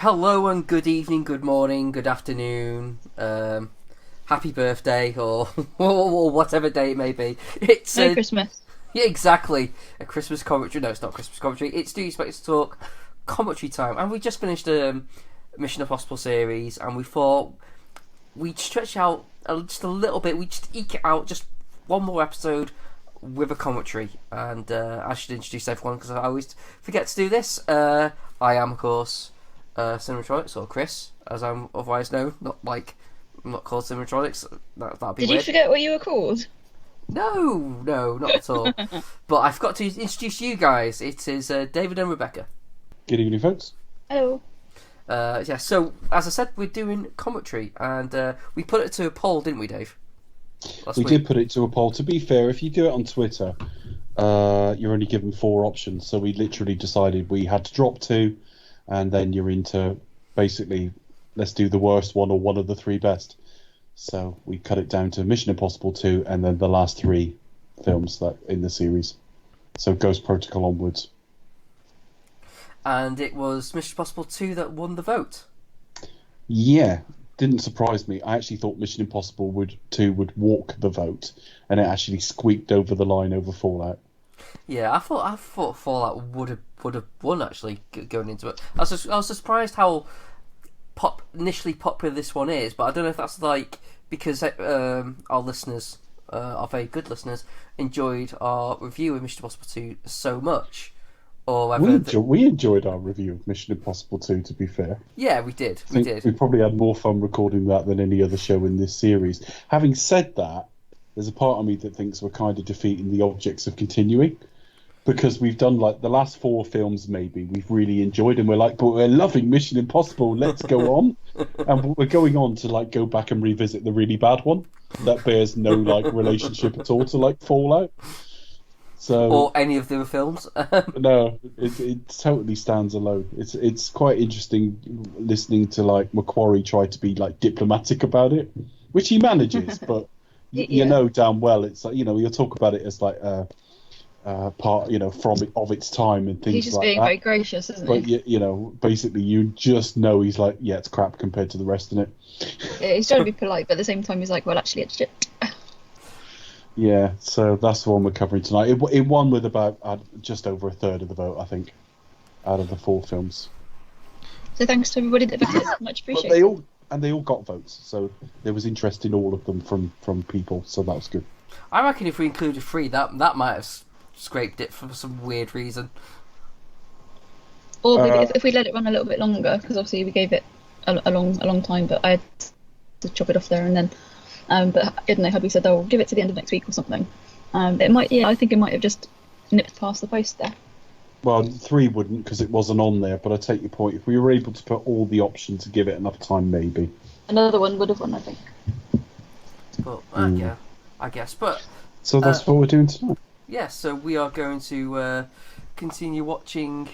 Hello and good evening, good morning, good afternoon, happy birthday, or, or whatever day it may be. It's Merry Christmas. Yeah, exactly. A Christmas commentary. No, it's not Christmas commentary. It's Do You Expect Us to Talk commentary time. And we just finished a Mission Impossible series, and we thought we'd stretch out just a little bit. We'd just eke out just one more episode with a commentary. And I should introduce everyone because I always forget to do this. I am, of course, Cinematronics, or Chris, as I'm otherwise known. I'm not called Cinematronics. That'd be Did weird. you forget what you were called? No, not at all. But I forgot to introduce you guys. It is David and Rebecca. Good evening, folks. Hello. Yeah, so as I said, we're doing commentary, and we put it to a poll, didn't we, Dave? We did put it to a poll. To be fair, if you do it on Twitter, you're only given 4 options. So we literally decided we had to drop 2, and then you're into basically, let's do the worst one or one of the 3 best. So we cut it down to Mission Impossible 2 and then the last 3 films that in the series. So Ghost Protocol onwards. And it was Mission Impossible 2 that won the vote. Yeah, didn't surprise me. I actually thought Mission Impossible 2 would walk the vote, and it actually squeaked over the line over Fallout. Yeah, I thought Fallout would have won actually going into it. I was surprised how initially popular this one is, but I don't know if that's because our listeners, our very good listeners, enjoyed our review of Mission Impossible 2 so much, or whether we enjoyed our review of Mission Impossible 2. To be fair, yeah, we did. We probably had more fun recording that than any other show in this series. Having said that, there's a part of me that thinks we're kind of defeating the objects of continuing. Because we've done the last 4 films, maybe we've really enjoyed, and we're but we're loving Mission Impossible. Let's go on, and we're going on to go back and revisit the really bad one that bears no relationship at all to Fallout. So or any of the other films. No, it totally stands alone. It's quite interesting listening to Macquarie try to be diplomatic about it, which he manages, but you know damn well it's you'll talk about it as part of its time and things. He's just like being that. very gracious, isn't But he? basically you just know he's it's crap compared to the rest of it. Yeah, he's trying to be polite, but at the same time he's well, actually it's shit. Yeah, so that's the one we're covering tonight. It won with about just over a third of the vote, I think, out of the 4 films. So thanks to everybody that voted. Much appreciated. But they all got votes, so there was interest in all of them from people, so that was good. I reckon if we included 3, that might have scraped it for some weird reason. Or maybe if we let it run a little bit longer, because obviously we gave it a long time, but I had to chop it off there and then. But I don't know, Hubby said they'll give it to the end of next week or something. It might, I think it might have just nipped past the post there. Well, 3 wouldn't because it wasn't on there, but I take your point. If we were able to put all the options to give it enough time, maybe. Another one would have won, I think. But yeah, I guess. But so that's what we're doing tonight. Yeah, so we are going to continue watching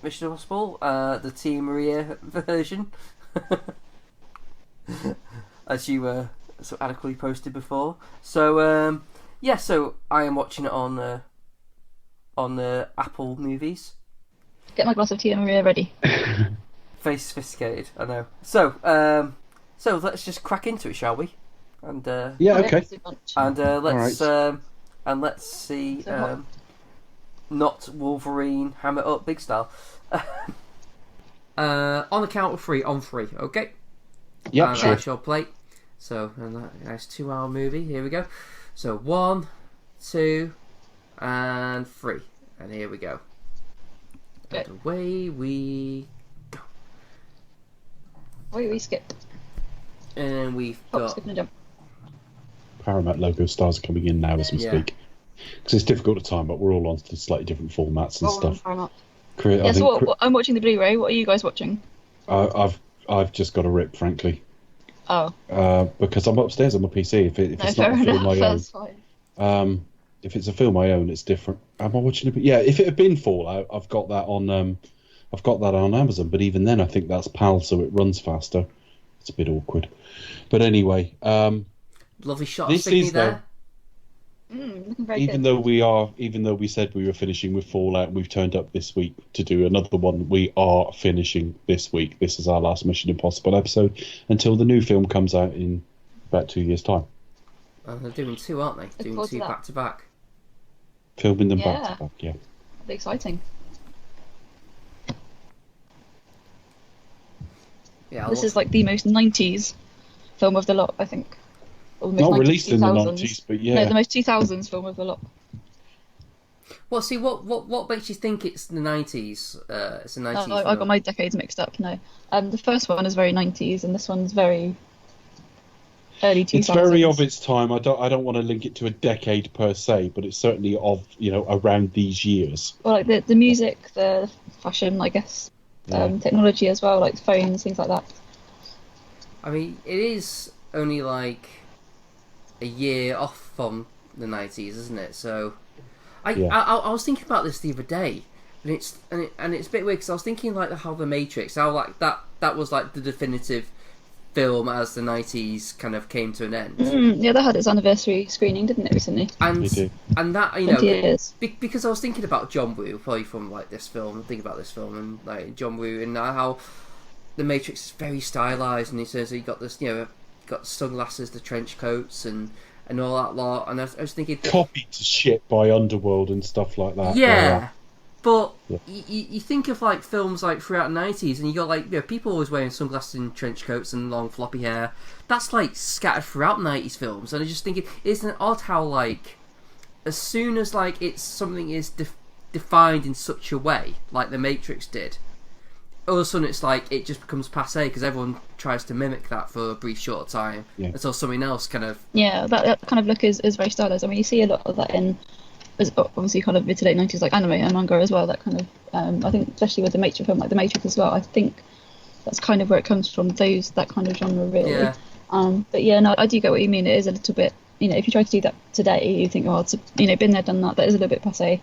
Mission Impossible, the Tia Maria version, as you so adequately posted before. So so I am watching it on the Apple Movies. Get my glass of Tia Maria ready. Very sophisticated, I know. So let's just crack into it, shall we? And yeah, okay. And let's right. And let's see, not Wolverine, ham it up, big style. On the count of 3, on 3, okay? Yeah, sure. I shall play. So, nice 2-hour movie. Here we go. So 1, 2, and 3, and here we go. And away we go. Wait, we skipped. And we've got. Skipping a jump. Paramount logo stars coming in now as we speak. Because it's difficult to time, but we're all on slightly different formats and stuff. So I'm watching the Blu-ray. What are you guys watching? I've just got a rip, frankly. Oh. Because I'm upstairs on my PC. If it's not a film I own, fine. If it's a film I own, it's different. Am I watching it? Yeah. If it had been Fallout, I've got that on Amazon. But even then, I think that's PAL, so it runs faster. It's a bit awkward. But anyway, lovely shot of Sydney there. Looking very Even good. though we said we were finishing with Fallout, we've turned up this week to do another one. We are finishing this week. This is our last Mission Impossible episode until the new film comes out in about 2 years' time. They're doing two, aren't they? Doing forward to two that. back to back. Filming them Yeah. back to back, yeah. That'd be exciting. Yeah, This is like the most 90s film of the lot, I think. Or the most Not 90s, released in the 2000s. 90s, but No, yeah. the most 2000s film of the lot. Well, see, what makes you think it's the 90s? It's a 90s I film. got my decades mixed up. No, the first one is very 90s, and this one's very early 2000s. It's very of its time. I don't want to link it to a decade per se, but it's certainly of, around these years. Well, like the music, the fashion, I guess, Yeah. technology as well, like phones, things like that. I mean, it is only like a year off from the 90s, isn't it? So, Yeah. I was thinking about this the other day, and it's a bit weird because I was thinking like how The Matrix, how like that was like the definitive film as the 90s kind of came to an end, Yeah, that had its anniversary screening, didn't it, recently? They do. and that 20 years. because I was thinking about John Woo, probably from like this film, think about this film and like John Woo and how The Matrix is very stylized, and he says he got this, got sunglasses, the trench coats, and all that lot. And I was thinking, Copied to shit by Underworld and stuff like that. yeah, but Yeah. you think of like films like throughout the 90s, and you got like people always wearing sunglasses and trench coats and long floppy hair. That's like scattered throughout 90s films, and I just thinking, isn't it odd how like as soon as like it's something is defined in such a way, like The Matrix did, all of a sudden it's like it just becomes passé because everyone tries to mimic that for a brief short time until something else kind of That kind of look is very stylized. I mean, you see a lot of that in, obviously, kind of mid to late 90s, like anime and manga as well. That kind of, I think, especially with the Matrix film, like the Matrix as well. I think that's kind of where it comes from. That kind of genre, really. Yeah. But yeah, no, I do get what you mean. It is a little bit, if you try to do that today, you think, oh, it's been there, done that. That is a little bit passé.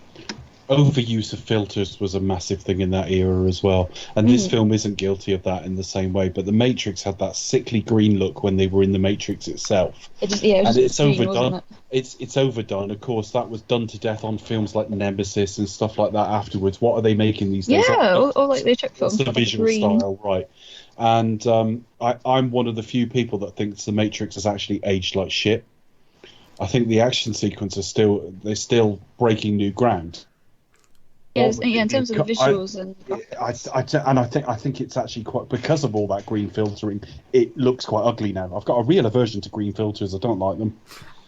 Overuse of filters was a massive thing in that era as well, and this film isn't guilty of that in the same way. But the Matrix had that sickly green look when they were in the Matrix itself, It was and just green, overdone. wasn't It's overdone. Of course, that was done to death on films like Nemesis and stuff like that. Afterwards, what are they making these days? Yeah, or like the trick films. It's the visual green. style, right? And I'm one of the few people that thinks the Matrix has actually aged like shit. I think the action sequences they're still breaking new ground. In terms of the visuals I think it's actually quite, because of all that green filtering, it looks quite ugly now. I've got a real aversion to green filters. I don't like them.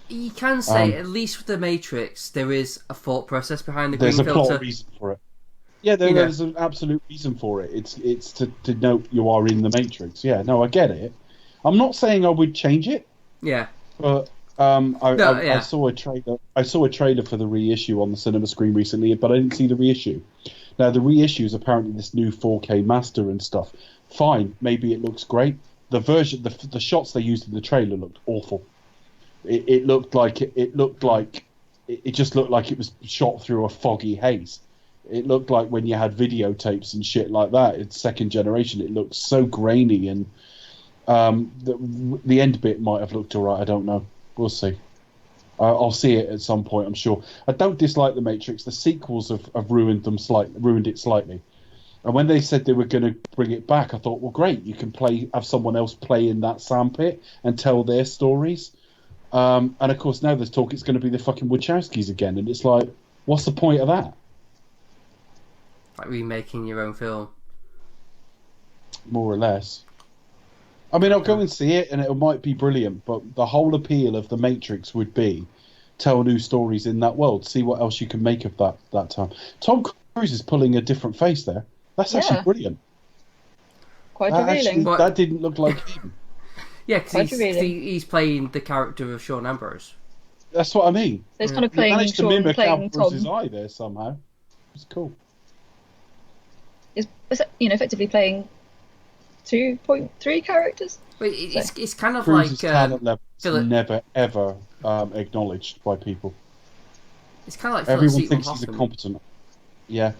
You can say, at least with The Matrix, there is a thought process behind the There's green a filter. plot reason for it. Yeah, there's an absolute reason for it. It's to denote you are in the Matrix. Yeah, no, I get it. I'm not saying I would change it, Yeah. but I saw a trailer. I saw a trailer for the reissue on the cinema screen recently, but I didn't see the reissue. Now the reissue is apparently this new 4K master and stuff. Fine, maybe it looks great. The version, the shots they used in the trailer looked awful. It just looked like it was shot through a foggy haze. It looked like when you had videotapes and shit like that. It's second generation. It looked so grainy, and the end bit might have looked alright. I don't know. We'll see. I'll see it at some point, I'm sure. I don't dislike The Matrix. The sequels have ruined it slightly. And when they said they were going to bring it back, I thought, well, great. You can have someone else play in that sandpit and tell their stories. And of course, now there's talk it's going to be the fucking Wachowskis again, and it's like, what's the point of that? Like remaking your own film. More or less. I mean, I'll go and see it, and it might be brilliant, but the whole appeal of The Matrix would be tell new stories in that world, see what else you can make of that time. Tom Cruise is pulling a different face there. That's actually brilliant. Quite revealing. That didn't look like him. Yeah, because he's playing the character of Sean Ambrose. That's what I mean. So he's kind of playing He managed to Sean, mimic playing Ambrose's Tom. eye there somehow. It's cool. Is effectively playing 2.3 characters. But it's kind of Cruise's like talent level is Philip. never ever acknowledged by people. It's kind of like Everyone Philip thinks Seymour he's a Hoffman. competent. Yeah.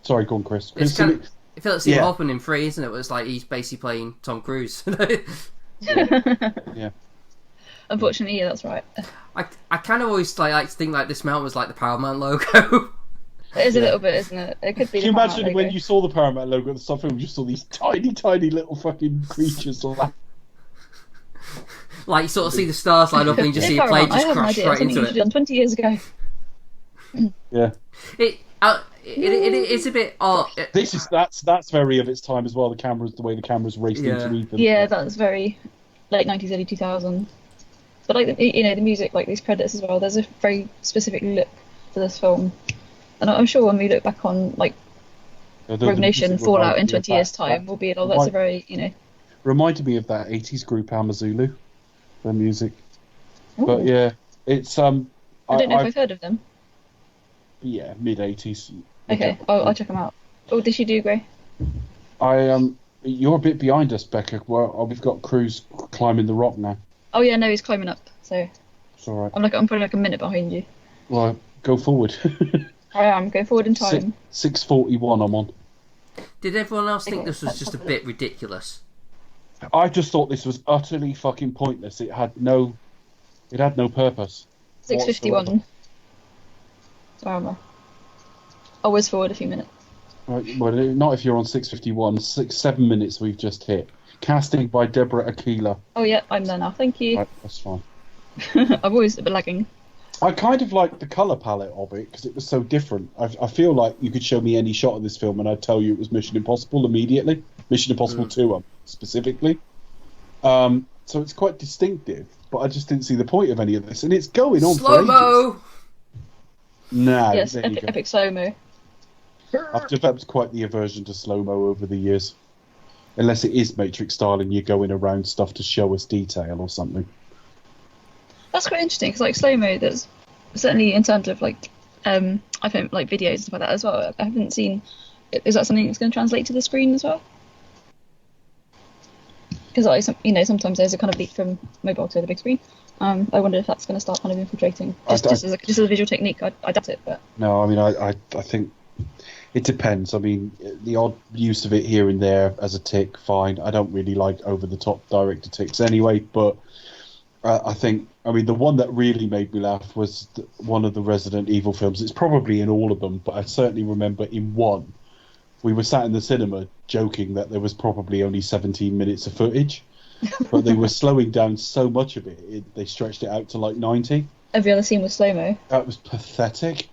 Sorry, go on, Chris. It's kind of Philip Seymour Yeah. Hoffman in Free, isn't it? It was like he's basically playing Tom Cruise. Yeah. Unfortunately, yeah, that's right. I kind of always like to think like this mountain was like the Paramount logo. It is a little bit, isn't it? It could be. Can you the Paramount imagine when logo. you saw the Paramount logo at the start of the film, you saw these tiny, tiny little fucking creatures like Like you sort of see the stars line up and you just Hey, see a plane Paramount, I just have an crash idea. straight Something into you should it. have done 20 years ago. Yeah. It's a bit odd. That's very of its time as well. The way the cameras raced Yeah. into Ethan. Yeah, that's very late 90s, early 2000s. But like the music, like these credits as well. There's a very specific look to this film, and I'm sure when we look back on like Rogue Nation, music Fallout reminded in me of 20 years' time, we'll be that's a very reminded me of that 80s group Amazulu, their music. Ooh. But yeah, it's I don't know if I've heard of them. yeah, mid 80s. Okay, I'll check them out. Oh, did she do Grey? You're a bit behind us, Becca. Well, we've got Cruz climbing the rock now. Oh yeah, no, he's climbing up. So It's all right. I'm probably like a minute behind you. Well, go forward. I am going forward in time. 6:41. I'm on. Did everyone else think Okay, this was let's just a have a bit ridiculous? I just thought this was utterly fucking pointless. It had no purpose. 6:51. Where am I? I was forward a few minutes. Right, well, not if you're on 6:51. 7 minutes we've just hit. Casting by Deborah Akila. Oh yeah, I'm there now. Thank you. Right, that's fine. I'm always a bit lagging. I kind of liked the colour palette of it because it was so different. I feel like you could show me any shot of this film and I'd tell you it was Mission Impossible immediately. Mission Impossible 2 specifically. So it's quite distinctive, but I just didn't see the point of any of this. And it's going on Slow for ages. mo. No, Yes, there you go. epic slow-mo. I've developed quite the aversion to slow-mo over the years. Unless it is Matrix style and you're going around stuff to show us detail or something. That's quite interesting because like slow-mo, there's certainly in terms of like I think like videos and stuff like that as well. I haven't seen. Is that something that's going to translate to the screen as well? Because like sometimes there's a kind of leap from mobile to the big screen. I wonder if that's going to start kind of infiltrating. Just as a visual technique, I doubt it. But No, I mean, I think it depends. I mean, the odd use of it here and there as a tick, fine. I don't really like over-the-top director ticks anyway, but I think, I mean, the one that really made me laugh was one of the Resident Evil films. It's probably in all of them, but I certainly remember in one, we were sat in the cinema joking that there was probably only 17 minutes of footage, but they were slowing down so much of it, they stretched it out to like 90. every other scene was slow-mo. That was pathetic.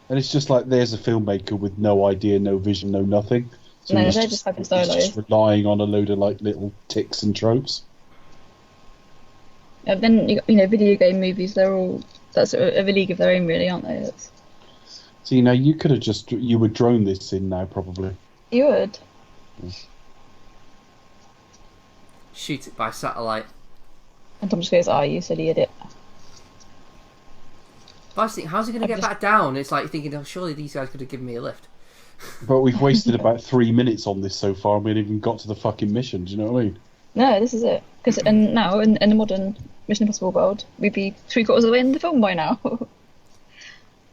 And it's just like, there's a filmmaker with no idea, no vision, no nothing. So No, he's they're just hyper he's just stylized. relying on a load of like little ticks and tropes. Then video game movies. They're all that's a league of their own, really, aren't they? So, you could have you would drone this in now, probably. You would. Shoot it by satellite. And Tom just goes, "Ah, you silly idiot." But I was thinking, how's he going to get back down? It's like thinking, oh, surely these guys could have given me a lift. But we've wasted about 3 minutes on this so far, and we haven't even got to the fucking mission, do you know what I mean? No, this is it. And now in the modern Mission Impossible world, we'd be 3/4 of the way in the film by now.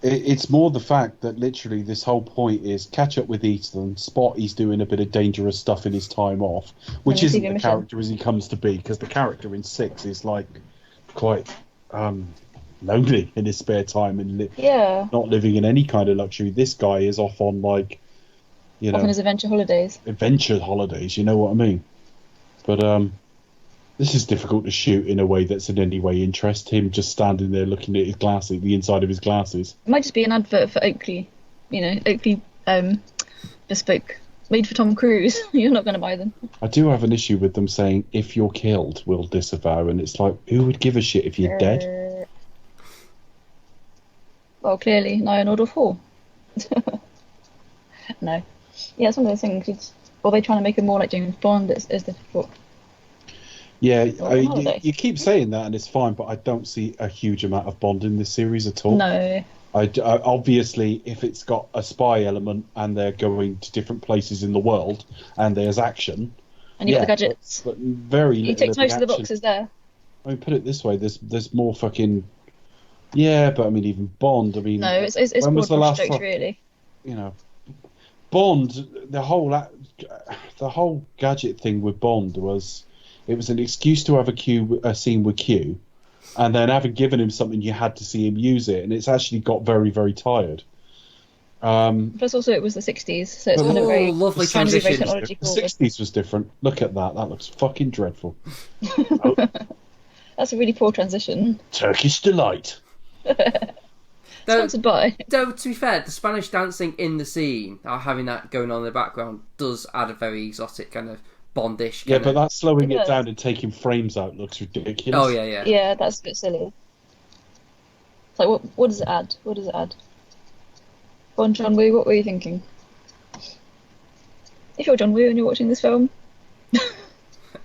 It's more the fact that literally this whole point is catch up with Ethan, spot he's doing a bit of dangerous stuff in his time off, which receive isn't your the mission. character as he comes to be, because the character in 6 is like quite lonely in his spare time and Yeah, not living in any kind of luxury. This guy is off on like, off on his adventure holidays. adventure holidays, you know what I mean? But this is difficult to shoot in a way that's in any way interest. Him just standing there looking at his glasses, the inside of his glasses. It might just be an advert for Oakley. Oakley bespoke, made for Tom Cruise. You're not going to buy them. I do have an issue with them saying, if you're killed, we'll disavow. And it's like, who would give a shit if you're dead? Well, clearly, now in Order 4. No. Yeah, it's one of those things. Or they trying to make it more like James Bond. It's difficult. Yeah, holiday. you keep saying that and it's fine, but I don't see a huge amount of Bond in this series at all. No. I obviously, if it's got a spy element and they're going to different places in the world and there's action, And you've got the gadgets. but very He little takes most of the action. boxes there. I mean, put it this way: there's more fucking. Yeah, but I mean, even Bond. I mean, No, it's when was the last jokes, time? really. Bond, the whole gadget thing with Bond was, it was an excuse to have a scene with Q, And then having given him something, you had to see him use it, and it's actually got very, very tired. Plus, also it was the 60s, so it's kind of very lovely trying to be very transition. technology The forward. 60s was different. Look at that. That looks fucking dreadful. That's a really poor transition. Turkish delight. Though, Sponsored by. though, to be fair, the Spanish dancing in the scene, or having that going on in the background, does add a very exotic kind of Bondish. Yeah, Kind but of... that slowing It it does. down and taking frames out looks ridiculous. Oh yeah. Yeah, that's a bit silly. It's like, what does it add? What does it add? Go on, John Woo, what were you thinking? If you're John Woo and you're watching this film,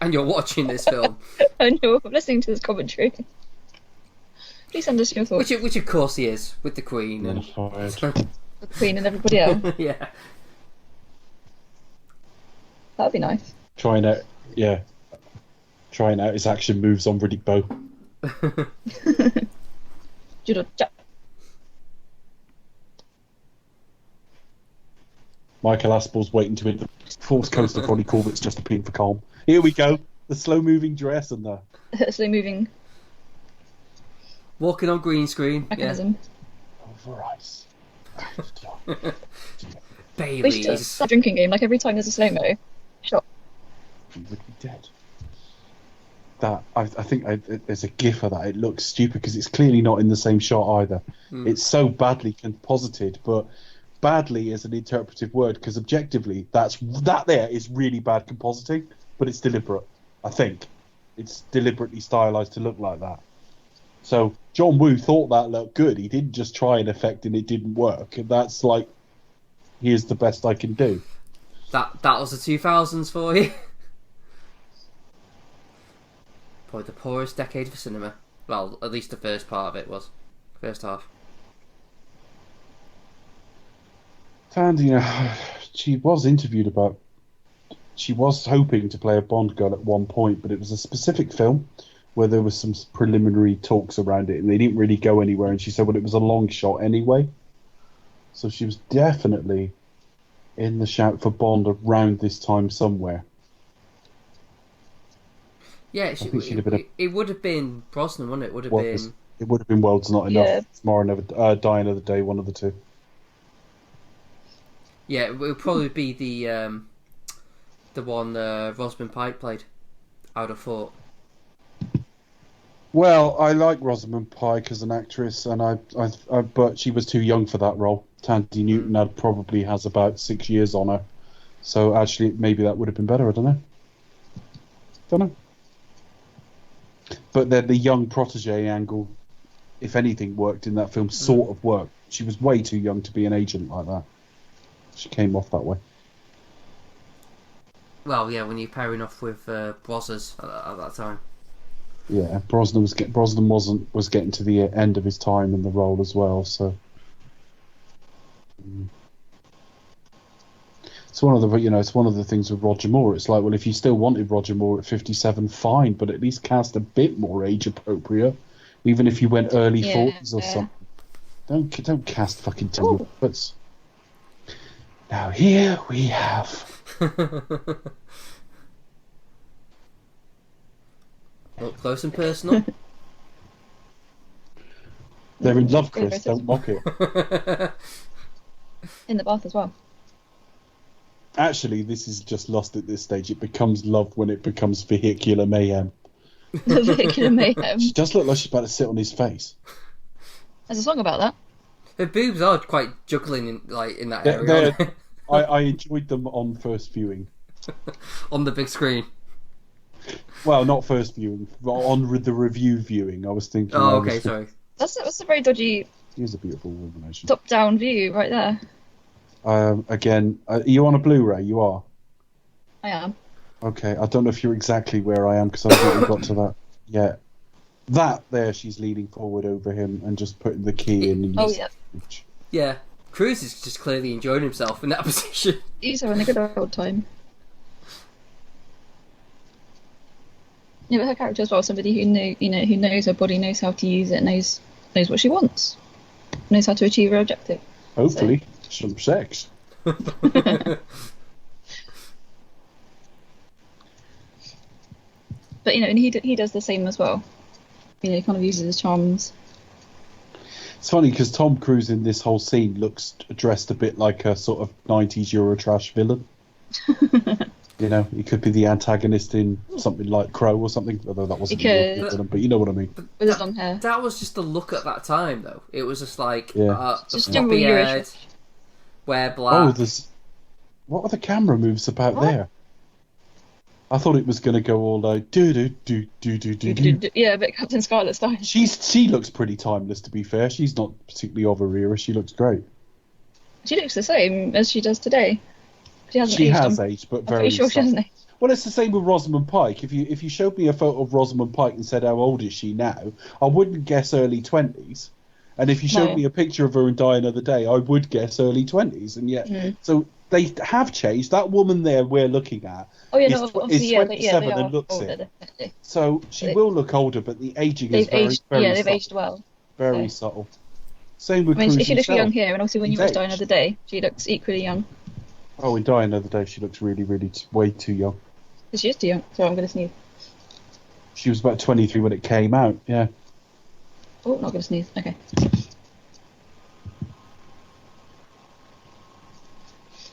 And you're watching this film, and you're listening to this commentary, please send us your thoughts. which of course he is, with the Queen and Tired. The Queen and everybody else. yeah. That'd be nice. Trying out his action moves on Riddick Bowe. Judo chap. Michael Aspel's waiting to hit the Force Coaster Ronnie Corbett's just appearing for calm. Here we go. The slow moving dress and the Slow moving Walking on green screen. mechanism. over ice. Yeah. We should Baileys. start a drinking game, like every time there's a slow mo. Shot. He would be dead. That I think there's a gif of that. It looks stupid because it's clearly not in the same shot either. It's so badly composited, but badly is an interpretive word because objectively that there is really bad compositing, but it's deliberate. I think it's deliberately stylized to look like that. So John Woo thought that looked good. He didn't just try an effect and it didn't work. And that's like, here's the best I can do. That was the 2000s for you. Probably the poorest decade for cinema. Well, at least the first part of it was. First half. Tandy, she was interviewed about. She was hoping to play a Bond girl at one point, but it was a specific film where there was some preliminary talks around it, and they didn't really go anywhere. And she said, "Well, it was a long shot anyway." So she was definitely in the shout for Bond around this time somewhere. Yeah, think she'd have been it would have been Brosnan, wouldn't it? Would have Well, been. it would have been World's Not Enough. Yeah. Tomorrow Never Die Another Day, one of the two. Yeah, it would probably be the one Rosamund Pike played. I would have thought. Well, I like Rosamund Pike as an actress, and I but she was too young for that role. Tandy Newton probably has about 6 years on her, so actually maybe that would have been better. I don't know. But then the young protege angle, if anything, worked in that film. Sort of worked. She was way too young to be an agent like that. She came off that way. Well, yeah, when you're pairing off with Brothers at that time. Yeah, Brosnan was getting to the end of his time in the role as well. So it's one of the things with Roger Moore. It's like, well, if you still wanted Roger Moore at 57, fine, but at least cast a bit more age appropriate, even if you went early 40s or something. Don't cast fucking Tim Roberts. Now here we have. Up close and personal. They're in love, Chris. Don't mock it. In the bath as well. Actually, this is just lost at this stage. It becomes love when it becomes vehicular mayhem. Vehicular mayhem. She does look like she's about to sit on his face. There's a song about that. Her boobs are quite juggling in that They're- area. they're- I enjoyed them on first viewing. On the big screen. Well, not first viewing, but on the review viewing. I was thinking. Oh, okay, sorry. That's a very dodgy Here's a beautiful woman, actually. top-down view right there. Again, are you on a Blu-ray? You are. I am. Okay, I don't know if you're exactly where I am because I haven't got to that yet. That there, she's leaning forward over him and just putting the key in. And Oh yeah. Yeah, Cruz is just clearly enjoying himself in that position. He's having a good old time. Yeah, but her character as well, somebody who knows her body, knows how to use it, knows what she wants, knows how to achieve her objective. Hopefully, some sex. But and he does the same as well. kind of uses his charms. It's funny because Tom Cruise in this whole scene looks dressed a bit like a sort of 90s Eurotrash villain. He could be the antagonist in something like Crow or something, although that wasn't a villain, but you know what I mean. With his long hair. That was just the look at that time, though. It was just like, just floppy head, wear black. Oh, what are the camera moves about there? I thought it was going to go all like do. Yeah, but Captain Scarlet style. She looks pretty timeless, to be fair. She's not particularly of her era. She looks great. She looks the same as she does today. She has aged, but very. I'm pretty sure she hasn't aged. Well, it's the same with Rosamund Pike. If you showed me a photo of Rosamund Pike and said how old is she now, I wouldn't guess early 20s. And if you showed me a picture of her in Die Another Day, I would guess early 20s. And yet, so they have changed. That woman there we're looking at is 27 and looks older, it. Definitely. So she will look older, but the aging is very subtle. They've aged well. Very subtle. Same with Cruise she looks himself. young here, and obviously when you watch Die Another Day, she looks equally young. Oh, in Die Another Day, she looks really, really way too young. She is too young, so I'm going to sneeze. She was about 23 when it came out, yeah. Oh, not going to sneeze, okay.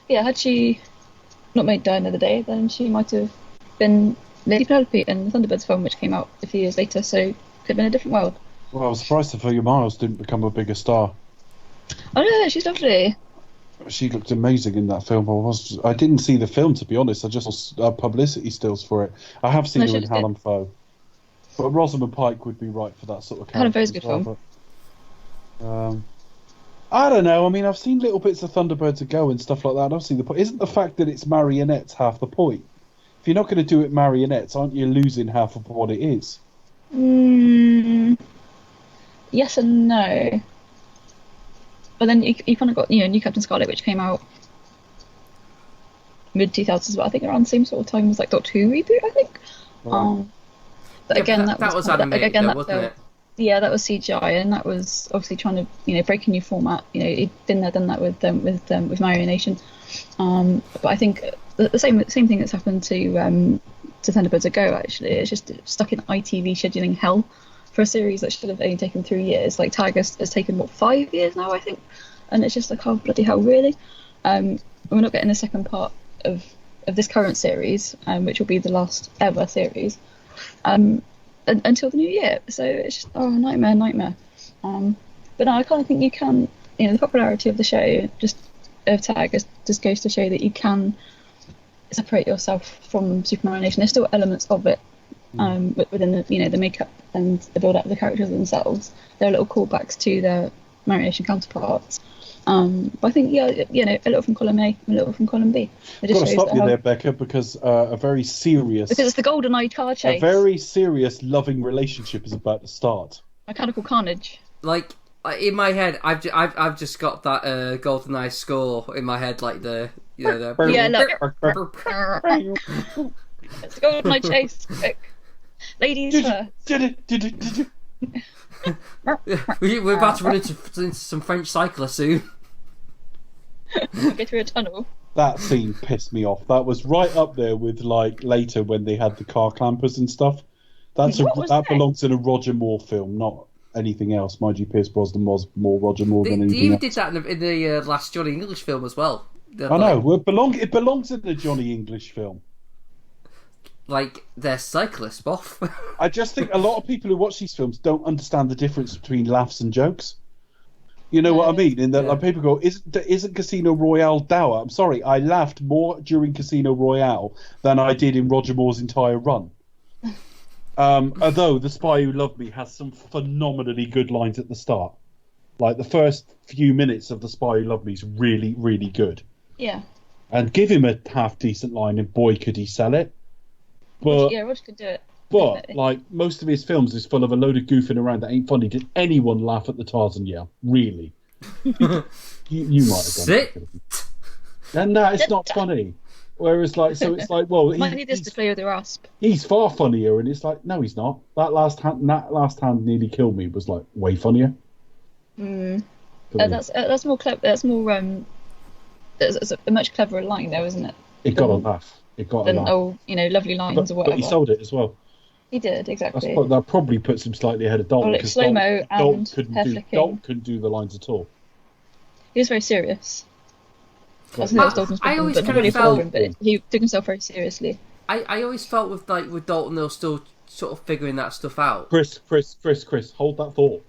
Yeah, had she not made Die Another Day, then she might have been Lady Penelope in the Thunderbirds film, which came out a few years later, so could have been a different world. Well, I was surprised Sophia Myles didn't become a bigger star. Oh no, she's lovely. She looked amazing in that film. I didn't see the film, to be honest. I just saw publicity stills for it. I have seen her in Helen Foe. But Rosamund Pike would be right for that sort of character. Helen Foe's a good film. But, I don't know. I mean, I've seen little bits of Thunderbirds Go and stuff like that. I've seen the point. Isn't the fact that it's marionettes half the point? If you're not going to do it marionettes, aren't you losing half of what it is? Yes and no. But then you kind of got New Captain Scarlet, which came out mid 2000s, but I think around the same sort of time as like Doctor Who reboot, I think. Right. But again, that was animated, wasn't it? Yeah, that was CGI, and that was obviously trying to break a new format. He'd been there, done that with Marionation. But I think the same thing that's happened to Thunderbirds Go. Actually, it's just stuck in ITV scheduling hell for a series that should have only taken 3 years. Like Tag has taken 5 years now, I think, and it's just like, oh bloody hell, really? We're not getting the second part of this current series, which will be the last ever series, until the new year. So it's just nightmare. But no, I kind of think you can. The popularity of the show, of Tag, just goes to show that you can separate yourself from Supermarionation. There's still elements of it. Within the makeup and the build up of the characters themselves, there are little callbacks to their Marionation counterparts. But I think a little from column A, a little from column B. I've got to stop you there, Becca, because because it's the GoldenEye car chase. A very serious, loving relationship is about to start. Mechanical carnage. Like in my head, I've just got that GoldenEye score in my head, like the Look. It's the GoldenEye chase. Quick. Ladies first. We're about to run into some French cyclists soon. Go through a tunnel. That scene pissed me off. That was right up there with like later when they had the car clampers and stuff. That belongs in a Roger Moore film, not anything else. Mind you, Pierce Brosnan was more Roger Moore than anything else. They did that in the last Johnny English film as well. I know. It belongs in the Johnny English film. Like, they're cyclists, boff. I just think a lot of people who watch these films don't understand the difference between laughs and jokes. You know what I mean? In that, like, people go, "Isn't Casino Royale dour?" I'm sorry, I laughed more during Casino Royale than I did in Roger Moore's entire run. Although The Spy Who Loved Me has some phenomenally good lines at the start. Like, the first few minutes of The Spy Who Loved Me is really, really good. Yeah. And give him a half-decent line, and boy, could he sell it. But, Roger could do it. But, definitely. like, most of his films is full of a load of goofing around that ain't funny. Did anyone laugh at the Tarzan yell? Really? you might have done Sit. And that it's not funny. Whereas, like, so it's like, well, might need this to play with the rasp. He's far funnier, and it's like, no, he's not. That last hand nearly killed me was like way funnier. That's more clever. That's more It's a much cleverer line, though, isn't it? It got a laugh. It got a laugh. Lovely lines or whatever. But he sold it as well. He did, That's exactly. that probably puts him slightly ahead of Dalton. Well, it's slow-mo and hair flicking. Dalton couldn't do the lines at all. He was very serious. But, That was Dalton's I problem, always but not kind of really felt- problem, but he took himself very seriously. I always felt with Dalton, they were still sort of figuring that stuff out. Chris, hold that thought.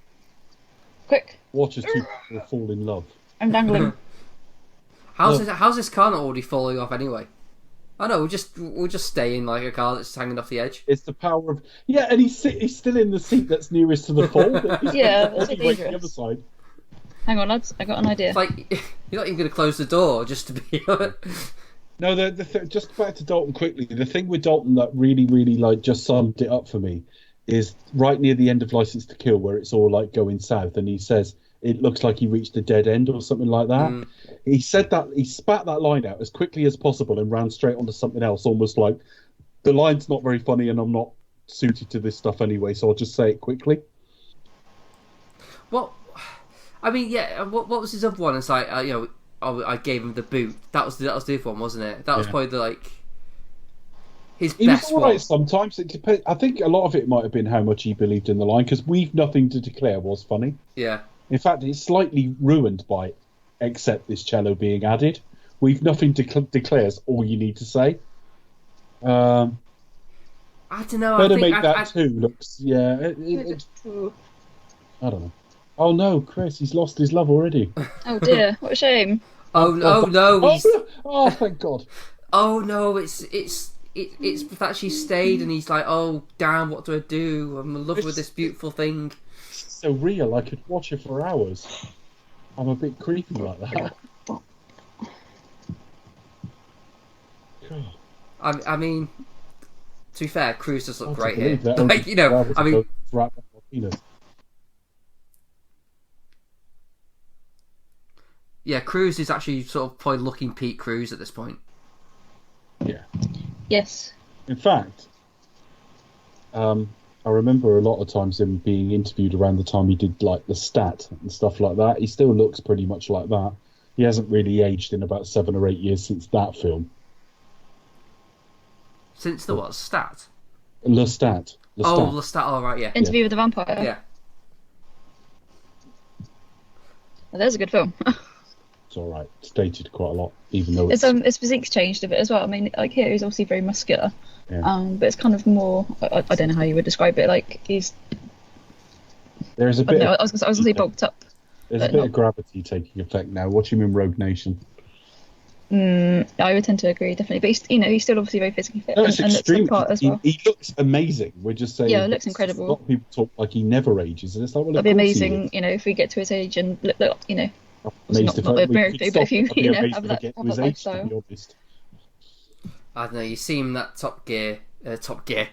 Quick, Watch as two people fall in love. I'm dangling. How's this car not already falling off anyway? I know, we'll just stay in like a car that's hanging off the edge. It's the power of and he's still in the seat that's nearest to the fall. Yeah, that's so Anyway, the other dangerous. side. Hang on, lads, I got an idea. It's like you're not even going to close the door just to be. No, just back to Dalton quickly. The thing with Dalton that really, really like just summed it up for me is right near the end of License to Kill, where it's all like going south, and he says it looks like he reached a dead end or something like that. He said that he spat that line out as quickly as possible and ran straight onto something else, almost like the line's not very funny and I'm not suited to this stuff anyway, so I'll just say it quickly. What? I mean, yeah. What was his other one? It's like I gave him the boot. That was the other one, wasn't it? That was probably his He best was all right one. sometimes. It depends. I think a lot of it might have been how much he believed in the line, because We've Nothing to Declare was funny. Yeah. In fact, it's slightly ruined by it, except this cello being added. We've Nothing to Declare's all you need to say. I don't know. Better I think make that too. Looks, I don't know. Oh no, Chris, he's lost his love already. Oh dear, what a shame. Oh no! He's, Oh, thank God. oh no! It's actually stayed, and he's like, oh damn, what do I do? I'm in love with this beautiful thing. It's so real. I could watch it for hours. I'm a bit creepy like that. God. I mean, to be fair, Cruz does look I great can't here. believe that. Like, you know, I mean, Right up my penis. yeah, Cruz is actually sort of probably looking Pete Cruz at this point. Yeah. Yes. In fact, I remember a lot of times him being interviewed around the time he did like the Stat and stuff like that. He still looks pretty much like that. He hasn't really aged in about 7 or 8 years since that film. Since the what? Stat? Lestat. Oh, Lestat. Oh, right, yeah. Interview with the Vampire. Yeah. Well, there's a good film. It's all right. It's dated quite a lot, even though it's His physique's changed a bit as well. I mean, like here he's obviously very muscular, but it's kind of more. I don't know how you would describe it. Like he's. there's a I don't bit. know. I was gonna say bulked up. There's a bit of gravity taking effect now. Watch him in Rogue Nation. I would tend to agree, definitely. But he's still obviously very physically fit No, it's and looks the extreme. part as well. He looks amazing. We're just saying. Yeah, it looks incredible. A lot of people talk like he never ages, and it's like, well, That'd be of course he amazing, is. if we get to his age and look, I'm not amazed that we Mary could Kay, but if you, stop. I'd be you know, amazed have if we that get to have his that age, to lifestyle. be honest. I don't know. You seen that Top Gun. Top Gear,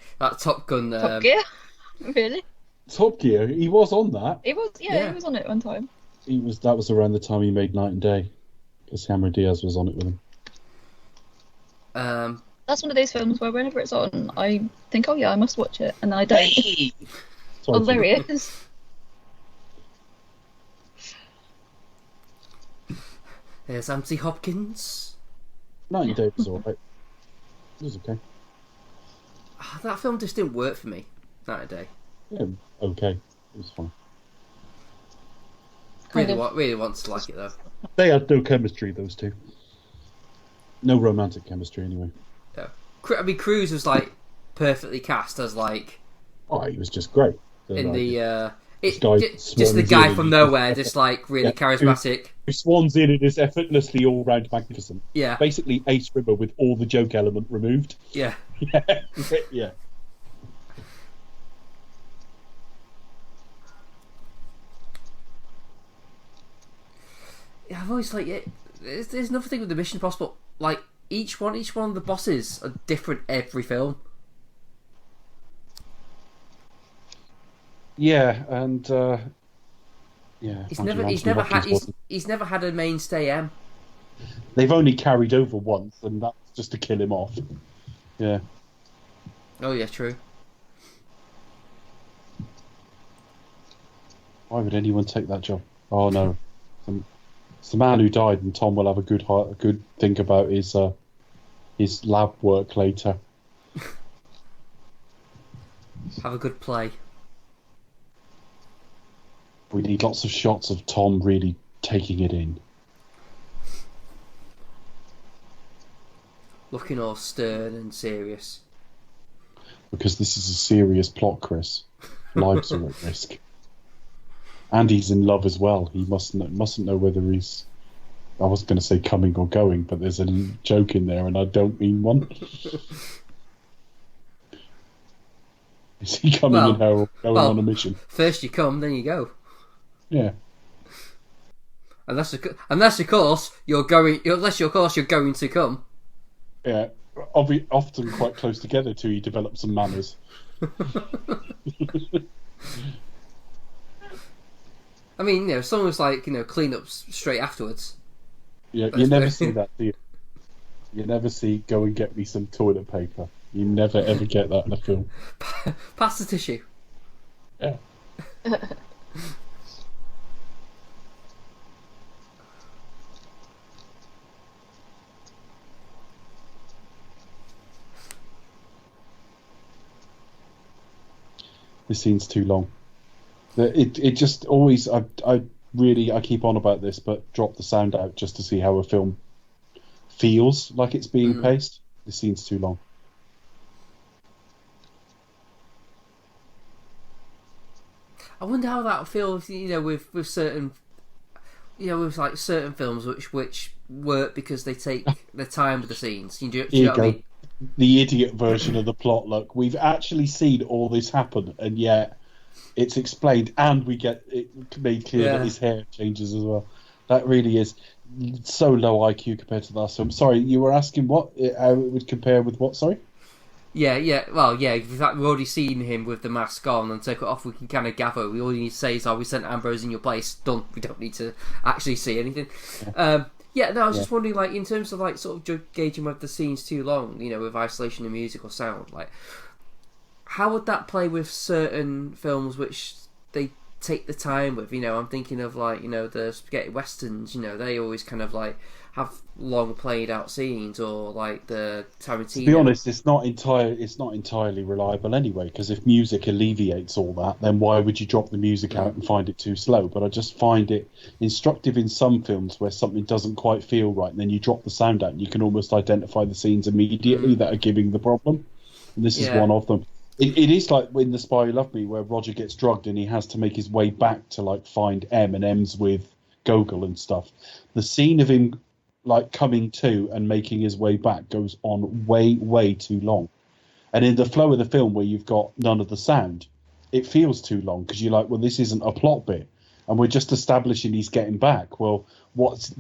really? Top Gear, he was on that. He was, Yeah. he was on it one time. That was around the time he made Night and Day, because Cameron Diaz was on it with him. That's one of those films where whenever it's on, I think, oh yeah, I must watch it, and then I don't. Sorry, Oh, there he is. There's Anthony Hopkins. Night and Day was alright. It was okay. That film just didn't work for me. Night and Day. Yeah, okay. It was fine. Really want to like it though. They had no chemistry, those two. No romantic chemistry, anyway. Yeah. I mean, Cruz was like perfectly cast as like Oh, he was just great. in the This guy just the swans guy in from and- nowhere, just like really Yeah. charismatic. Who swans in and is effortlessly all-round magnificent. Yeah, Basically, Ace Rimmer with all the joke element removed. yeah. Yeah. Yeah, I've always like there's another thing with the Mission Impossible. Like each one of the bosses are different every film. Yeah, and yeah, He's Andrew never had Hopkins wasn't. he's never had a mainstay M. They've only carried over once, and that's just to kill him off. Yeah. Oh yeah, true. Why would anyone take that job? Oh no, it's the man who died, and Tom will have a good think about his lab work later. Have a good play. We need lots of shots of Tom really taking it in. Looking all stern and serious. Because this is a serious plot, Chris. Lives are at risk. And he's in love as well. He mustn't know whether he's... I was going to say coming or going, but there's a joke in there, and I don't mean one. Is he coming in her or going on a mission? First you come, then you go. Yeah. Unless of course you're going to come. Yeah. Often quite close together till you develop some manners. I mean, someone's like, clean up straight afterwards. Yeah, you never see that, do you? You never see, go and get me some toilet paper. You never ever get that in a film. Pass the tissue. Yeah. This scene's too long. It just always... I keep on about this, but drop the sound out just to see how a film feels like it's being paced. The scene's too long. I wonder how that feels, with certain, with like certain films which work because they take their time with the scenes. Do you know what I mean? The idiot version of the plot. Look, we've actually seen all this happen, and yet it's explained, and we get it made clear that his hair changes as well. That really is so low IQ compared to the last film. Sorry, you were asking how it would compare with what? Sorry. Yeah. Well, yeah. In fact, we've already seen him with the mask on, and take it off. We can kind of gather. All you need to say is, "Oh, we sent Ambrose in your place." Done. We don't need to actually see anything. I was just wondering, like, in terms of like sort of gauging whether the scene's too long, with isolation of music or sound, like, how would that play with certain films which they take the time with? I'm thinking of like, the spaghetti westerns. They always kind of like have long played out scenes, or like the Tarantino. To be honest, it's not entirely reliable anyway. Because if music alleviates all that, then why would you drop the music out and find it too slow? But I just find it instructive in some films where something doesn't quite feel right, and then you drop the sound out, and you can almost identify the scenes immediately that are giving the problem. And this is one of them. It is like in The Spy Who Loved Me, where Roger gets drugged and he has to make his way back to like find M&M's with Gogol and stuff. The scene of him like coming to and making his way back goes on way too long. And in the flow of the film, where you've got none of the sound, it feels too long because you're like, well, this isn't a plot bit, and we're just establishing he's getting back. Well, what's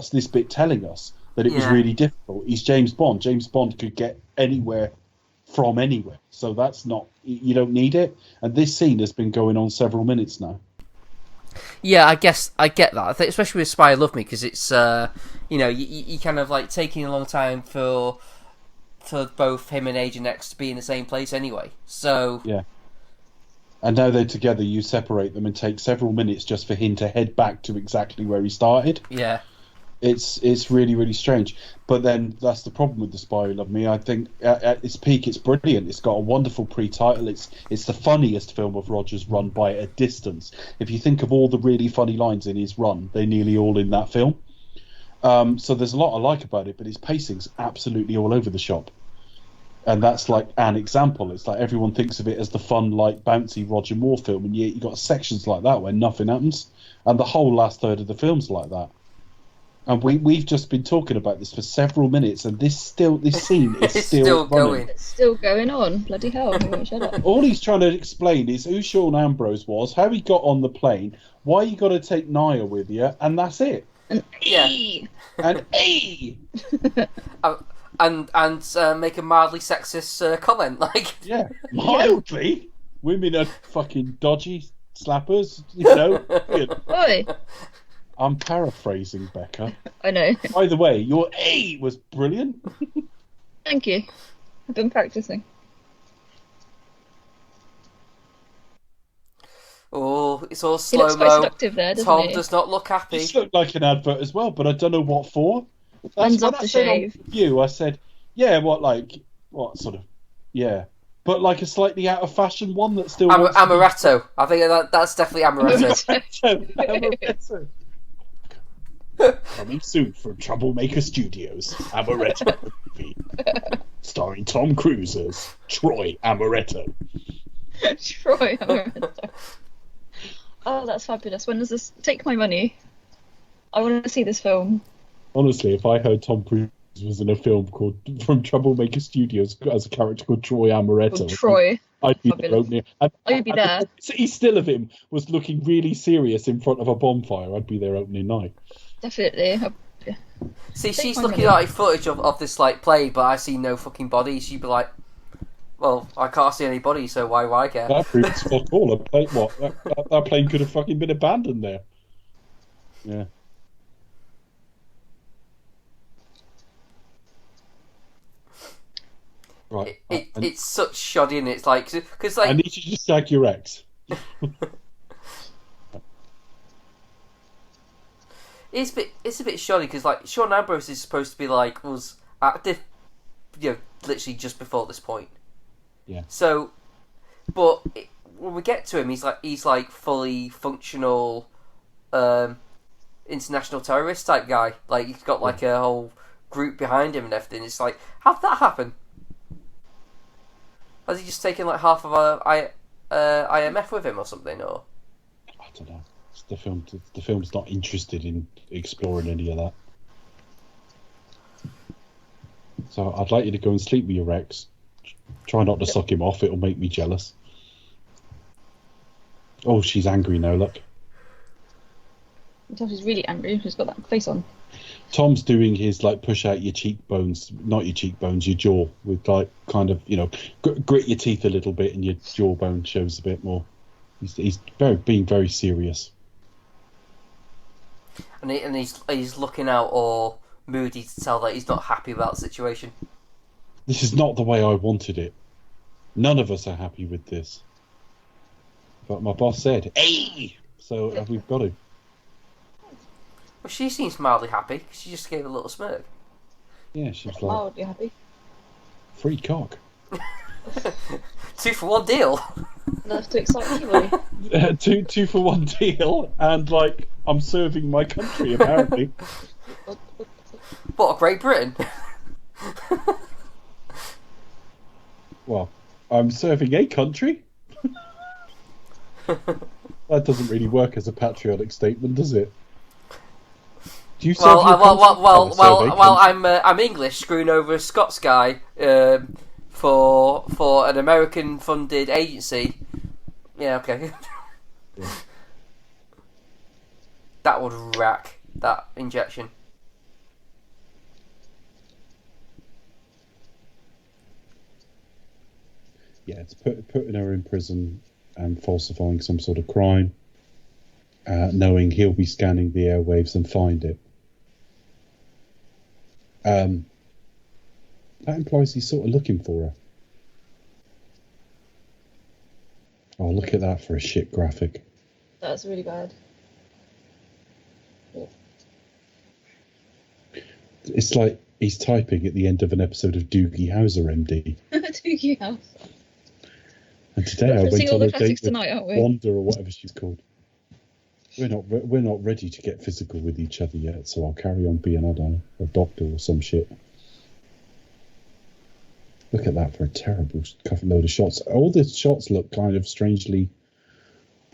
this bit telling us? That it was really difficult. He's James Bond. James Bond could get anywhere from anywhere, so that's not, you don't need it. And this scene has been going on several minutes now. Yeah, I guess I get that. I think especially with Spy Who Loved Me, because it's you kind of like taking a long time for both him and Agent X to be in the same place anyway. So yeah, and now they're together. You separate them and take several minutes just for him to head back to exactly where he started. Yeah. It's really strange, but then that's the problem with The Spy Who Loved Me. I think at its peak, it's brilliant. It's got a wonderful pre-title. It's the funniest film of Roger's run by a distance. If you think of all the really funny lines in his run, they're nearly all in that film. So there's a lot I like about it, but his pacing's absolutely all over the shop. And that's like an example. It's like everyone thinks of it as the fun, like bouncy Roger Moore film, and yet you got sections like that where nothing happens, and the whole last third of the film's like that. And we've just been talking about this for several minutes, and this scene is still going. It's still going on. Bloody hell! Shut up. All he's trying to explain is who Sean Ambrose was, how he got on the plane, why you got to take Nia with you, and that's it. And And and make a mildly sexist comment, like mildly. Women are fucking dodgy slappers, Oi. I'm paraphrasing, Becca. I know. By the way, your A was brilliant. Thank you. I've been practicing. Oh, it's all He looks quite slow-mo. seductive there, doesn't Tom he? does not look happy. This looked like an advert as well, but I don't know what for. When's off to shave? You, I said, yeah, what sort of, yeah. but like a slightly out of fashion one that still wants to be- Amaretto. I think that's definitely Amaretto. Amaretto. Coming soon from Troublemaker Studios, Amaretto movie, starring Tom Cruise as Troy Amaretto. Troy Amaretto. Oh, that's fabulous. When does this take my money? I want to see this film. Honestly, if I heard Tom Cruise was in a film called from Troublemaker Studios as a character called Troy Amaretto, Oh, Troy. I'd be Fabulous. there opening. I'd be there. He still of him was looking really serious in front of a bonfire. I'd be there opening night. Definitely. See, she's my looking money. at footage of this like play, but I see no fucking body. She'd be like, "Well, I can't see any body, so why would I care?" That proves fuck all. A plane, what? That plane could have fucking been abandoned there. Yeah. Right. It's such shoddy, and it's like because I like need you to shag your ex. it's a bit shoddy because like Sean Ambrose is supposed to be like was active, literally just before this point. Yeah. So, but when we get to him, he's like fully functional, international terrorist type guy. Like he's got like a whole group behind him and everything. It's like, how'd that happen? Has he just taken like half of IMF with him or something? Or I don't know. The film's not interested in exploring any of that. So I'd like you to go and sleep with your ex. Try not to suck him off. It'll make me jealous. Oh, she's angry now. Look. She's really angry. She's got that face on. Tom's doing his like push out your cheekbones, not your cheekbones, your jaw, with like kind of grit your teeth a little bit, and your jawbone shows a bit more. He's being very serious. and he's looking out all moody to tell that he's not happy about the situation. This is not the way I wanted it. None of us are happy with this. But my boss said, "Hey!" So we've got to. Well, she seems mildly happy. She just gave a little smirk. Yeah, she's like, Mildly happy. free cock. 2 for 1 deal. Enough to excite anybody. Two for one deal, and like I'm serving my country apparently. What, Great Britain? Well, I'm serving a country. That doesn't really work as a patriotic statement, does it? Do you serve your country? Well, I'm English, screwing over a Scots guy for an American-funded agency. Yeah, okay. Yeah. That would rack, that injection. Yeah, it's putting her in prison and falsifying some sort of crime, knowing he'll be scanning the airwaves and find it. That implies he's sort of looking for her. Oh, look at that for a shit graphic. That's really bad. It's like he's typing at the end of an episode of Doogie Howser, MD. Doogie House. And today I went Referencing all on the a classics date with tonight, aren't we? Wanda or whatever she's called. We're not ready to get physical with each other yet, so I'll carry on being, I don't know, a doctor or some shit. Look at that for a terrible load of shots. All the shots look kind of strangely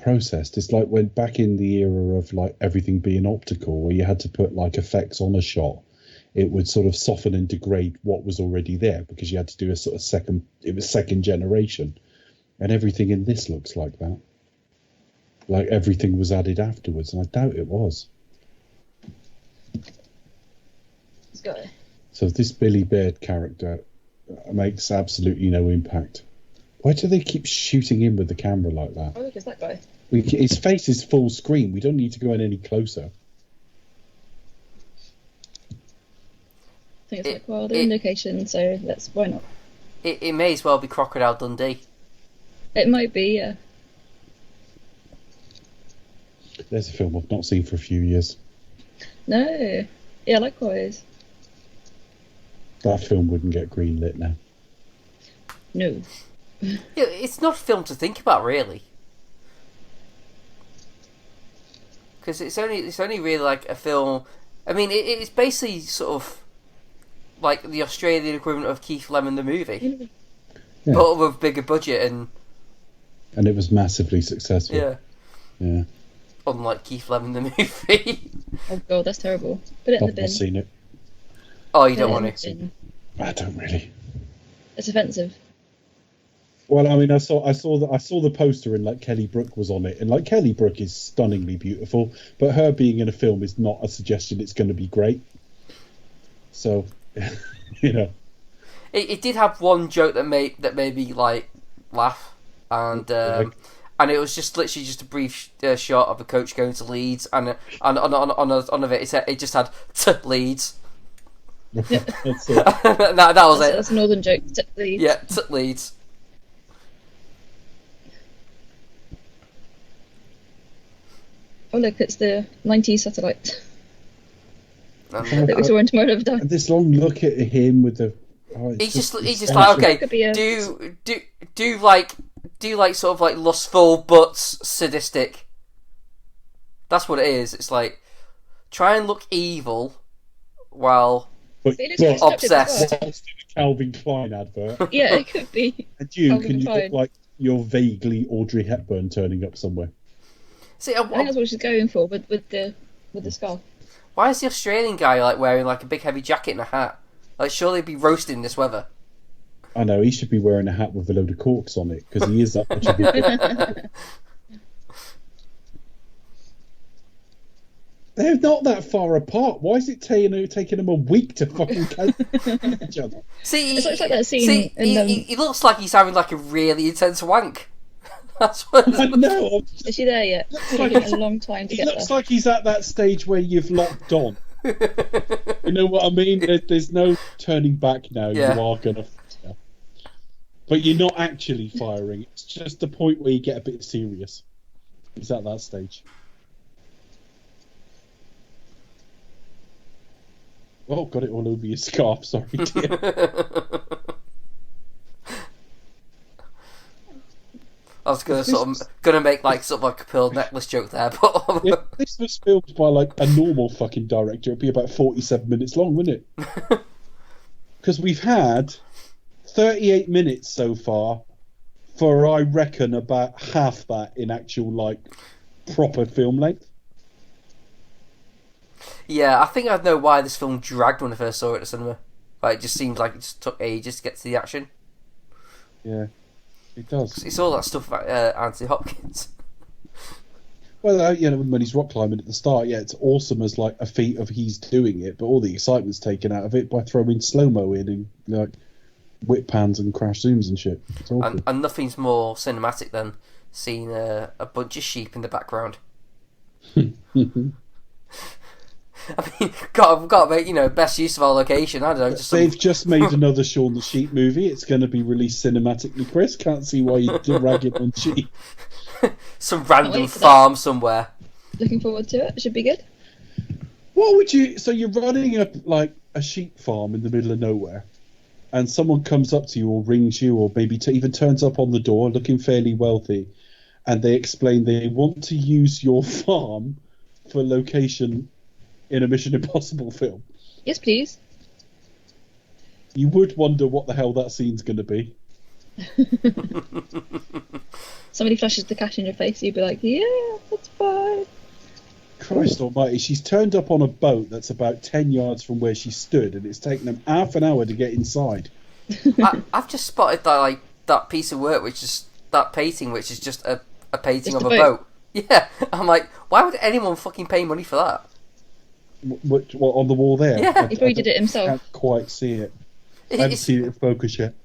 processed. It's like when back in the era of like everything being optical, where you had to put like effects on a shot, it would sort of soften and degrade what was already there because you had to do a sort of second generation. And everything in this looks like that. Like everything was added afterwards, and I doubt it was. Let's go. So this Billy Baird character makes absolutely no impact. Why do they keep shooting in with the camera like that? Oh, look, it's that guy. His face is full screen. We don't need to go in any closer. I think it's like, well, they're in location, so why not? It may as well be Crocodile Dundee. It might be, yeah. There's a film I've not seen for a few years. No. Yeah, likewise. That film wouldn't get greenlit now. No. it's not a film to think about, really. Because it's only really like a film. I mean, it's basically sort of like the Australian equivalent of Keith Lemon the movie, Yeah. but with bigger budget and it was massively successful. Yeah. unlike Keith Lemon the movie. Oh god, that's terrible. Put it in the I've bin. not seen it. Oh, you Put don't it want in to. the bin. I don't really. It's offensive. Well, I mean, I saw the poster and like Kelly Brook was on it, and like Kelly Brook is stunningly beautiful, but her being in a film is not a suggestion it's going to be great. So, you know, It did have one joke that made me like laugh, and it was just literally just a brief shot of a coach going to Leeds, and on of it it just had Leeds. that's it. that was it. That's a northern joke. Yeah, Leeds. Oh look, it's the 90s satellite And that we saw in Tomorrow Never Dies. And this long look at him with the. he's just like, okay, Could be a- do like sort of like lustful but sadistic. That's what it is. It's like try and look evil while But, It looks but destructive as obsessed. well. whilst in a Calvin Klein advert, Yeah, it could be. and you Calvin can you Klein. look like you're vaguely Audrey Hepburn turning up somewhere? See, I think that's what she's going for with the scarf. why is the Australian guy like wearing like a big heavy jacket and a hat? Like surely he'd be roasting in this weather. I know he should be wearing a hat with a load of corks on it because he is that much of a. They're not that far apart. Why is it taking them a week to fucking cancel each other? See, It's like that scene see, in, he looks like he's having like a really intense wank. That's what. I know. Is she there yet? It's like- taken a long time to He get looks there. like he's at that stage where you've locked on. You know what I mean? There's no turning back now. Yeah. You are gonna. But you're not actually firing. It's just the point where you get a bit serious. He's at that stage. Oh, got it all over your scarf. Sorry, dear. I was gonna make like sort of like a pearl necklace joke there, but Yeah, this was filmed by like a normal fucking director. It'd be about 47 minutes long, wouldn't it? Because we've had 38 minutes so far for, I reckon, about half that in actual like proper film length. yeah, I think I know why this film dragged when I first saw it at the cinema. Like, it just seemed like it just took ages to get to the action. Yeah, it does. It's all that stuff about Anthony Hopkins. Well, you know, when he's rock climbing at the start, yeah, it's awesome as like a feat of he's doing it, but all the excitement's taken out of it by throwing slow-mo in and like whip pans and crash zooms and shit. It's awful. And nothing's more cinematic than seeing a bunch of sheep in the background. I mean, got to make best use of our location. I don't know. Just They've just made another Shaun the Sheep movie. It's going to be released cinematically, Chris. Can't see why you're ragging on sheep. some random wait for that. farm somewhere. Looking forward to it. It should be good. What would you... So you're running a sheep farm in the middle of nowhere, and someone comes up to you or rings you or maybe even turns up on the door looking fairly wealthy, and they explain they want to use your farm for location in a Mission Impossible film. Yes, please. You would wonder what the hell that scene's going to be. Somebody flashes the cash in your face, you'd be like, yeah, that's fine. Christ almighty, she's turned up on a boat that's about 10 yards from where she stood, and it's taken them half an hour to get inside. I've just spotted that piece of work, which is that painting, which is just a painting Just of a a boat. boat. Yeah, I'm like, why would anyone fucking pay money for that? What, on the wall there? Yeah. He probably did it himself. I can't quite see it. I haven't It's- seen it in focus yet.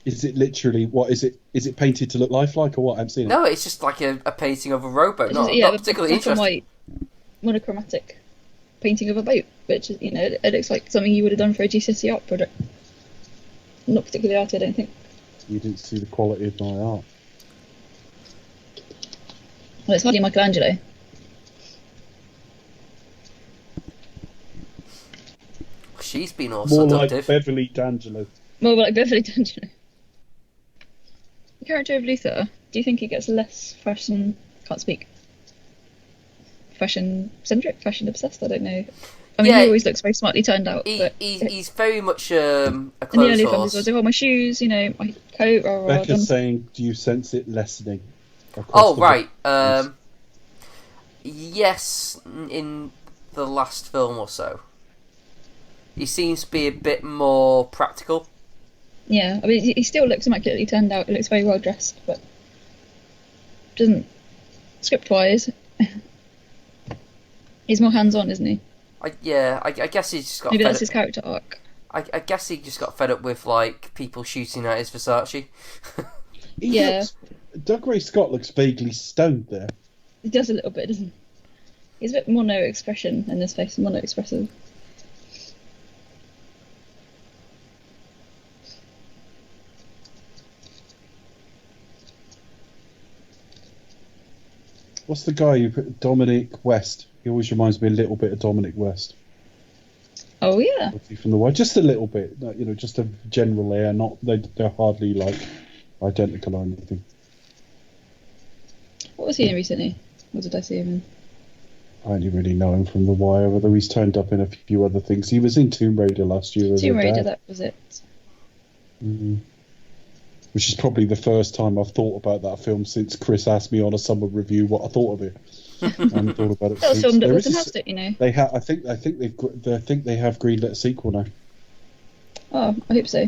Is it literally what is it? Is it painted to look lifelike or what? I haven't seen it. No, it's just like a painting of a rowboat. It's Not, just- yeah, not particularly black and interesting. white monochromatic painting of a boat, which is, it looks like something you would have done for a GCSE art project. Not particularly arty, I don't think. You didn't see the quality of my art. Well, it's hardly Michelangelo. she's been all More seductive. like Beverly D'Angelo. More like Beverly D'Angelo. The character of Luther, do you think he gets less fashion? Can't speak. Fashion centric, fashion obsessed. I don't know. I mean, Yeah. he always looks very smartly turned out. But He's very much a in the clothes early films, horse. he was like, "Oh, my shoes, you know, my coat." Becca's saying, do you sense it lessening? Oh, the right. books? Yes, in the last film or so. He seems to be a bit more practical. Yeah, I mean, he still looks immaculately turned out. He looks very well dressed, but doesn't script-wise. He's more hands-on, isn't he? I guess he just got Maybe fed that's his character arc. I guess he just got fed up with like people shooting at his Versace. Yeah. Doug Ray Scott looks vaguely stoned there. He does a little bit, doesn't he? He's a bit mono expression in this face, mono expressive. What's the guy who put Dominic West? He always reminds me a little bit of Dominic West. Oh yeah. From the Wire, just a little bit, just a general air. Not they're hardly like identical or anything. What was he in recently? What did I see him in? I only really know him from The Wire, although he's turned up in a few other things. He was in Tomb Raider last year. Tomb Raider, that was it. Which is probably the first time I've thought about that film since Chris asked me on a summer review what I thought of it. I haven't thought about it That was since. filmed at There Autumn is a- House, don't you know? They have. I think they have greenlit a sequel now Oh, I hope so.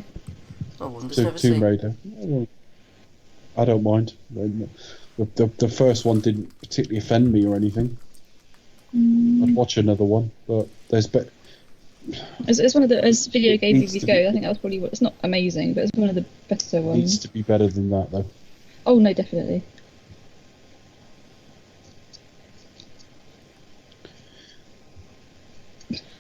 Oh, wonders to never Tomb seen. Raider. I don't mind. The first one didn't particularly offend me or anything. I'd watch another one, but there's It's one of the, as video game Needs movies to go, be- I think that was probably it's not amazing, but it's one of the better needs ones. to be better than that though. Oh no, definitely.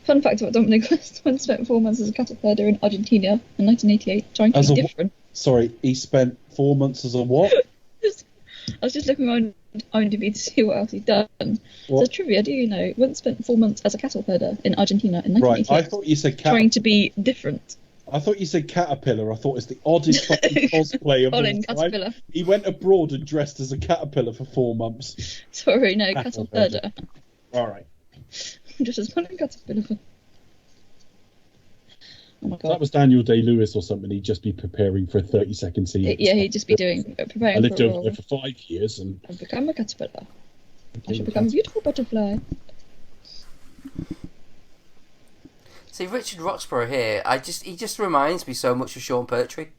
Fun fact about Dominic West: when spent 4 months as a cattle herder in Argentina in 1988, trying to As be a wh- different. Sorry, he spent 4 months as a what? I was just looking on IMDb to see what else he'd done. What? So trivia, do you know? Went spent 4 months as a cattle herder in Argentina in Right, 1988, I thought you said trying to be different. I thought you said caterpillar. I thought it's the oddest fucking cosplay of all Colin time. Caterpillar. He went abroad and dressed as a caterpillar for 4 months. Sorry, no, Cattle cattle herder. All right, Just as Colin Caterpillar. Oh my if that god. was Daniel Day-Lewis or something. He'd just be preparing for a 30-second scene. Yeah, he'd just be doing I preparing lived for a over role. there for 5 years and I've become a caterpillar. I shall become a beautiful butterfly. See, Richard Roxburgh here, he just reminds me so much of Sean Pertwee.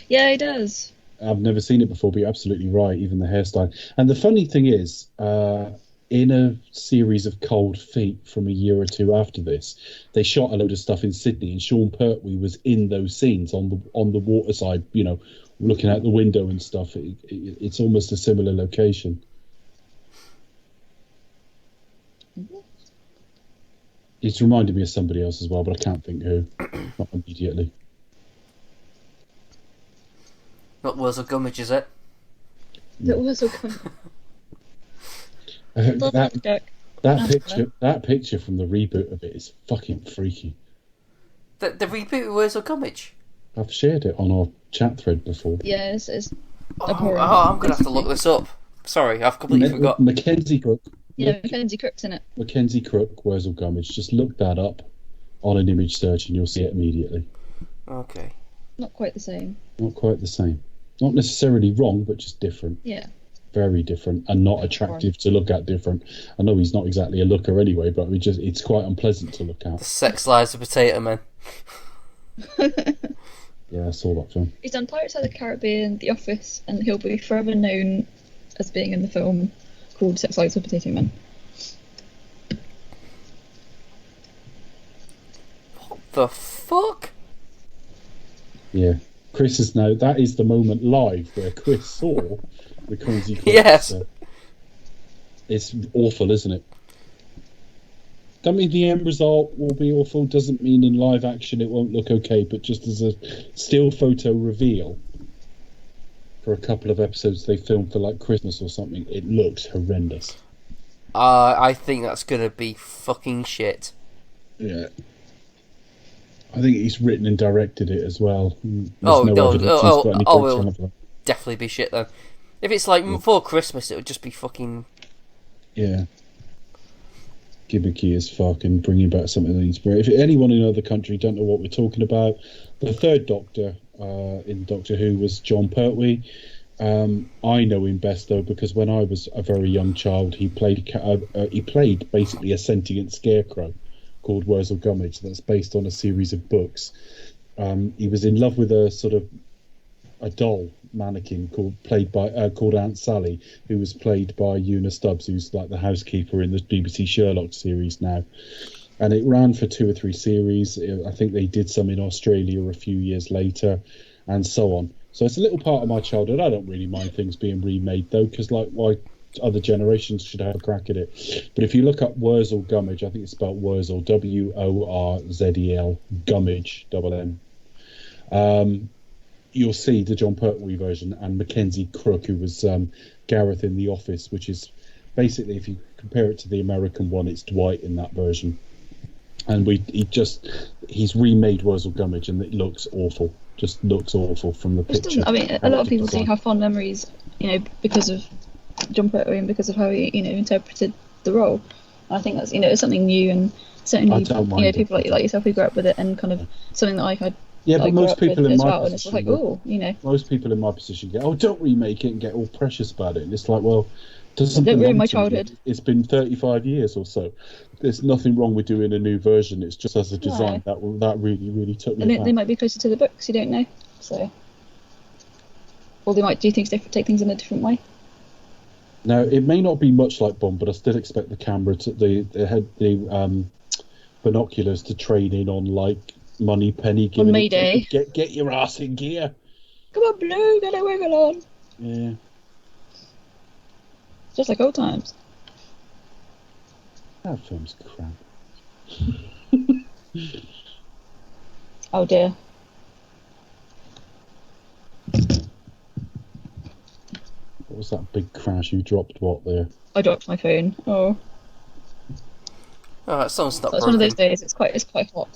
Yeah, he does. I've never seen it before, but you're absolutely right, even the hairstyle. And the funny thing is, in a series of Cold Feet from a year or two after this, they shot a load of stuff in Sydney, and Sean Pertwee was in those scenes on the waterside, looking out the window and stuff. It's almost a similar location. It's reminded me of somebody else as well, but I can't think who. Not immediately. Not Wurzel Gummidge, is it? That was a good. That picture from the reboot of it is fucking freaky. The reboot of Wurzel Gummidge? I've shared it on our chat thread before. Yeah, it's Oh, abhorrent. I'm going to have to look this up. Sorry, I've completely forgot. Mackenzie Crook. Yeah, Mackenzie Crook's in it. Mackenzie Crook, Wurzel Gummidge. Just look that up on an image search and you'll see it immediately. Okay. Not quite the same. Not quite the same. Not necessarily wrong, but just different. Yeah. Very different and not attractive to look at. Different. I know he's not exactly a looker anyway, but it's quite unpleasant to look The at. Sex Lives of Potato Men. Yeah, I saw that film. He's done Pirates of the Caribbean, The Office, and he'll be forever known as being in the film called Sex Lives of Potato Men. What the fuck? Yeah. Chris is now. That is the moment live where Chris saw the Mackenzie Crook. Yes. It's awful, isn't it? Doesn't mean the end result will be awful. Doesn't mean in live action it won't look okay. But just as a still photo reveal for a couple of episodes they filmed for like Christmas or something, it looks horrendous. I think that's going to be fucking shit. Yeah. I think he's written and directed it as well. There's Oh, no no, evidence he's got any oh, books it'll on it. definitely be shit then. If it's like before Christmas, it would just be fucking. Yeah. Gimmicky as fuck and bringing back something that needs. If anyone in another country don't know what we're talking about, the third Doctor in Doctor Who was John Pertwee. I know him best though because when I was a very young child, he played basically a sentient scarecrow called Wurzel Gummidge. That's based on a series of books. He was in love with a doll mannequin called Aunt Sally, who was played by Una Stubbs, who's like the housekeeper in the BBC Sherlock series now. And it ran for 2 or 3 series. I think they did some in Australia a few years later, and so on. So it's a little part of my childhood. I don't really mind things being remade though, because like why other generations should have a crack at it. But if you look up Wurzel Gummidge, I think it's spelled Wurzel, Worzel, Gummidge, double M. You'll see the John Pertwee version and Mackenzie Crook, who was Gareth in The Office, which is basically, if you compare it to the American one, it's Dwight in that version. And he's remade Wurzel Gummidge, and it looks awful. Just looks awful from the picture. I mean, a lot of people do have fond memories, because of John Pertwee and because of how he, interpreted the role. And I think that's, it's something new, and certainly, people like yourself who grew up with it, and kind of something that I had. Yeah, but most people in my position, and it's like, most people in my position go, don't remake it and get all precious about it. And it's like, well, doesn't don't ruin my childhood. It's been 35 years or so. There's nothing wrong with doing a new version. It's just as a design that really, really took me. And they might be closer to the books. You don't know, so. Or they might do things different, take things in a different way. Now, it may not be much like Bond, but I still expect the camera the binoculars to train in on like Money Penny. On Mayday. Get your ass in gear. Come on, Blue, get a wiggle on. Yeah. Just like old times. That film's crap. Oh dear. What was that big crash? You dropped what there? I dropped my phone. Oh. Oh, someone stopped. It's one of those days. It's quite hot.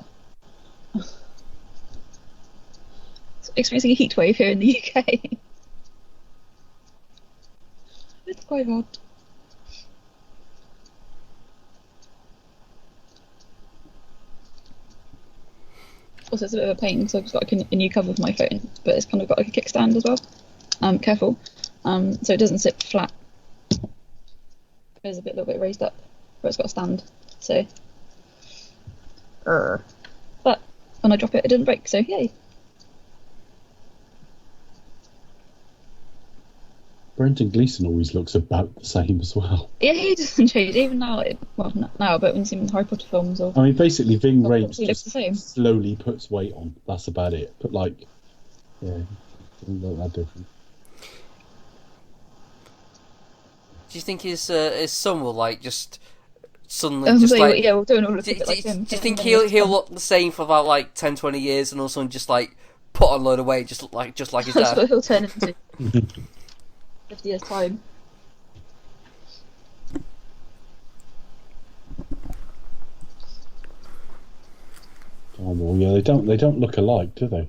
It's experiencing a heat wave here in the UK. It's quite hot. Also, it's a bit of a pain because I've got a new cover for my phone, but it's kind of got like a kickstand as well. Careful. So it doesn't sit flat. It's a little bit raised up, where it's got a stand. So, but when I drop it, it doesn't break. So yay! Brendan Gleeson always looks about the same as well. Yeah, he doesn't change even now. Not now, but when you see him in the Harry Potter films, or I mean, basically, Ving Rhames he looks the same. Slowly puts weight on. That's about it. But like, yeah, doesn't look that different. Do you think his son will like just suddenly just like we're doing all of do him. you think he'll look the same for about like 10, 20 years and all of a sudden just like put on a load of weight just like his That's dad? what he'll turn into. 50 years time. Oh well, yeah, they don't look alike, do they?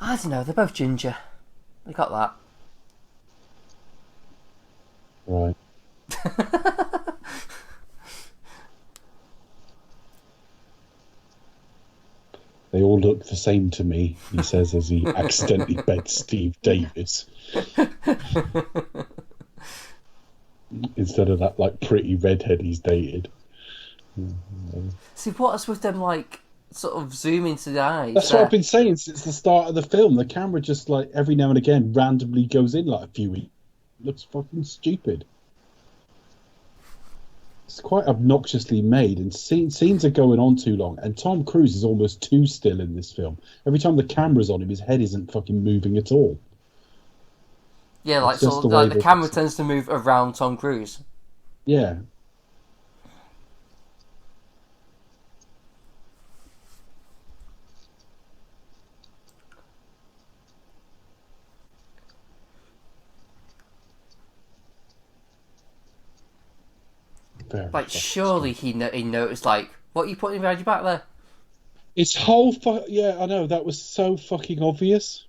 I don't know. They're both ginger. They got that. Right. They all look the same to me, he says as he accidentally beds Steve Davis. Instead of that like pretty redhead he's dated. See, what's with them like sort of zoom into the eyes? That's what I've been saying since the start of the film. The camera just like every now and again randomly goes in like a few weeks. It looks fucking stupid. It's quite obnoxiously made, and scenes are going on too long. And Tom Cruise is almost too still in this film. Every time the camera's on him, his head isn't fucking moving at all. Yeah, like sort of, like the camera tends to move around Tom Cruise. Yeah. Like, surely he noticed, like, What are you putting behind your back there? Its whole yeah, I know, that was so fucking obvious.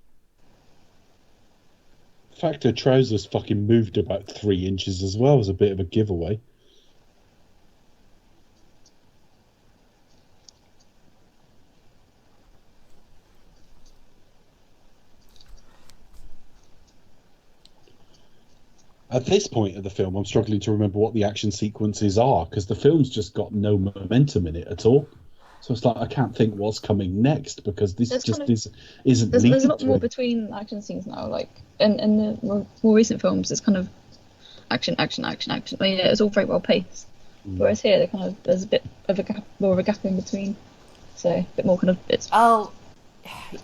The fact her trousers fucking moved about 3 inches as well was a bit of a giveaway. At this point of the film, I'm struggling to remember what the action sequences are, because the film's just got no momentum in it at all. So it's like, I can't think what's coming next, because this isn't There's leading a lot to more it. between action scenes now. Like in the more recent films, it's kind of action, action, action, action. I mean, it's all very well paced. Whereas here, there's a bit of a gap, more of a gap in between. So a bit more kind of it's Oh,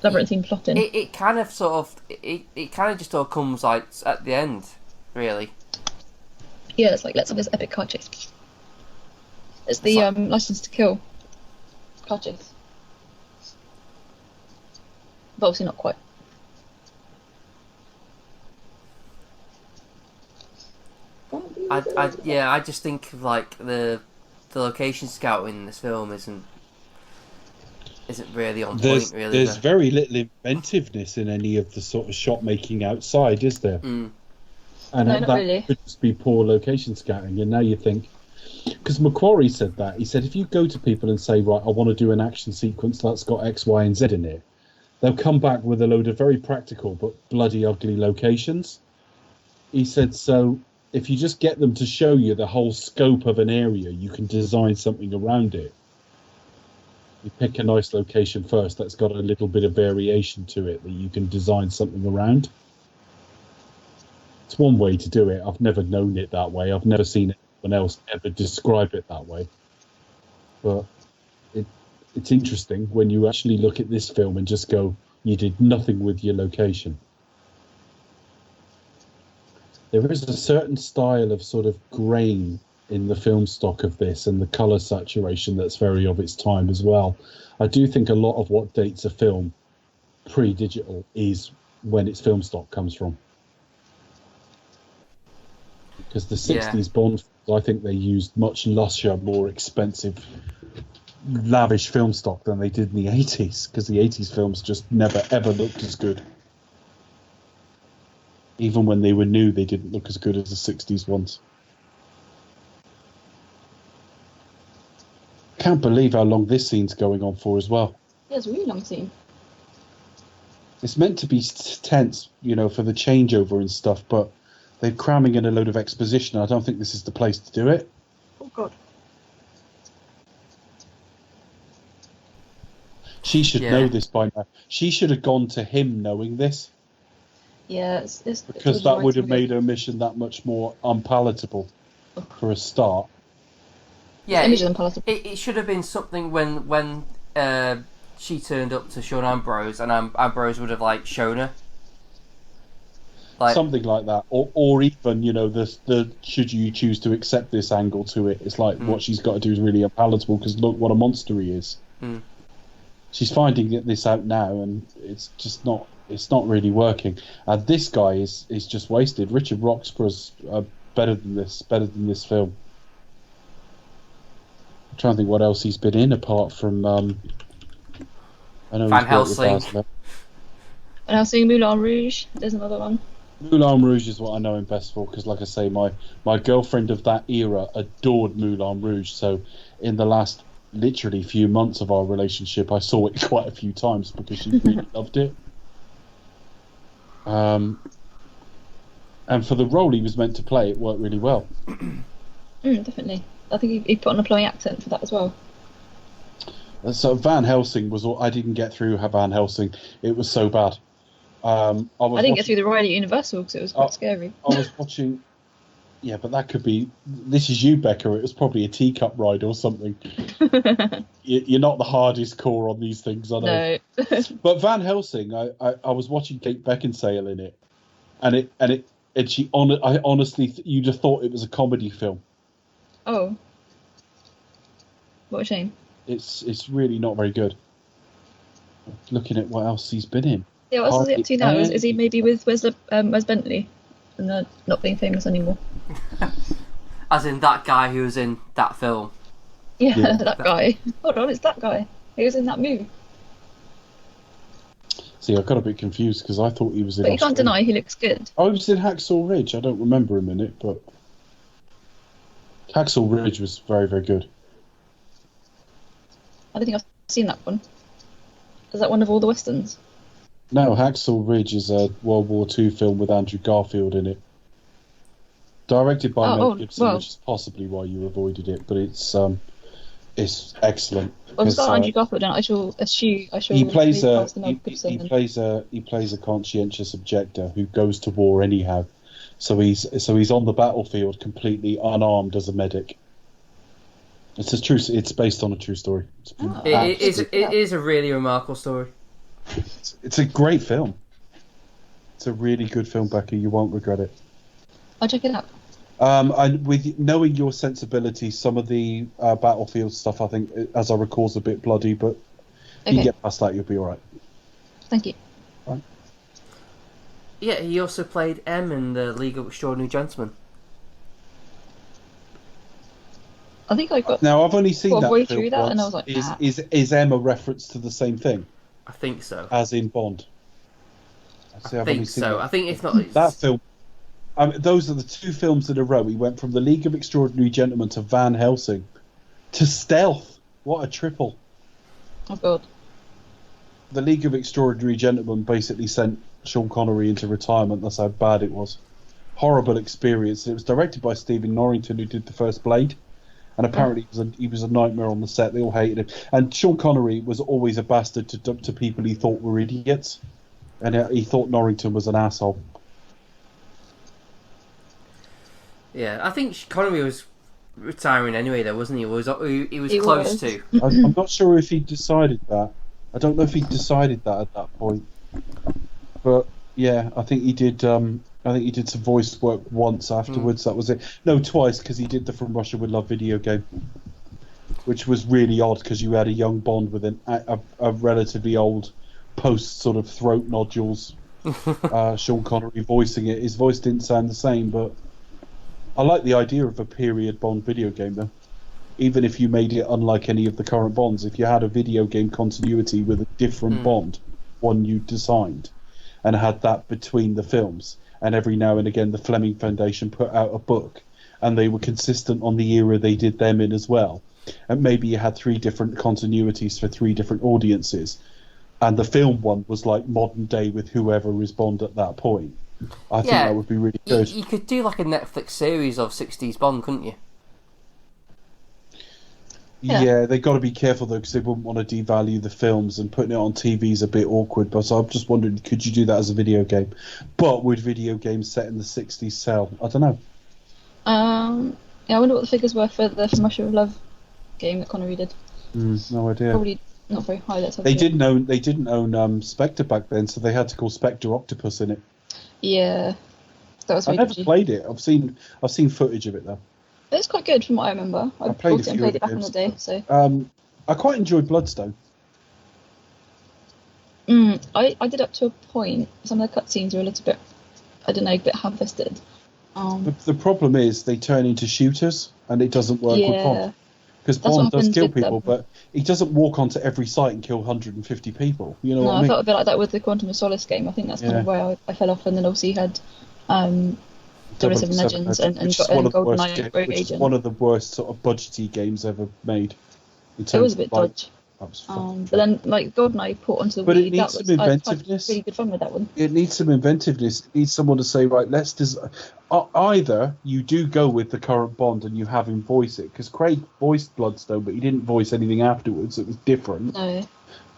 labyrinthine plotting. it kind of sort of it kind of just all comes like at the end, really. Yeah, it's like, let's have this epic car chase. It's the like- License to Kill car chase. But obviously not quite. I just think like the location scouting in this film isn't really on point, really. There's very little inventiveness in any of the sort of shot making outside, is there? Mm. And No, not that really. could just be poor location scouting. And now you think, because Macquarie said that, he said, if you go to people and say, right, I want to do an action sequence that's got X, Y, and Z in it, they'll come back with a load of very practical but bloody ugly locations. He said, so if you just get them to show you the whole scope of an area, you can design something around it. You pick a nice location first that's got a little bit of variation to it that you can design something around. It's one way to do it. I've never known it that way. I've never seen anyone else ever describe it that way. But it's interesting when you actually look at this film and just go, you did nothing with your location. There is a certain style of sort of grain in the film stock of this and the colour saturation that's very of its time as well. I do think a lot of what dates a film pre-digital is when its film stock comes from. Because the 60s Bond, I think they used much lusher, more expensive, lavish film stock than they did in the 80s, because the 80s films just never ever looked as good. Even when they were new, they didn't look as good as the 60s ones. Can't believe how long this scene's going on for as well. Yeah, it's a really long scene. It's meant to be tense, you know, for the changeover and stuff, but they're cramming in a load of exposition. I don't think this is the place to do it. Oh god. She should know this by now. She should have gone to him knowing this, Yeah, it's because that would have made her mission that much more unpalatable for a start. Yeah, Image is unpalatable. it should have been something when she turned up to Sean Ambrose, and Ambrose would have like shown her. Like, Something like that, or even, you know, the should you choose to accept this angle to it, it's like what she's got to do is really unpalatable, because look what a monster he is. Mm. She's finding this out now, and it's just not really working. And this guy is just wasted. Richard Roxburgh's better than this film. I'm trying to think what else he's been in apart from I know Van he's worked with Helsing. Asner. And I'll see Moulin Rouge. There's another one. Moulin Rouge is what I know him best for, because, like I say, my girlfriend of that era adored Moulin Rouge. So in the last literally few months of our relationship, I saw it quite a few times because she really loved it. And for the role he was meant to play, it worked really well. Definitely. I think he put on a flowing accent for that as well. So Van Helsing was all, I didn't get through Van Helsing. It was so bad. I didn't get through the ride at Universal because it was quite scary. I was watching. Yeah, but that could be. This is you, Becca. It was probably a teacup ride or something. You're not the hardest core on these things, I know. No. But Van Helsing, I was watching Kate Beckinsale in it, and she I honestly, you'd have thought it was a comedy film. Oh. What a shame. It's really not very good. Looking at what else he's been in. Yeah, what else is he up to now? Is he maybe with Wes Bentley and not being famous anymore? As in that guy who was in that film. Yeah, Yeah. that guy. Hold on, it's that guy. He was in that movie. See, I got a bit confused because I thought he was in But you can't Australia. deny he looks good. Oh, he was in Hacksaw Ridge. I don't remember him in it, but Hacksaw Ridge was very, very good. I don't think I've seen that one. Is that one of all the westerns? No, Hacksaw Ridge is a World War II film with Andrew Garfield in it. Directed by Mel Gibson, well. which is possibly why you avoided it, but it's excellent. Well, it's got 'Cause, Andrew Garfield in it. I shall he plays move a past the Mel Gibson he and- plays a conscientious objector who goes to war anyhow. So he's on the battlefield completely unarmed as a medic. It's based on a true story. Oh. It Absolutely. is a really remarkable story. It's a great film. It's a really good film, Becky. You won't regret it. I'll check it out. And with knowing your sensibility, some of the battlefield stuff, I think, as I recall, is a bit bloody, but you Okay, get past that, you'll be all right. thank you. Yeah, he also played M in the League of Extraordinary Gentlemen. I think I got. Now, I've only seen Got that way film through that, once. and I was like, nah. Is M a reference to the same thing I think so. as in Bond? See, I I've only think seen so. that. I think if not, it's... That film. Those are the two films in a row. He went from The League of Extraordinary Gentlemen to Van Helsing to Stealth. What a triple! Oh god. The League of Extraordinary Gentlemen basically sent Sean Connery into retirement. That's how bad it was. Horrible experience. It was directed by Stephen Norrington, who did the first Blade, and apparently he was a nightmare on the set. They all hated him. And Sean Connery was always a bastard to people he thought were idiots, and he thought Norrington was an asshole. Yeah, I think Connery was retiring anyway, though, wasn't he? He was He close was. to. I'm not sure if he decided that. I don't know if he decided that at that point. But yeah, I think he did. I think he did some voice work once afterwards. That was it. No, twice, because he did the From Russia with Love video game, which was really odd because you had a young Bond with a relatively old post sort of throat nodules. Sean Connery voicing it. His voice didn't sound the same, but I like the idea of a period Bond video game though. Even if you made it unlike any of the current Bonds, if you had a video game continuity with a different Bond, one you designed, and had that between the films, and every now and again the Fleming Foundation put out a book, and they were consistent on the era they did them in as well, and maybe you had 3 different continuities for 3 different audiences, and the film one was like modern day with whoever is Bond at that point. I think that would be really good. You could do like a Netflix series of 60s Bond, couldn't you? Yeah, they got to be careful though, because they wouldn't want to devalue the films, and putting it on TV is a bit awkward. But so I'm just wondering, could you do that as a video game? But would video games set in the 60s sell? I don't know. Yeah, I wonder what the figures were for the From Russia with Love game that Connery did. No idea. Probably not very high. Let's have a They look. didn't own Spectre back then, so they had to call Spectre Octopus in it. Yeah, that was I very never dodgy. played it. I've seen footage of it though. It's quite good from what I remember. I I played bought a it and few played of it back in the the day. games. So I quite enjoyed Bloodstone. I did up to a point. Some of the cutscenes were a little bit, I don't know, a bit ham-fisted. The problem is they turn into shooters, and it doesn't work with Bond. Because That's Bond what does happens kill with people, them. but he doesn't walk onto every site and kill 150 people. You know No, what I I mean? felt a bit like that with the Quantum of Solace game. I think that's kind of where I fell off, and then obviously you had 007 Legends and which is one of the worst GoldenEye Rogue which is Agent. one of the worst sort of budgety games ever made. In It terms was a of, bit like, dodgy. that was fucking But then, like GoldenEye put onto the But it Wii, needs that some was I had inventiveness. really good fun with that one. It needs some inventiveness. It needs someone to say, right, let's either you do go with the current Bond and you have him voice it, because Craig voiced Bloodstone, but he didn't voice anything afterwards. It was different, No,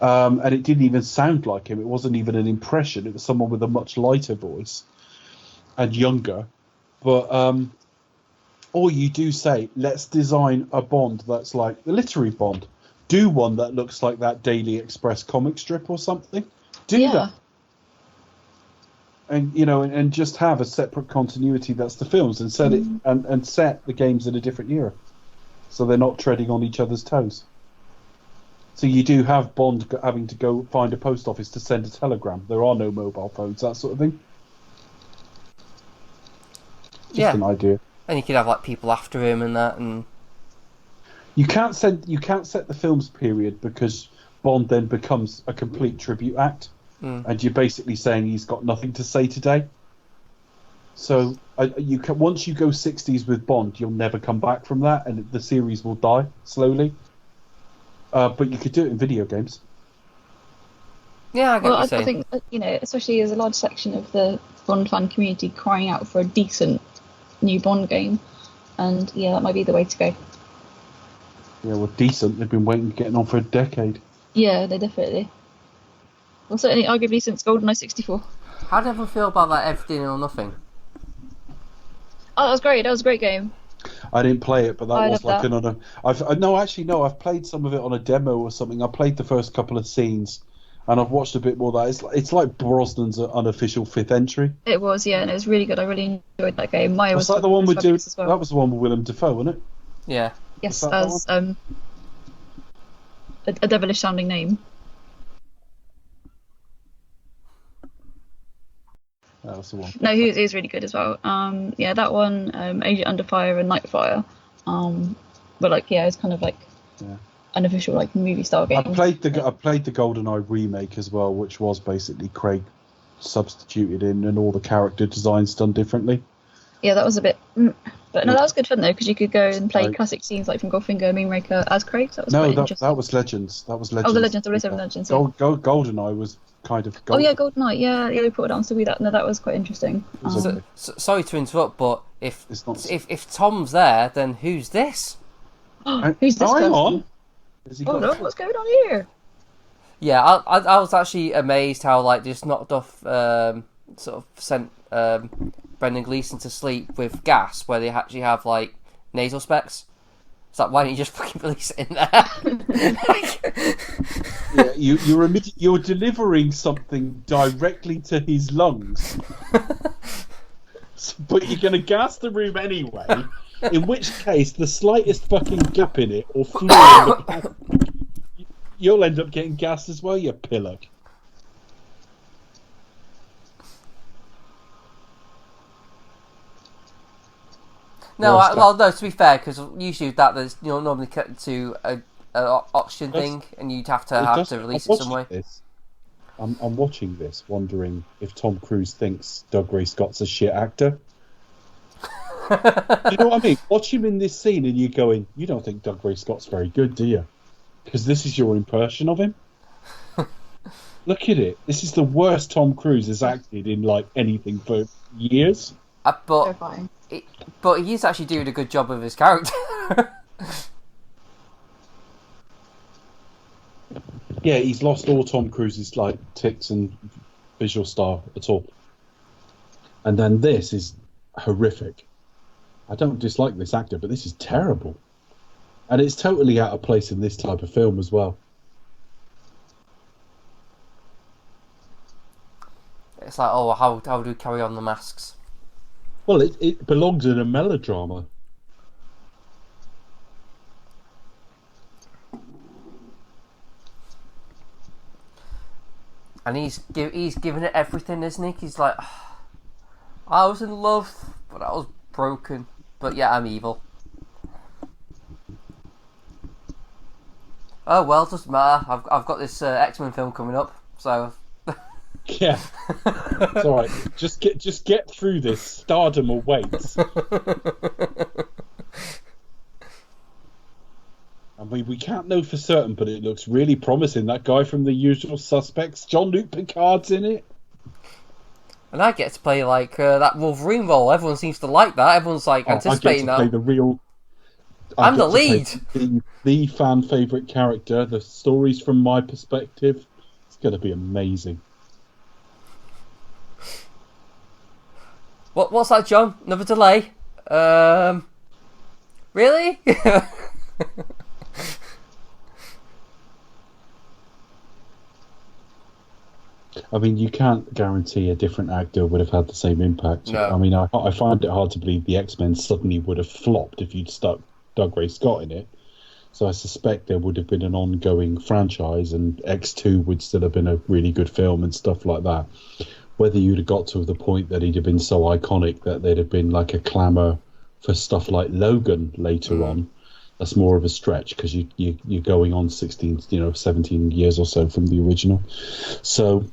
and it didn't even sound like him. It wasn't even an impression. It was someone with a much lighter voice and younger. But or you do say, let's design a Bond that's like the literary Bond. Do one that looks like that Daily Express comic strip or something. Do that. And and just have a separate continuity that's the films, and set it and set the games in a different era, so they're not treading on each other's toes. So you do have Bond having to go find a post office to send a telegram. There are no mobile phones, that sort of thing. Just an idea. And you could have like people after him and that, and You can't set the film's period because Bond then becomes a complete tribute act, and you're basically saying he's got nothing to say today. So once you go 60s with Bond, you'll never come back from that, and the series will die slowly. But you could do it in video games. Yeah, I get what you're I saying. think, especially as a large section of the Bond fan community crying out for a decent new Bond game, and yeah, that might be the way to go. Yeah, well, decent. They've been getting on for a decade. Yeah, they definitely. Well, certainly, arguably since GoldenEye 64. How did everyone feel about that Everything or Nothing? Oh, that was great. That was a great game. I didn't play it, but that was like that. another. I've played some of it on a demo or something. I played the first couple of scenes, and I've watched a bit more of that. It's like Brosnan's unofficial 5th entry. It was, yeah, and it was really good. I really enjoyed that game. Maya Was that the one with as well. That was the one with Willem Dafoe, wasn't it? Yeah. Yes, Was that as a devilish sounding name. That was the one. No, he is really good as well. Yeah, that one, Agent Under Fire and Nightfire. But it's kind of like unofficial like movie style game. I played the GoldenEye remake as well, which was basically Craig substituted in and all the character designs done differently. Yeah, that was a bit. But no, that was good fun though, because you could go and play classic scenes like from Goldfinger, Moonraker as Craig. So that was quite interesting. that was Legends. That was Legends. Oh, the Legends, the Release of Legends. Yeah. GoldenEye was kind of. Oh yeah, GoldenEye. Yeah, they put it on. So that was quite interesting. Sorry to interrupt, but if It's not- if Tom's there, then who's this? Who's this Hang person? on. Has he Oh got no, what's going on here? Yeah, I was actually amazed how like just knocked off sort of sent Brendan Gleeson to sleep with gas where they actually have like nasal specs. It's like, why don't you just fucking release it in there? Yeah, you're delivering something directly to his lungs, but you're going to gas the room anyway. In which case, the slightest fucking gap in it or flaw in the you'll end up getting gassed as well, you pillock. No, Worst no. To be fair, because usually with that there's normally cut to a oxygen thing, and you'd have to release it some way. I'm watching this, wondering if Tom Cruise thinks Doug Ray Scott's a shit actor. You know what I mean? Watch him in this scene, and you're going, "You don't think Doug Ray Scott's very good, do you?" Because this is your impression of him. Look at it. This is the worst Tom Cruise has acted in like anything for years. Terrifying. But he's actually doing a good job of his character. Yeah, he's lost all Tom Cruise's like tics and visual style at all. And then this is horrific. I don't dislike this actor, but this is terrible. And it's totally out of place in this type of film as well. It's like, oh, how do we carry on the masks? Well, it belongs in a melodrama. And he's giving it everything, isn't he? He's like, I was in love, but I was broken. But yeah, I'm evil. Oh well, doesn't matter. I've got this X-Men film coming up, so. Yeah, it's all right. Just get through this. Stardom awaits. And we can't know for certain, but it looks really promising. That guy from The Usual Suspects, Jean-Luc Picard's in it. And I get to play like that Wolverine role. Everyone seems to like that. Everyone's like anticipating I get to that. play the real. I'm the lead. The fan favourite character. The stories from my perspective. It's going to be amazing. What's that, John? Another delay? Really? I mean, you can't guarantee a different actor would have had the same impact. No. I mean, I find it hard to believe the X-Men suddenly would have flopped if you'd stuck Doug Ray Scott in it. So I suspect there would have been an ongoing franchise, and X2 would still have been a really good film and stuff like that. Whether you'd have got to the point that he'd have been so iconic that there'd have been like a clamour for stuff like Logan later on, that's more of a stretch because you're going on 16, 17 years or so from the original. So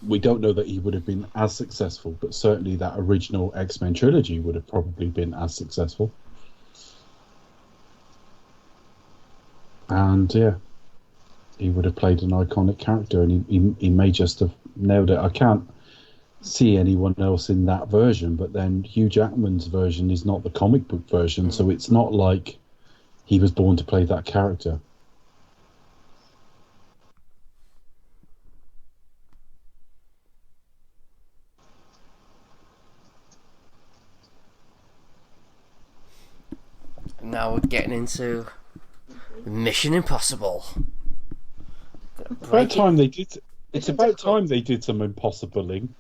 we don't know that he would have been as successful, but certainly that original X-Men trilogy would have probably been as successful. And yeah, he would have played an iconic character, and he may just have nailed it. I can't see anyone else in that version, but then Hugh Jackman's version is not the comic book version, so it's not like he was born to play that character. Now we're getting into Mission Impossible. About time they did. It's about time they did some impossibling.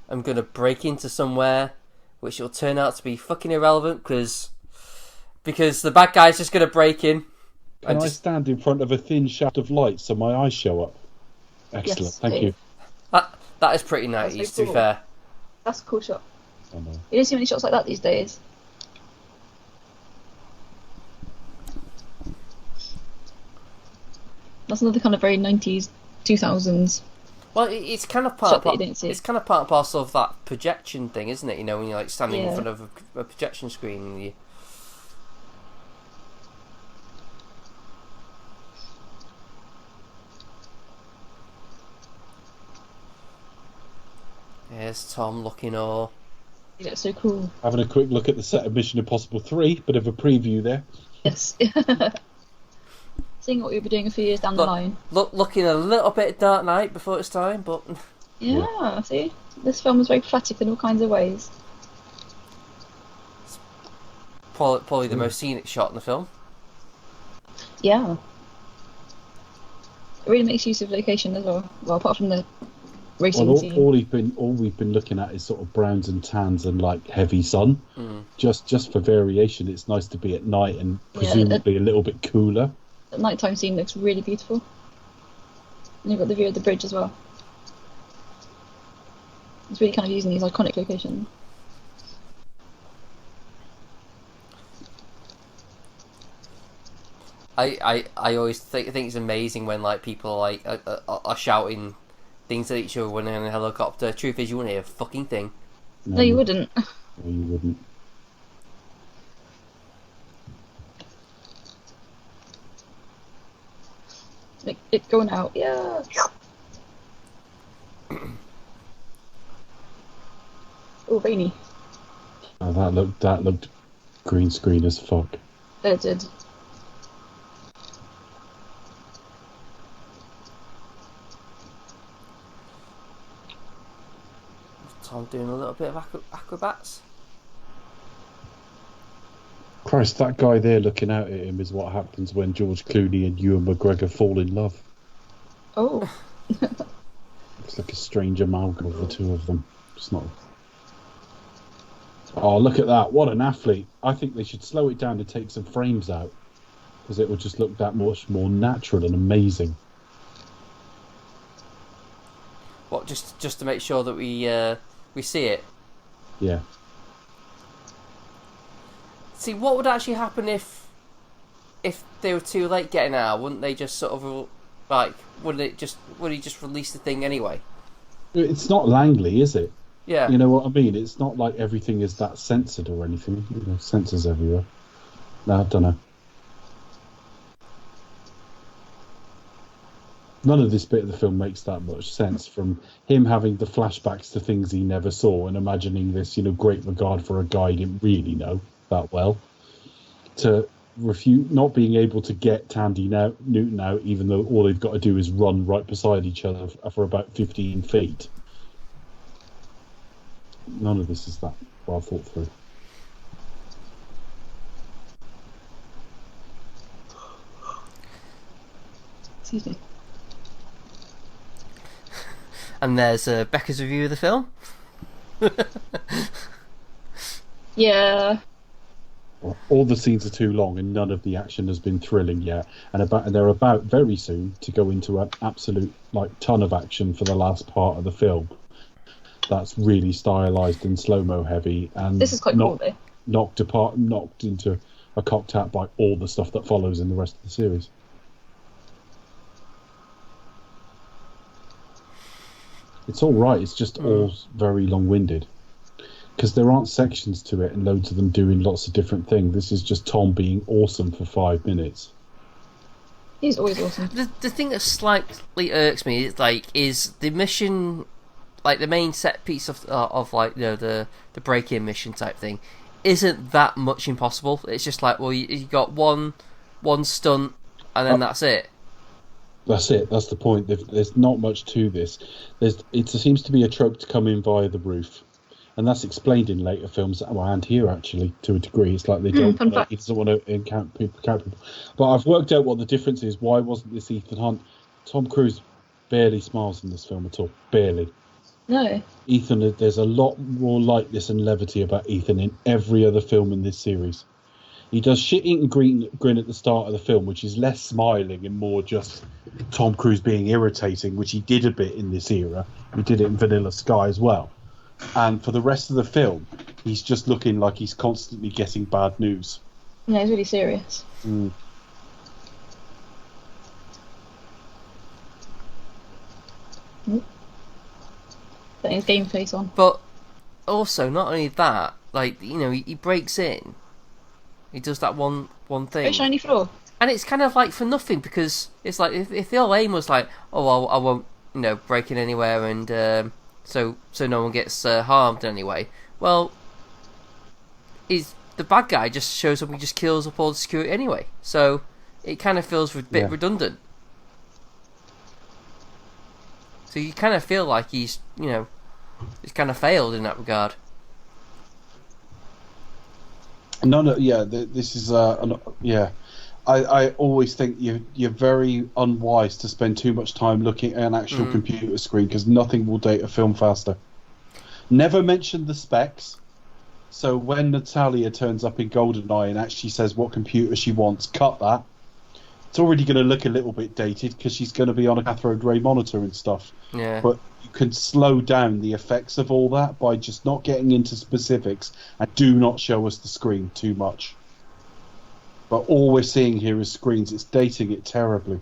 I'm gonna break into somewhere which will turn out to be fucking irrelevant because the bad guy's just gonna break in. Can I stand in front of a thin shaft of light so my eyes show up? Excellent, Yes, thank you. That is pretty nice, That's to be cool. fair. That's a cool shot. I know. You don't see many shots like that these days. That's another kind of very 90s, 2000s. Well, it's kind of Shot part. that you don't see. It's kind of part and parcel of that projection thing, isn't it? You know, when you're like standing in Yeah. front of a projection screen, and you. There's Tom looking all. You look so cool. Having a quick look at the set of Mission Impossible 3, bit of a preview there. Yes. Seeing what we were doing a few years down the line. Looking a little bit Dark Knight before its time, but Yeah, see? This film was very prophetic in all kinds of ways. probably the most scenic shot in the film. Yeah. It really makes use of location as well. Well, apart from the racing Well, scene. all we've been looking at is sort of browns and tans and like heavy sun. Just for variation, it's nice to be at night and presumably a little bit cooler. The nighttime scene looks really beautiful. And you've got the view of the bridge as well. It's really kind of using these iconic locations. I always think it's amazing when like people like are shouting things at each other when they're in a helicopter. Truth is, you wouldn't hear a fucking thing. No, you wouldn't. No, you wouldn't. Like, it going out. Yeah. Oh, rainy. Oh, that looked green screen as fuck. It did. Tom doing a little bit of acrobats. Christ, that guy there looking out at him is what happens when George Clooney and Ewan McGregor fall in love. Oh. It's like a strange amalgam of the two of them. It's not. Oh, look at that! What an athlete! I think they should slow it down and take some frames out, because it would just look that much more natural and amazing. What, just to make sure that we see it? Yeah. See, what would actually happen if they were too late getting out? Wouldn't they just sort of like would he just release the thing anyway? It's not Langley, is it? Yeah. You know what I mean? It's not like everything is that censored or anything. Censors everywhere. No, I don't know. None of this bit of the film makes that much sense, from him having the flashbacks to things he never saw and imagining this, great regard for a guy he didn't really know that well, to not being able to get Tandy Newton out, even though all they've got to do is run right beside each other for about 15 feet. None of this is that well thought through. Excuse me. And there's Becca's review of the film. Yeah. All the scenes are too long and none of the action has been thrilling yet, and they're about very soon to go into an absolute ton of action for the last part of the film. That's really stylized and slow-mo heavy, and This is quite cool, though. knocked into are cocked out by all the stuff that follows in the rest of the series. It's all right. It's just all very long-winded because there aren't sections to it and loads of them doing lots of different things. This is just Tom being awesome for 5 minutes. He's always awesome. The thing that slightly irks me is the mission, like the main set piece of the break-in mission type thing, isn't that much impossible. It's just like, well, you got one stunt and then that's it. That's it. That's the point. There's not much to this. It seems to be a trope to come in via the roof, and that's explained in later films and here actually to a degree. It's like they don't. He doesn't want to encounter people. But I've worked out what the difference is. Why wasn't this Ethan Hunt? Tom Cruise barely smiles in this film at all. Barely. No. Ethan. There's a lot more lightness and levity about Ethan in every other film in this series. He does shit-eating grin at the start of the film, which is less smiling and more just Tom Cruise being irritating, which he did a bit in this era. He did it in Vanilla Sky as well. And for the rest of the film, he's just looking like he's constantly getting bad news. Yeah, he's really serious. Mm. Putting his game face on. But also, not only that, like, you know, he breaks in. He does that one thing. Very shiny floor. And it's kind of like for nothing, because it's like if the whole aim was like, oh, I won't, you know, break in anywhere, and so no one gets harmed anyway. Well, the bad guy just shows up and just kills up all the security anyway. So it kind of feels a bit redundant. So you kind of feel like he's kind of failed in that regard. No, yeah, this is yeah. I always think you're very unwise to spend too much time looking at an actual computer screen, because nothing will date a film faster. Never mention the specs. So when Natalia turns up in GoldenEye and actually says what computer she wants, cut that. It's already going to look a little bit dated because she's going to be on a cathode ray monitor and stuff. Yeah. But you can slow down the effects of all that by just not getting into specifics, and do not show us the screen too much. But all we're seeing here is screens. It's dating it terribly.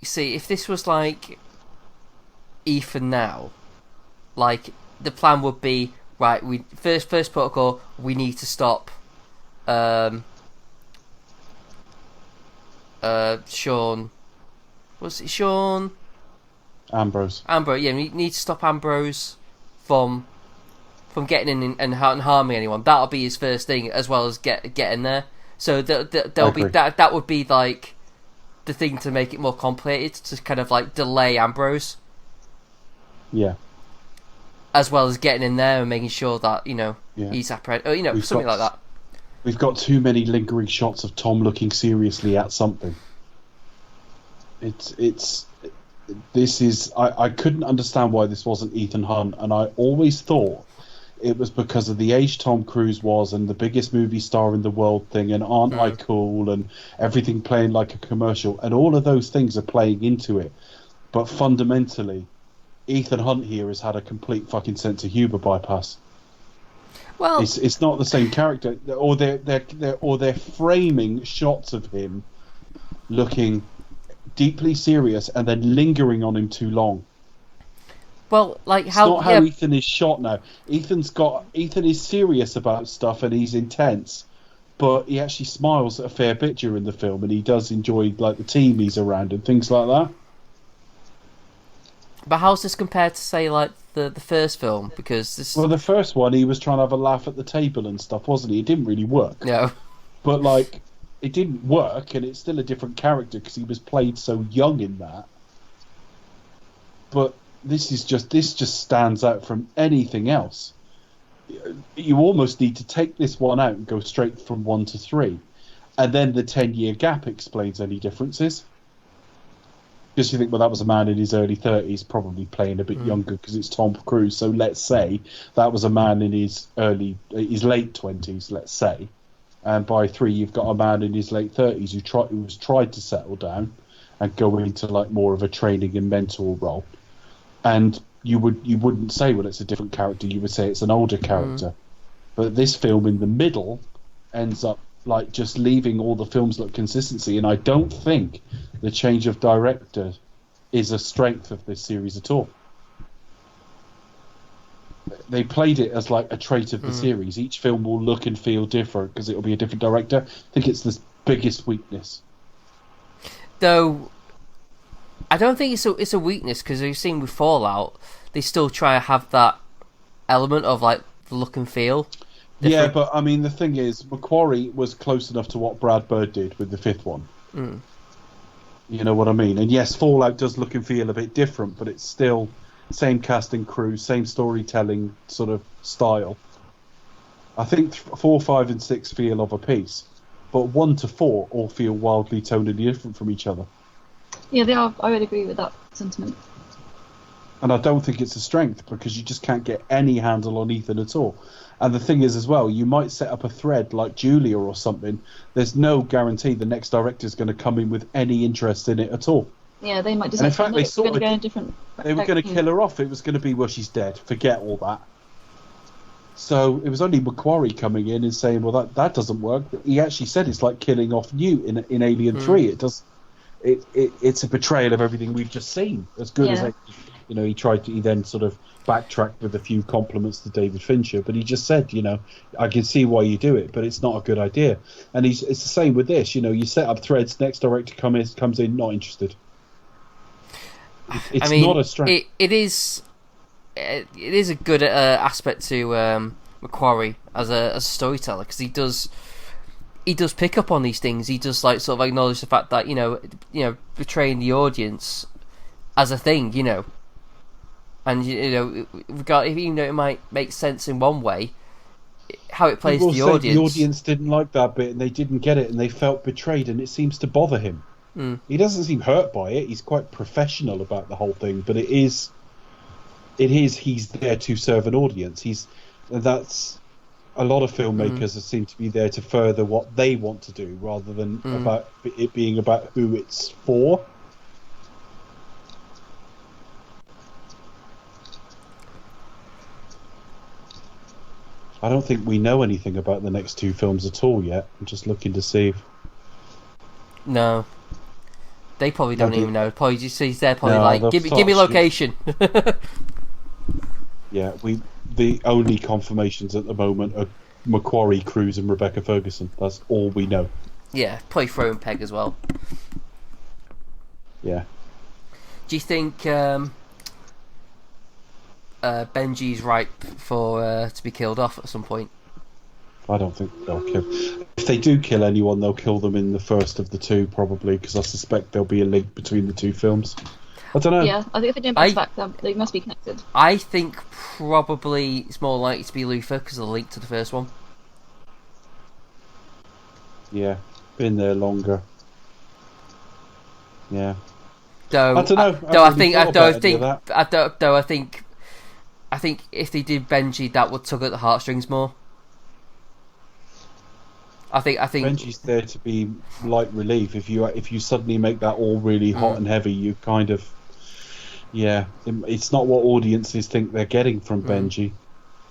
You see, if this was like Ethan now, like the plan would be, right, we first protocol, we need to stop Sean, was it Sean? Ambrose, yeah, we need to stop Ambrose from getting in and harming anyone. That'll be his first thing, as well as getting there. So there'll be that would be like the thing to make it more complicated, to kind of like delay Ambrose. Yeah. As well as getting in there and making sure that he's apprehended, or something like that. We've got too many lingering shots of Tom looking seriously at something. I couldn't understand why this wasn't Ethan Hunt, and I always thought it was because of the age Tom Cruise was and the biggest movie star in the world thing, and aren't I cool, and everything playing like a commercial, and all of those things are playing into it. But fundamentally, Ethan Hunt here has had a complete fucking sense of humour bypass. Well, it's not the same character, or they're framing shots of him looking deeply serious and then lingering on him too long. Well, like it's how not how Ethan is shot now. Ethan is serious about stuff and he's intense, but he actually smiles at a fair bit during the film, and he does enjoy like the team he's around and things like that. But how's this compared to, say, like the first film? Because the first one, he was trying to have a laugh at the table and stuff, wasn't he? It didn't really work. No. But like, it didn't work, and it's still a different character because he was played so young in that. But this just stands out from anything else. You almost need to take this one out and go straight from 1 to 3, and then the 10-year gap explains any differences. Because you think, well, that was a man in his early 30s, probably playing a bit younger because it's Tom Cruise. So let's say that was a man in his late 20s, let's say. And by 3, you've got a man in his late 30s who was tried to settle down and go into like more of a training and mentor role. And you wouldn't say, well, it's a different character. You would say it's an older character. But this film in the middle ends up like just leaving all the films look consistency. And I don't think the change of director is a strength of this series at all. They played it as like a trait of the series. Each film will look and feel different because it'll be a different director. I think it's the biggest weakness. Though, I don't think it's a weakness, because we've seen with Fallout, they still try to have that element of like the look and feel. Different. Yeah, but I mean, the thing is, Macquarie was close enough to what Brad Bird did with the fifth one. You know what I mean? And yes, Fallout does look and feel a bit different, but it's still same cast and crew, same storytelling sort of style. I think 4, 5, and 6 feel of a piece, but 1 to 4 all feel wildly tonally different from each other. Yeah, they are. I would agree with that sentiment. And I don't think it's a strength, because you just can't get any handle on Ethan at all. And the thing is, as well, you might set up a thread like Julia or something. There's no guarantee the next director is going to come in with any interest in it at all. Yeah, they might just. And in fact, they sort of go in different. They were going to kill her off. It was going to be, well, she's dead. Forget all that. So it was only Macquarie coming in and saying, well, that doesn't work. But he actually said it's like killing off Newt in Alien 3. It does. It's a betrayal of everything we've just seen. As good as he then sort of backtracked with a few compliments to David Fincher, but he just said, I can see why you do it, but it's not a good idea. And it's the same with this. You set up threads, next director comes in, not interested. It's not a strength. It is a good aspect to Macquarie as a storyteller, because he does pick up on these things. He does like sort of acknowledge the fact that betraying the audience as a thing, and even though it might make sense in one way, how it plays to the audience. The audience didn't like that bit, and they didn't get it, and they felt betrayed, and it seems to bother him. He doesn't seem hurt by it. He's quite professional about the whole thing, but he's there to serve an audience. That's a lot of filmmakers seem to be there to further what they want to do, rather than about it being about who it's for. I don't think we know anything about the next 2 films at all yet. I'm just looking to see. No. They probably don't even know. Probably just they're probably give me location. Yeah, the only confirmations at the moment are Macquarie, Cruz, and Rebecca Ferguson. That's all we know. Yeah, probably throw in Peg as well. Yeah. Do you think Benji's ripe for to be killed off at some point? I don't think they'll kill. If they do kill anyone, they'll kill them in the first of the 2, probably, because I suspect there'll be a link between the 2 films. I don't know. Yeah, I think if they're doing back, they must be connected. I think probably it's more likely to be Luther because of the link to the first one. Yeah, been there longer. Yeah. Though I don't know. I think if they did Benji, that would tug at the heartstrings more. I think Benji's there to be light relief. If you suddenly make that all really hot and heavy, you kind of, it's not what audiences think they're getting from Benji.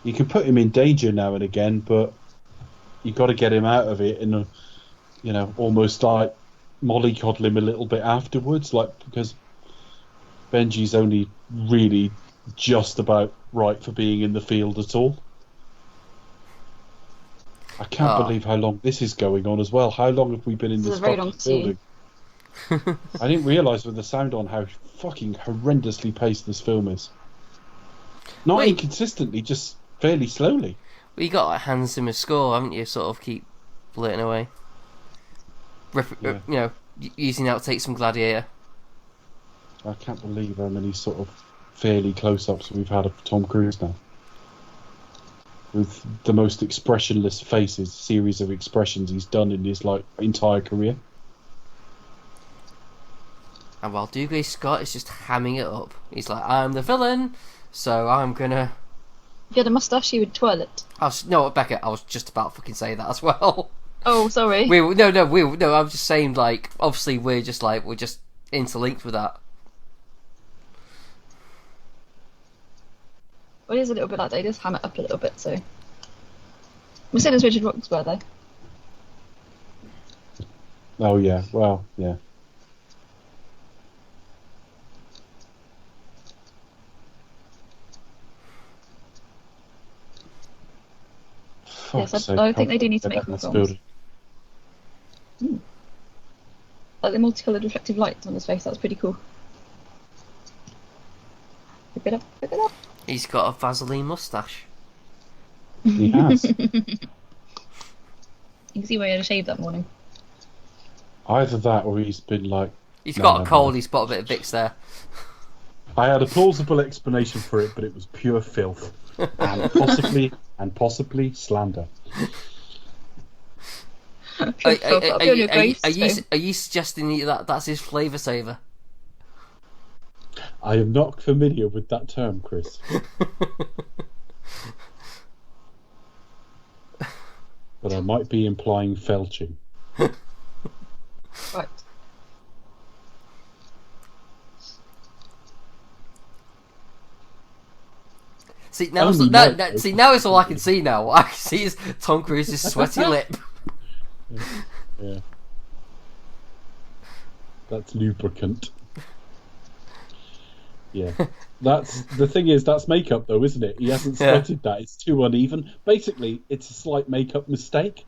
You can put him in danger now and again, but you got to get him out of it and almost like mollycoddle him a little bit afterwards, because Benji's only really just about right for being in the field at all. I can't believe how long this is going on as well. How long have we been in this fucking building? I didn't realise with the sound on how fucking horrendously paced this film is. Not inconsistently, just fairly slowly. Well, you got like Hans Zimmer's score, haven't you? Sort of keep blurting away. Using outtakes from Gladiator. I can't believe how many sort of fairly close-ups we've had of Tom Cruise now. With the most expressionless faces, series of expressions he's done in his entire career. And while Douglas Scott is just hamming it up, he's like, "I'm the villain, so I'm gonna." If you had a moustache, you would twirl it. Becca, I was just about to fucking say that as well. Oh, sorry. I'm just saying, like, obviously we're just interlinked with that. Well, it is a little bit like they just ham it up a little bit, so. We're saying it's Richard Roxburgh, though. Oh yeah. Well, yeah. Yes, Fuck's sake! I How think they do need to the make more that's films. building. Like the multicolored reflective lights on his face, that's pretty cool. Whip it up, whip it up. He's got a Vaseline moustache. He has. You can see why he had a shave that morning. Either that, or he's been like. He's No, got no, a cold. no. He's put a bit of Vicks there. I had a plausible explanation for it, but it was pure filth, and possibly slander. Are, I'll be on your grave stone. are you suggesting that that's his flavour saver? I am not familiar with that term, Chris. But I might be implying felching. Right. See now, Only now it's all I can see now. What I can see is Tom Cruise's sweaty lip. Yeah. That's lubricant. Yeah. That's the thing is that's makeup though, isn't it? He hasn't sweated that. It's too uneven. Basically, it's a slight makeup mistake.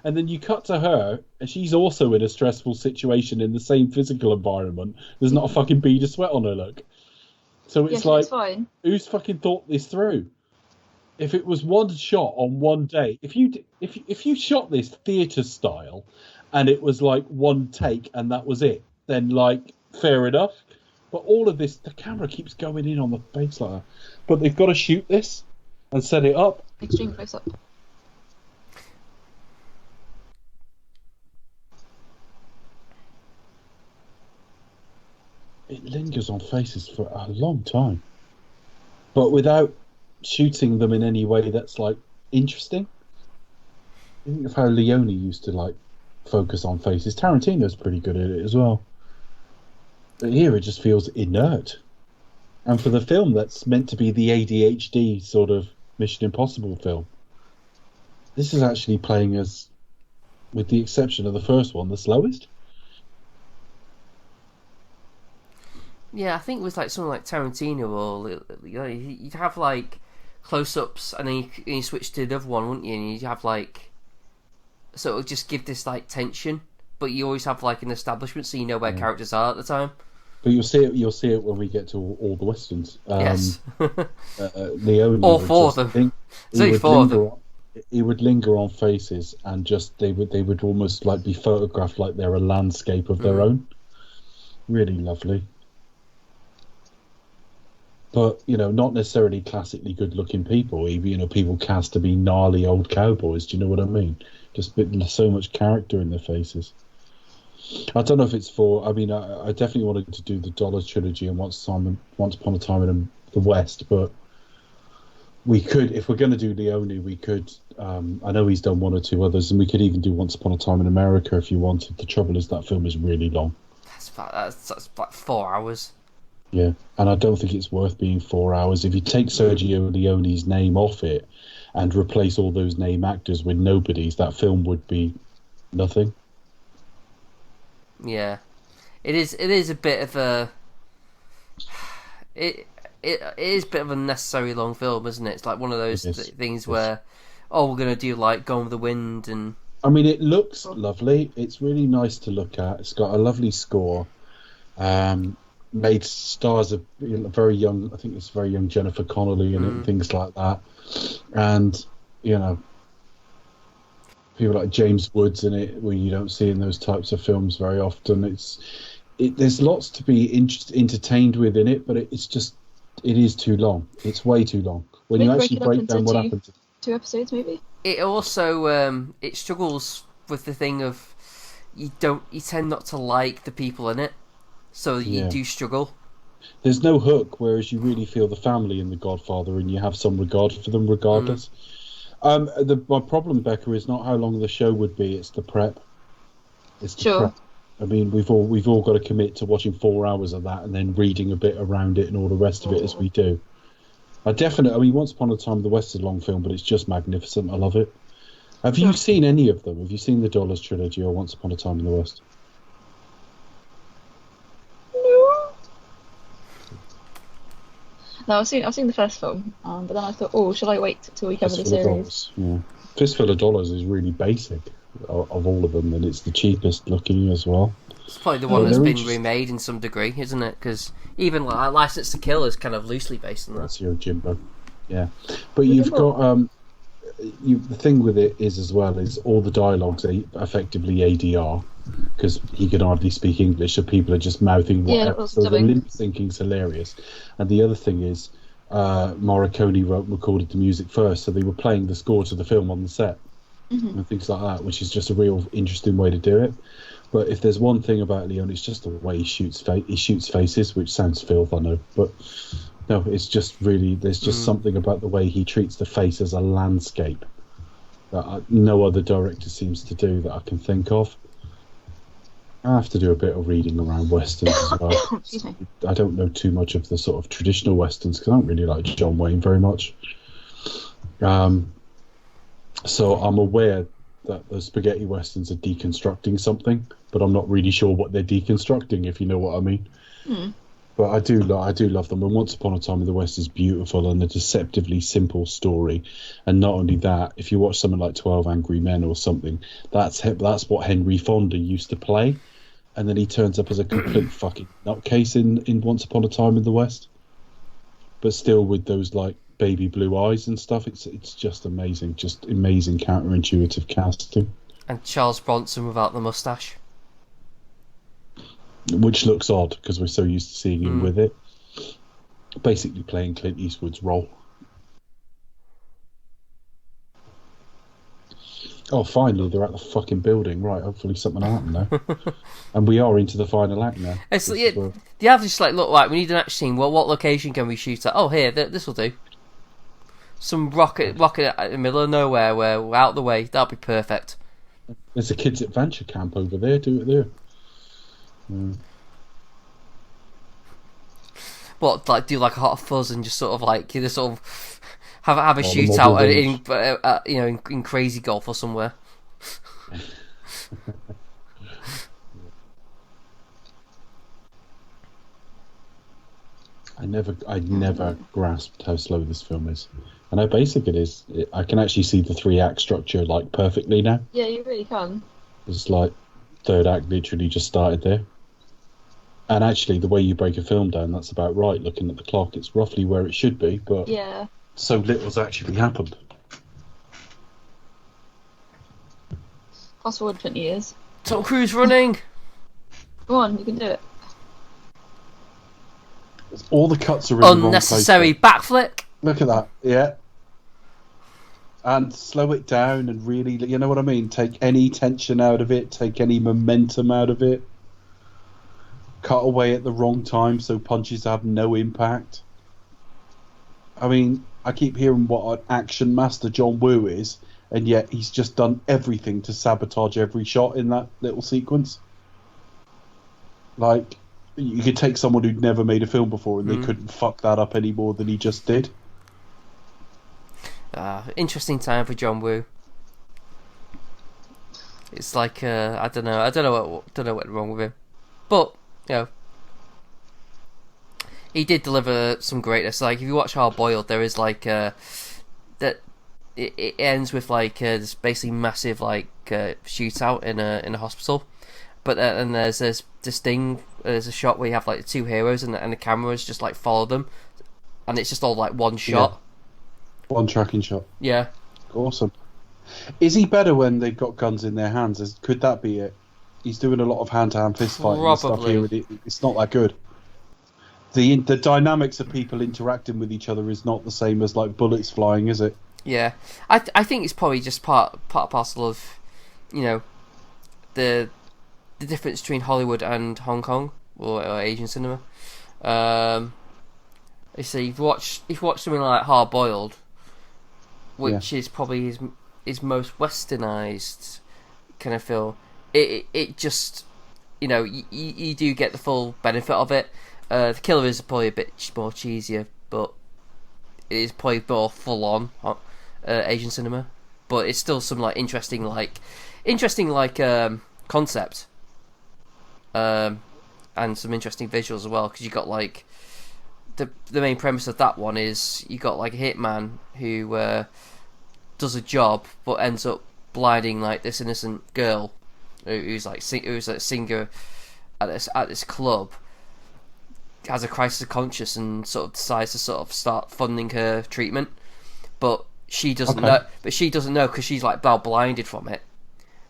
And then you cut to her, and she's also in a stressful situation in the same physical environment. There's not a fucking bead of sweat on her, look. So it's like, fine. who's fucking thought this through? If it was one shot on one day, if you shot this theatre style, and it was like one take and that was it, then like fair enough. But all of this, the camera keeps going in on the face like that. But they've got to shoot this and set it up. Extreme close up. It lingers on faces for a long time, but without shooting them in any way that's like interesting. You think of how Leone used to like focus on faces. Tarantino's pretty good at it as well, but here it just feels inert. And for the film that's meant to be the ADHD sort of Mission Impossible film, this is actually playing as, with the exception of the first one, the slowest. Yeah, I think with like something like Tarantino, or you'd have like close-ups, and then you switch to the other one, wouldn't you? And you'd have like, so it would just give this like tension, but you always have like an establishment, so you know where characters are at the time. But you'll see it when we get to all the westerns. Yes. Leone. All four of them. There's only four of them. He would linger on faces, and just they would almost like be photographed like they're a landscape of their own. Really lovely. But not necessarily classically good-looking people. Even people cast to be gnarly old cowboys. Do you know what I mean? Just so much character in their faces. I don't know if it's for. I mean, I definitely wanted to do the Dollar trilogy and Once Upon a Time in the West, but we could, if we're going to do Leone, we could. I know he's done one or two others, and we could even do Once Upon a Time in America if you wanted. The trouble is that film is really long. That's like 4 hours. Yeah, and I don't think it's worth being 4 hours. If you take Sergio Leone's name off it and replace all those name actors with nobodies, that film would be nothing. Yeah, it is. It is a bit of a. It is a bit of a necessary long film, isn't it? It's like one of those things where, we're gonna do like Gone with the Wind, and I mean, it looks lovely. It's really nice to look at. It's got a lovely score. Made stars of very young. I think it's very young Jennifer Connelly in it and things like that. And people like James Woods in it, where you don't see in those types of films very often. There's lots to be entertained with in it, but it is too long. It's way too long. When you actually break down what happens. 2 episodes, maybe. It also it struggles with the thing of you tend not to like the people in it, so you do struggle. There's no hook, whereas you really feel the family in The Godfather, and you have some regard for them regardless. My problem, Becca, is not how long the show would be; it's the prep. It's the prep. I mean, we've all got to commit to watching 4 hours of that, and then reading a bit around it and all the rest of it as we do. Once Upon a Time in the West is a long film, but it's just magnificent. I love it. Have you seen any of them? Have you seen the Dollars trilogy or Once Upon a Time in the West? No, I've seen the first film, but then I thought, oh, shall I wait till we cover the Fistful of series? Dollars. Yeah. Fistful of Dollars is really basic of all of them, and it's the cheapest looking as well. It's probably the one Yeah, that's they're been interesting. remade in some degree, isn't it? Because even like License to Kill is kind of loosely based on that. That's your Jimbo. Yeah, but you've got the thing with it is as well is all the dialogues are effectively ADR because he can hardly speak English, so people are just mouthing Yeah, whatever. that was So the dubbing. lip syncing's hilarious. And the other thing is, Morricone recorded the music first, so they were playing the score to the film on the set and things like that, which is just a real interesting way to do it. But if there's one thing about Leon, it's just the way he shoots faces, which sounds filth, I know, but no, it's just really there's just something about the way he treats the face as a landscape that no other director seems to do that I can think of. I have to do a bit of reading around westerns as well. Excuse me. I don't know too much of the sort of traditional westerns because I don't really like John Wayne very much. So I'm aware that the spaghetti westerns are deconstructing something, but I'm not really sure what they're deconstructing, if you know what I mean. But I do love them. And Once Upon a Time in the West is beautiful and a deceptively simple story. And not only that, if you watch something like 12 Angry Men or something, that's what Henry Fonda used to play. And then he turns up as a complete fucking nutcase in Once Upon a Time in the West. But still with those like baby blue eyes and stuff. It's just amazing. Just amazing counterintuitive casting. And Charles Bronson without the mustache. Which looks odd because we're so used to seeing him with it. Basically playing Clint Eastwood's role. Oh, finally, they're at the fucking building. Right, hopefully something will happen there. And we are into the final act now. It's the average like look like we need an action scene. Well, what location can we shoot at? Oh, here, this will do. Some rocket in the middle of nowhere where we're out of the way. That'll be perfect. There's a kids' adventure camp over there. Do it there. What, like do like a hot fuzz and just sort of like sort of have a the shootout model in Crazy Golf or somewhere. I never grasped how slow this film is, and how basic it is. I can actually see the 3-act structure like perfectly now. Yeah, you really can. It's like third act literally just started there. And actually, the way you break a film down, that's about right. Looking at the clock, it's roughly where it should be, but Yeah. so little's actually happened. Fast forward 20 years. Tom Cruise running. Come on, you can do it. All the cuts are in the wrong Unnecessary place. backflip. Look at that, yeah. And slow it down and really, you know what I mean? Take any tension out of it, take any momentum out of it. Cut away at the wrong time so punches have no impact. I mean, I keep hearing what an action master John Woo is, and yet he's just done everything to sabotage every shot in that little sequence. Like, you could take someone who'd never made a film before and they couldn't fuck that up any more than he just did. Interesting time for John Woo. It's like I don't know what's wrong with him, but you know, he did deliver some greatness. Like if you watch Hard Boiled, there is like that it ends with like this basically massive like shootout in a hospital, but and there's this thing. There's a shot where you have like the two heroes and the cameras just like follow them, and it's just all like one shot. One tracking shot. Yeah. Awesome. Is he better when they've got guns in their hands? Could that be it? He's doing a lot of hand-to-hand fist fighting and stuff here. It's not that good. The dynamics of people interacting with each other is not the same as like bullets flying, is it? Yeah, I think it's probably just part parcel of, you know, the difference between Hollywood and Hong Kong or Asian cinema. You see, if you watch something like Hard Boiled, which is probably his most westernized kind of film, it just, you know, you do get the full benefit of it. The Killer is probably a bit more cheesier, but it is probably more full on Asian cinema. but it's still some like interesting concept, and some interesting visuals as well, because you got like the main premise of that one is you got like a hitman who does a job but ends up blinding like this innocent girl who's a singer at this club, has a crisis of conscience and sort of decides to sort of start funding her treatment, but she doesn't know. But she doesn't know because she's like blinded from it.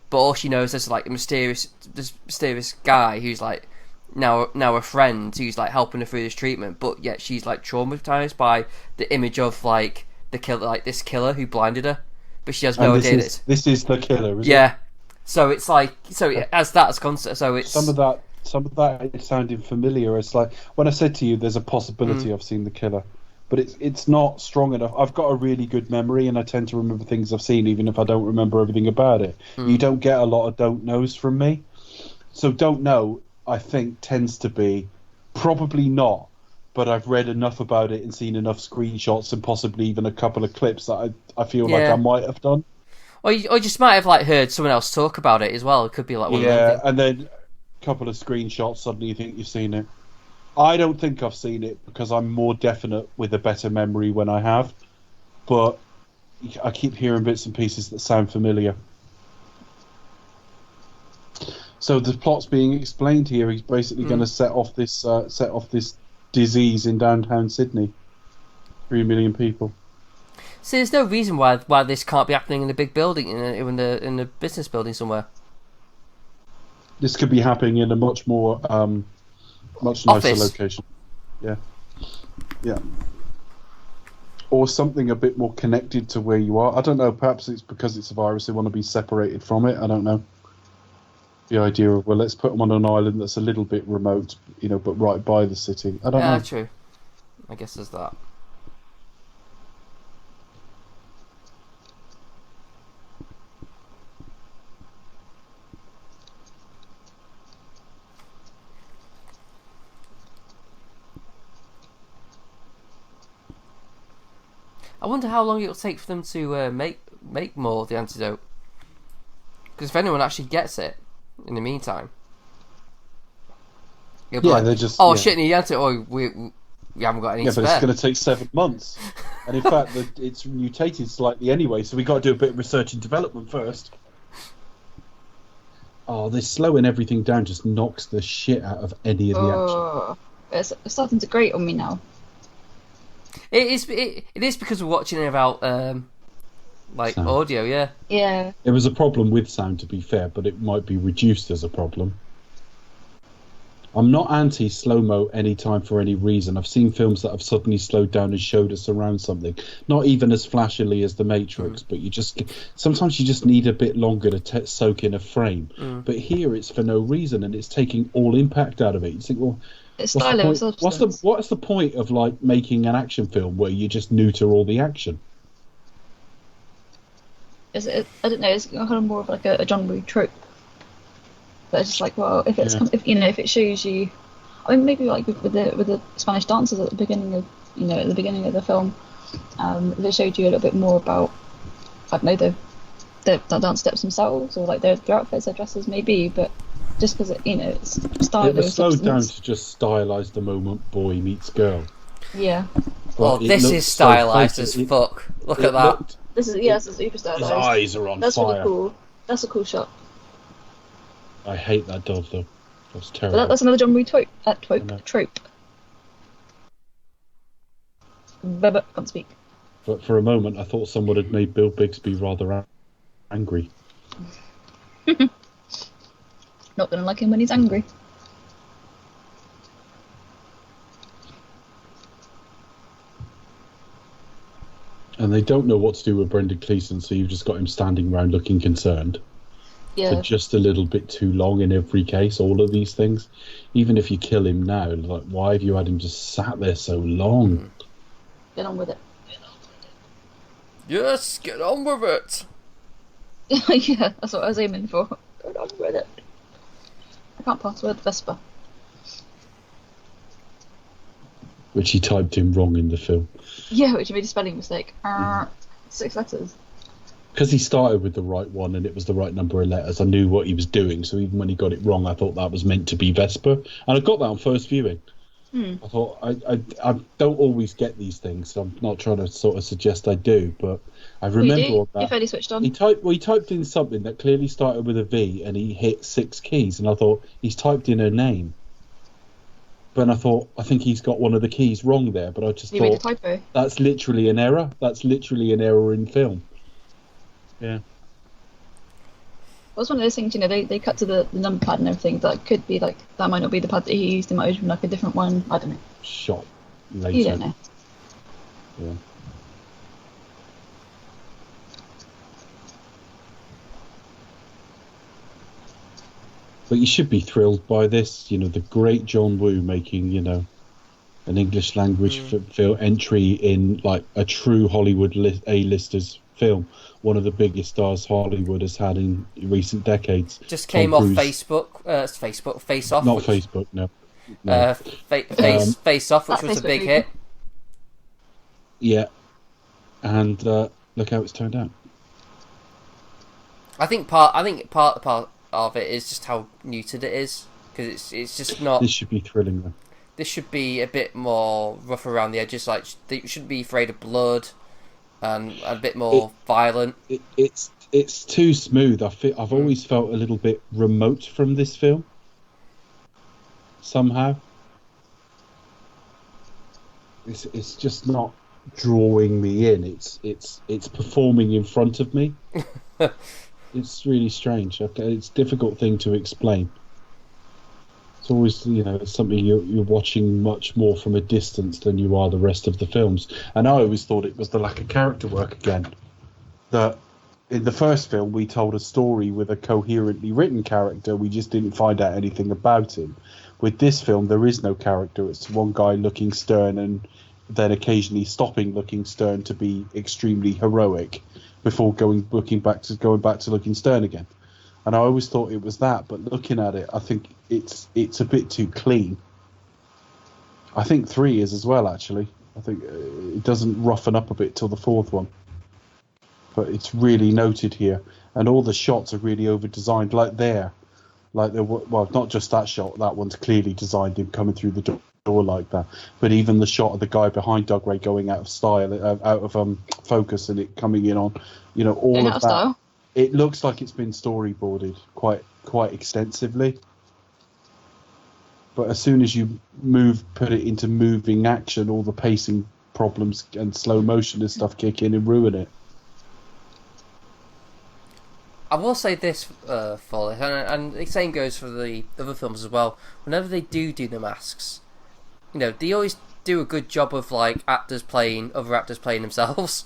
But all she knows is like this mysterious guy who's like now a friend who's like helping her through this treatment. But yet she's like traumatized by the image of like the killer, like this killer who blinded her. But she has no idea. This is the killer, isn't it? So it's like it has that as concept. So it's some of that is sounding familiar. It's like when I said to you, there's a possibility I've seen the killer, but it's not strong enough. I've got a really good memory, and I tend to remember things I've seen, even if I don't remember everything about it. You don't get a lot of don't knows from me, so don't know. I think tends to be probably not, but I've read enough about it and seen enough screenshots and possibly even a couple of clips that I feel like I might have done. Or you just might have like heard someone else talk about it as well. It could be like one of them things. And then a couple of screenshots, suddenly you think you've seen it. I don't think I've seen it because I'm more definite with a better memory when I have, but I keep hearing bits and pieces that sound familiar. So the plot's being explained here. He's basically going to set off this disease in downtown Sydney. 3 million people. So there's no reason why this can't be happening in a big building, in the business building somewhere. This could be happening in a much more much nicer office location. Yeah. Or something a bit more connected to where you are. I don't know. Perhaps it's because it's a virus. They want to be separated from it. I don't know. The idea of, well, let's put them on an island that's a little bit remote, but right by the city. I don't know. Yeah, true. I guess there's that. I wonder how long it'll take for them to make more of the antidote. Because if anyone actually gets it in the meantime, it'll be like, they're just shit, need the antidote. We haven't got any spare. But it's going to take 7 months, and in fact, it's mutated slightly anyway. So we got to do a bit of research and development first. Oh, this slowing everything down just knocks the shit out of any of the action. It's starting to grate on me now. It is because we're watching it without sound. Audio, yeah. Yeah. It was a problem with sound, to be fair, but it might be reduced as a problem. I'm not anti slow-mo anytime for any reason. I've seen films that have suddenly slowed down and showed us around something. Not even as flashily as The Matrix, but sometimes you just need a bit longer to soak in a frame. But here it's for no reason, and it's taking all impact out of it. You think, well, it's what's the point of like making an action film where you just neuter all the action? I don't know. It's kind of more of like a John Woo trope. But it's just like, well, if if it shows you, I mean, maybe like with the Spanish dancers at the beginning of the film, if it showed you a little bit more about, I don't know, the dance steps themselves or like their outfits, their dresses, maybe, but. Just because it's style. It was slowed down to just stylize the moment boy meets girl. Yeah. Well, this is stylized as fuck. Look at that. This is super stylized. His eyes are on That's fire. Really cool. That's a cool shot. I hate that dove though. That's terrible. But that's another John Woo trope. Can't speak. But for a moment, I thought someone had made Bill Bixby rather angry. Not gonna like him when he's angry. And they don't know what to do with Brendan Gleeson, so you've just got him standing around looking concerned. Yeah. For just a little bit too long in every case, all of these things. Even if you kill him now, like, why have you had him just sat there so long? Get on with it. Yes, get on with it. Yeah, that's what I was aiming for. Get on with it. I can't pass the word Vespa. Which he typed in wrong in the film. Yeah, which made a spelling mistake. 6 letters. because he started with the right one and it was the right number of letters. I knew what he was doing, so even when he got it wrong, I thought that was meant to be Vesper, and I got that on first viewing. I thought I don't always get these things, so I'm not trying to sort of suggest I do, but I remember all that. You're fairly switched on. He typed in something that clearly started with a V, and he hit 6 keys, and I thought he's typed in her name. But I thought, I think he's got one of the keys wrong there, but I just Made a thought typo. that's literally an error. That's literally an error in film. Yeah. Well, it's one of those things, they cut to the number pad and everything. That could be like, that might not be the pad that he used. It might have been like a different one. I don't know. Shot later. You don't know. Yeah. But you should be thrilled by this. The great John Woo making, an English language film entry in like a true Hollywood A-listers film. One of the biggest stars Hollywood has had in recent decades. Just came off Facebook. Face Off. Not Facebook, no. Face Off, which was a big hit. Yeah. And look how it's turned out. I think part of it is just how muted it is, because it's just not. This should be thrilling though. This should be a bit more rough around the edges. Like, you shouldn't be afraid of blood, and a bit more violent. It's too smooth. I've always felt a little bit remote from this film. Somehow, it's just not drawing me in. It's performing in front of me. It's really strange. It's a difficult thing to explain. It's always, it's something you're watching much more from a distance than you are the rest of the films. And I always thought it was the lack of character work again. That in the first film we told a story with a coherently written character, we just didn't find out anything about him. With this film, there is no character. It's one guy looking stern and then occasionally stopping looking stern to be extremely heroic before going back to looking stern again. And I always thought it was that, but looking at it, I think it's a bit too clean. I think 3 is as well, actually. I think it doesn't roughen up a bit till the 4th one. But it's really noted here. And all the shots are really over-designed, like there. Well, not just that shot, that one's clearly designed, him coming through the door like that. But even the shot of the guy behind Doug Ray going out of style, out of focus, and it coming in on, all of that. Style. It looks like it's been storyboarded quite extensively. But as soon as you put it into moving action, all the pacing problems and slow motion and stuff kick in and ruin it. I will say this for it, and the same goes for the other films as well. Whenever they do the masks, they always do a good job of like other actors playing themselves.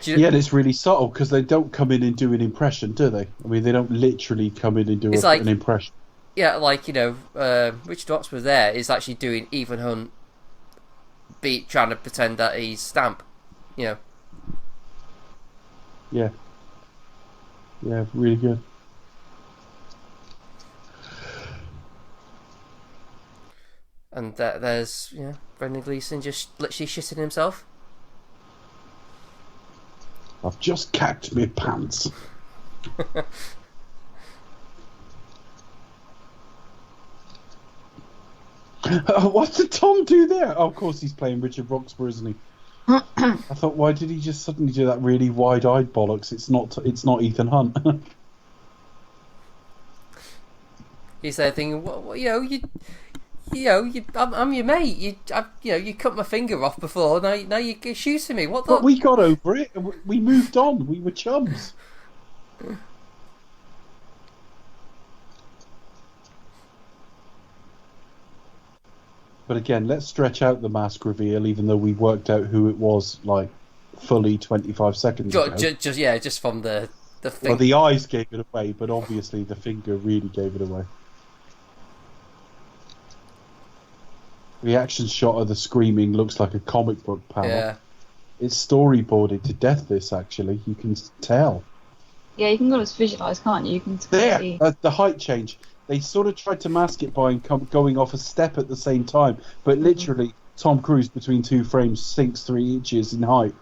Yeah, and it's really subtle because they don't come in and do an impression, do they? I mean, they don't literally come in and do an impression. Yeah, like Richard Oxford there is actually doing Ethan Hunt trying to pretend that he's Stamp, Yeah. Yeah, really good. And there's Brendan Gleeson just literally shitting himself. I've just cacked my pants. What did Tom do there? Oh, of course he's playing Richard Roxburgh, isn't he? I thought, why did he just suddenly do that really wide-eyed bollocks? It's not Ethan Hunt. He's there thinking, I'm your mate. You cut my finger off before. Now you're shooting me. What the? But we got over it. We moved on. We were chums. But again, let's stretch out the mask reveal, even though we worked out who it was, like, fully 25 seconds ago. Just from the thing. Well, the eyes gave it away, but obviously the finger really gave it away. The action shot of the screaming looks like a comic book panel. Yeah. It's storyboarded to death, this, actually. You can tell. Yeah, you can almost visualise, can't you? You can There! see. The height change. They sort of tried to mask it by going off a step at the same time, but literally, Tom Cruise between two frames sinks 3 inches in height.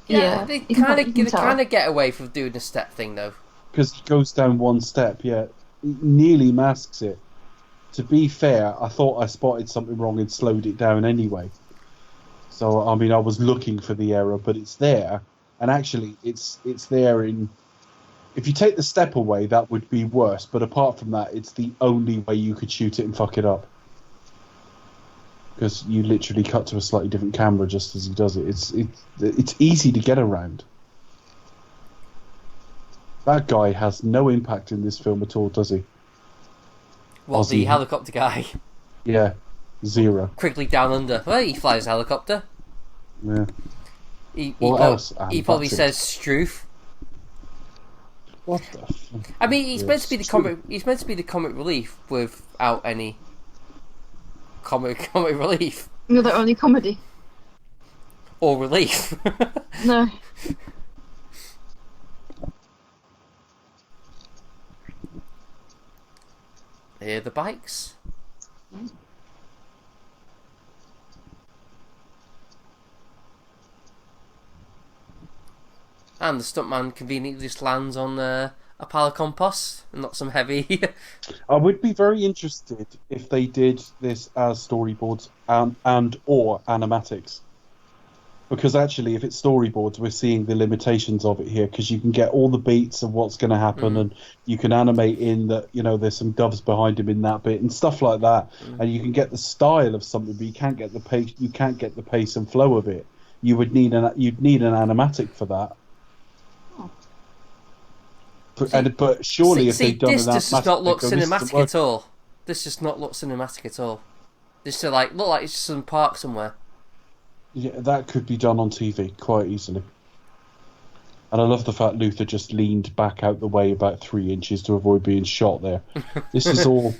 Yeah, they you can kind tell. of get away from doing the step thing though. Because he goes down one step, yeah. He nearly masks it. To be fair, I thought I spotted something wrong and slowed it down anyway. So, I mean, I was looking for the error, but it's there. And actually, it's there in... If you take the step away, that would be worse. But apart from that, it's the only way you could shoot it and fuck it up. Because you literally cut to a slightly different camera just as he does it. It's easy to get around. That guy has no impact in this film at all, does he? Well, the Ozzy. helicopter guy. Yeah, zero. Quickly down under. Well, he flies a helicopter. Yeah. He What else? He probably That's it. says Struth. What the? Fuck? I mean, he's Yeah, meant to be the Struth. comic. He's meant to be the comic relief without any comic relief No, they're only comedy. or relief. No. Here are the bikes. And the stuntman conveniently just lands on a pile of compost and not some heavy. I would be very interested if they did this as storyboards and or animatics. Because actually, if it's storyboards, we're seeing the limitations of it here. Because you can get all the beats of what's going to happen, and you can animate in that. You know, there's some doves behind him in that bit and stuff like that. And you can get the style of something, but you can't get the pace. You can't get the pace and flow of it. You'd need an animatic for that. But surely, if they've done this an does animatic, not look they go, "This isn't cinematic working." at all. This does not look cinematic at all. This to look like it's just some park somewhere. Yeah, that could be done on TV quite easily. And I love the fact Luther just leaned back out the way about 3 inches to avoid being shot there. This is all...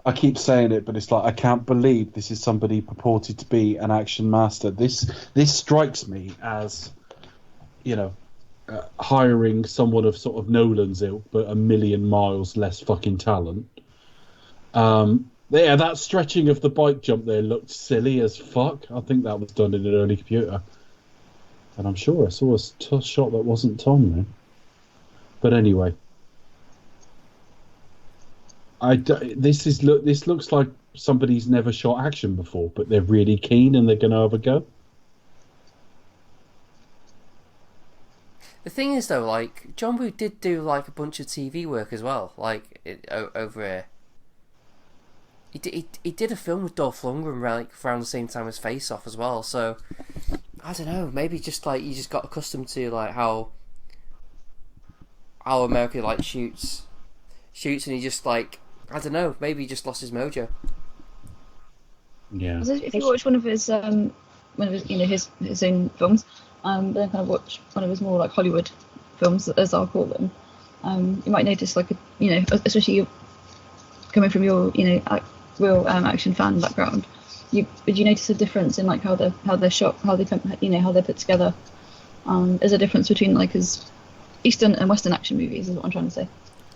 I keep saying it, but it's like, I can't believe this is somebody purported to be an action master. This strikes me as, hiring someone of sort of Nolan's ilk, but a million miles less fucking talent. Yeah, that stretching of the bike jump there looked silly as fuck. I think that was done in an early computer. And I'm sure I saw a shot that wasn't Tom then. But anyway. This looks like somebody's never shot action before, but they're really keen and they're going to have a go. The thing is, though, like, John Woo did do, like, a bunch of TV work as well, like, over here. He did a film with Dolph Lundgren around the same time as Face Off as well, so I don't know, maybe just like you just got accustomed to like how America like shoots and he just like I don't know, maybe he just lost his mojo. Yeah. If you watch one of his his own films, then kind of watch one of his more like Hollywood films, as I'll call them, you might notice like especially coming from your real action fan background, would you notice a difference in like how they're shot, how they how they're put together? There's a difference between like his Eastern and Western action movies, is what I'm trying to say.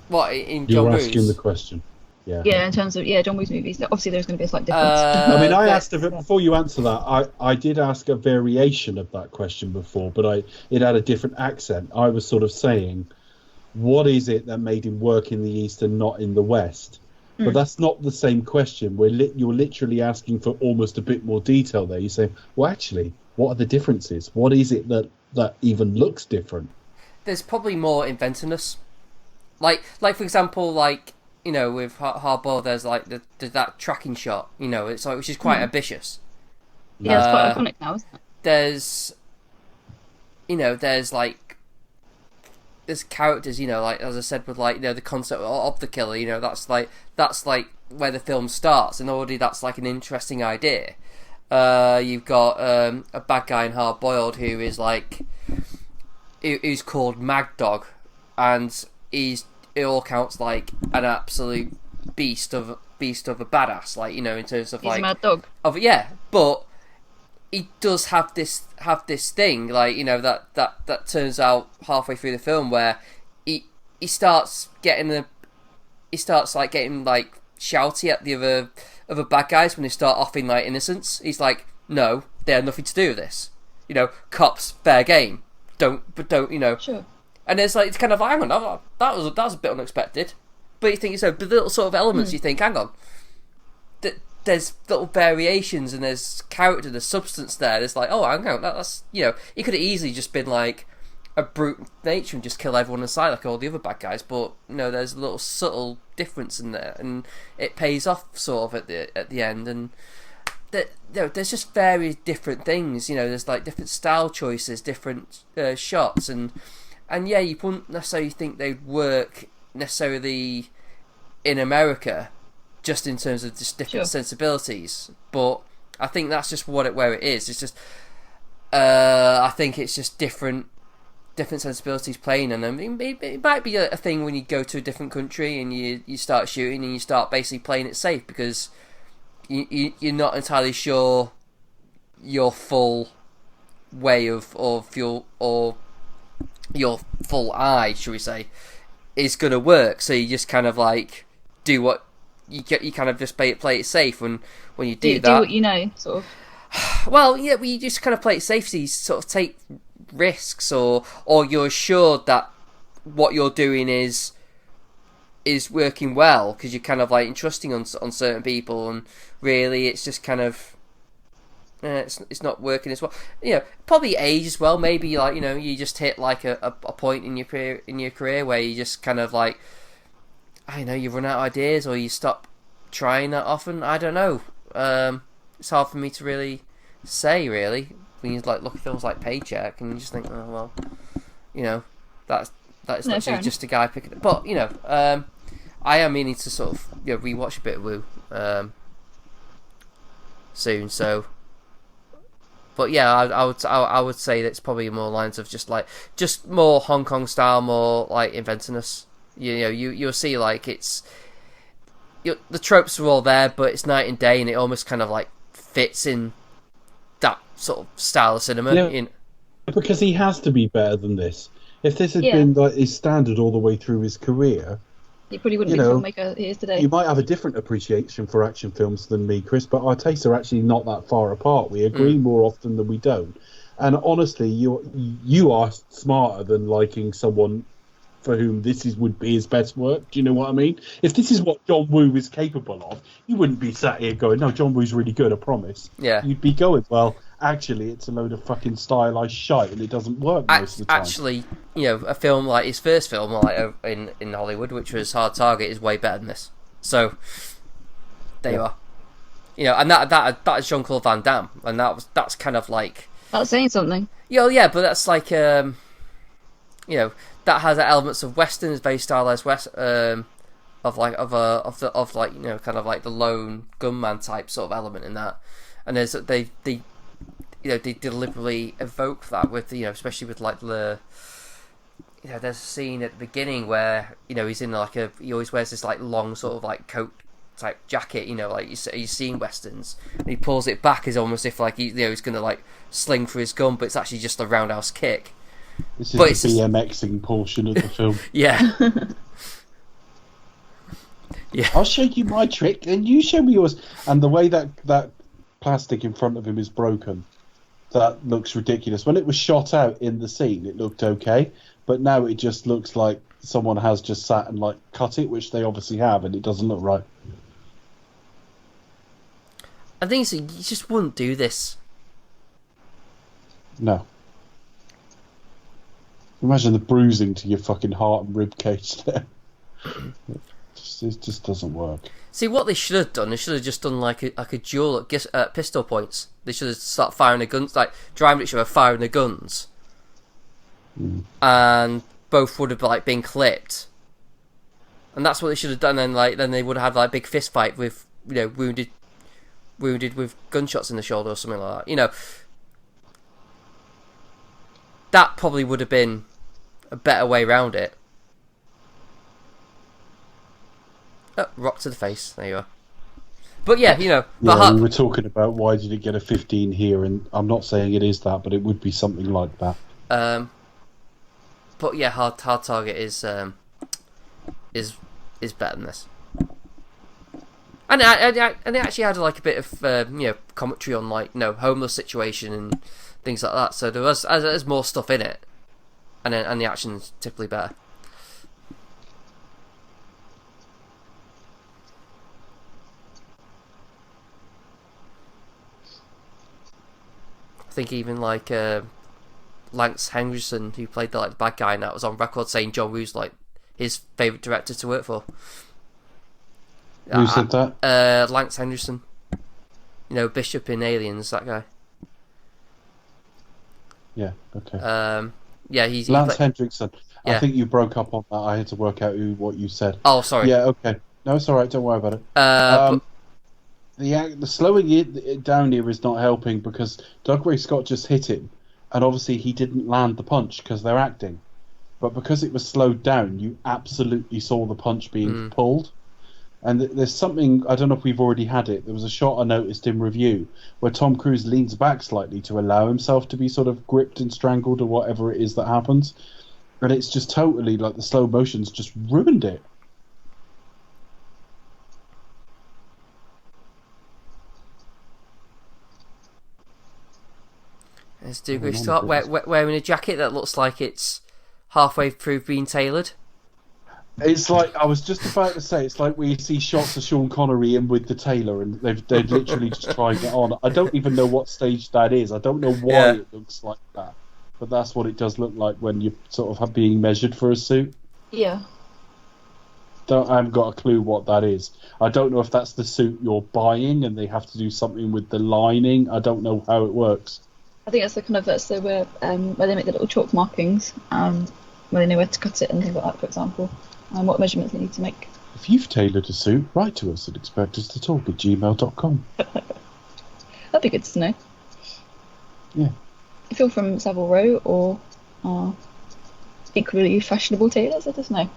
What in John You're Woo's? asking the question. Yeah. Yeah, in terms of John Woo's movies, obviously there's going to be a slight difference. I mean, I asked before you answer that. I did ask a variation of that question before, but it had a different accent. I was sort of saying, what is it that made him work in the East and not in the West? But that's not the same question. You're literally asking for almost a bit more detail there. You say, well, actually, what are the differences? What is it that even looks different? There's probably more inventiveness. Like for example, like with Hardball, there's like that tracking shot. It's like which is quite ambitious. Yeah, it's quite iconic now, isn't it? There's characters, like as I said with like the concept of the killer, that's like where the film starts, and already that's like an interesting idea. You've got a bad guy in Hard Boiled who is like who's called Mad Dog, and it all counts like an absolute beast of a badass, like in terms of He's like a mad dog. But he does have this thing, like that turns out halfway through the film where he starts getting like shouty at the other bad guys when they start offing like innocence. He's like, no, they had nothing to do with this. cops fair game. Don't Sure. And it's like, it's kind of, hang on, that was a bit unexpected. But you think, so the little sort of elements, you think, hang on, there's little variations and there's character, there's substance there. It's like, oh, hang on, that's, he could have easily just been like a brute nature and just kill everyone aside like all the other bad guys. But there's a little subtle difference in there, and it pays off sort of at the end. And there's just various different things. There's like different style choices, different shots, and yeah, you wouldn't necessarily think they'd work necessarily in America, just in terms of just different sensibilities. But I think that's just where it is. It's just I think it's just different sensibilities playing, and it might be a thing when you go to a different country and you start shooting and you start basically playing it safe because you're not entirely sure your full way of your full eye, shall we say, is going to work. So you just kind of like do what you kind of just play it safe when you do that. Do what you know, sort of. Well, yeah, you just kind of play it safe, so you sort of take risks, or you're assured that what you're doing is working well because you're kind of like entrusting on certain people, and really it's just kind of it's not working as well. Probably age as well. Maybe like you just hit like a point in your career where you just kind of like, I don't know, you run out of ideas or you stop trying that often. I don't know. It's hard for me to really say, really, when you like look at films like Paycheck and you just think, oh well, that's literally just a guy picking it. But I am meaning to sort of rewatch a bit of Woo soon. So, but yeah, I would say that it's probably more lines of just more Hong Kong style, more like inventiveness. You'll see like the tropes are all there, but it's night and day, and it almost kind of like fits in that sort of style of cinema. Because he has to be better than this. If this had been like his standard all the way through his career, he probably wouldn't be the filmmaker he is today. You might have a different appreciation for action films than me, Chris, but our tastes are actually not that far apart. We agree more often than we don't. And honestly, you are smarter than liking someone for whom would be his best work. Do you know what I mean? If this is what John Woo is capable of, you wouldn't be sat here going, no, John Woo's really good, I promise. Yeah. You'd be going, well, actually, it's a load of fucking stylized shite and it doesn't work most of the time. Actually, a film like his first film, like in Hollywood, which was Hard Target, is way better than this. So, there you are. And that is Jean-Claude Van Damme, and that's kind of like... That's saying something. Yeah, but that's like, that has elements of Western, is very stylized kind of like the lone gunman type sort of element in that, and they deliberately evoke that with especially with like the there's a scene at the beginning where he's in like he always wears this like long sort of like coat type jacket, like you've seen westerns, and he pulls it back as almost if like he's gonna like sling for his gun, but it's actually just a roundhouse kick. This is the BMXing portion of the film. Yeah. Yeah. I'll show you my trick and you show me yours. And the way that plastic in front of him is broken, that looks ridiculous. When it was shot out in the scene, it looked okay, but now it just looks like someone has just sat and like cut it, which they obviously have, and it doesn't look right. I think so. You just wouldn't do this. No. Imagine the bruising to your fucking heart and rib cage there. It just doesn't work. See, what they should have done, they should have just done like a duel at pistol points. They should have started firing the guns, like driving each other, firing the guns, and both would have like been clipped. And that's what they should have done. And then they would have had like a big fist fight with wounded with gunshots in the shoulder or something like that. That probably would have been a better way around it. Oh, rock to the face. There you are. But yeah, we were talking about why did it get a 15 here, and I'm not saying it is that, but it would be something like that. But yeah, Hard Target is better than this. And it actually had like a bit of commentary on like homeless situation and things like that. So there's more stuff in it, and the action's typically better. I think even like Lance Henriksen, who played the bad guy, and that was on record saying John Woo's like his favourite director to work for. Who said that? Lance Henriksen. You know, Bishop in Aliens, that guy. Yeah, okay. Yeah, he's Lance Henriksen. Yeah. I think you broke up on that. I had to work out what you said. Oh, sorry. Yeah, okay. No, it's all right. Don't worry about it. The slowing it down here is not helping because Doug Ray Scott just hit him, and obviously he didn't land the punch because they're acting. But because it was slowed down, you absolutely saw the punch being pulled. And there's something, I don't know if we've already had it, there was a shot I noticed in review where Tom Cruise leans back slightly to allow himself to be sort of gripped and strangled or whatever it is that happens. And it's just totally, like, the slow motion's just ruined it. There's Dougray Scott wearing a jacket that looks like it's halfway through being tailored. It's like, I was just about to say, it's like where you see shots of Sean Connery in with the tailor and they're literally just trying it on. I don't even know what stage that is. I don't know why it looks like that. But that's what it does look like when you sort of being measured for a suit. Yeah. I haven't got a clue what that is. I don't know if that's the suit you're buying and they have to do something with the lining. I don't know how it works. I think that's where they make the little chalk markings, where they know where to cut it and things like that, for example, and what measurements they need to make. If you've tailored a suit, write to us at expectustotalk@gmail.com. That'd be good to know. Yeah. If you're from Savile Row or equally fashionable tailors, let us know.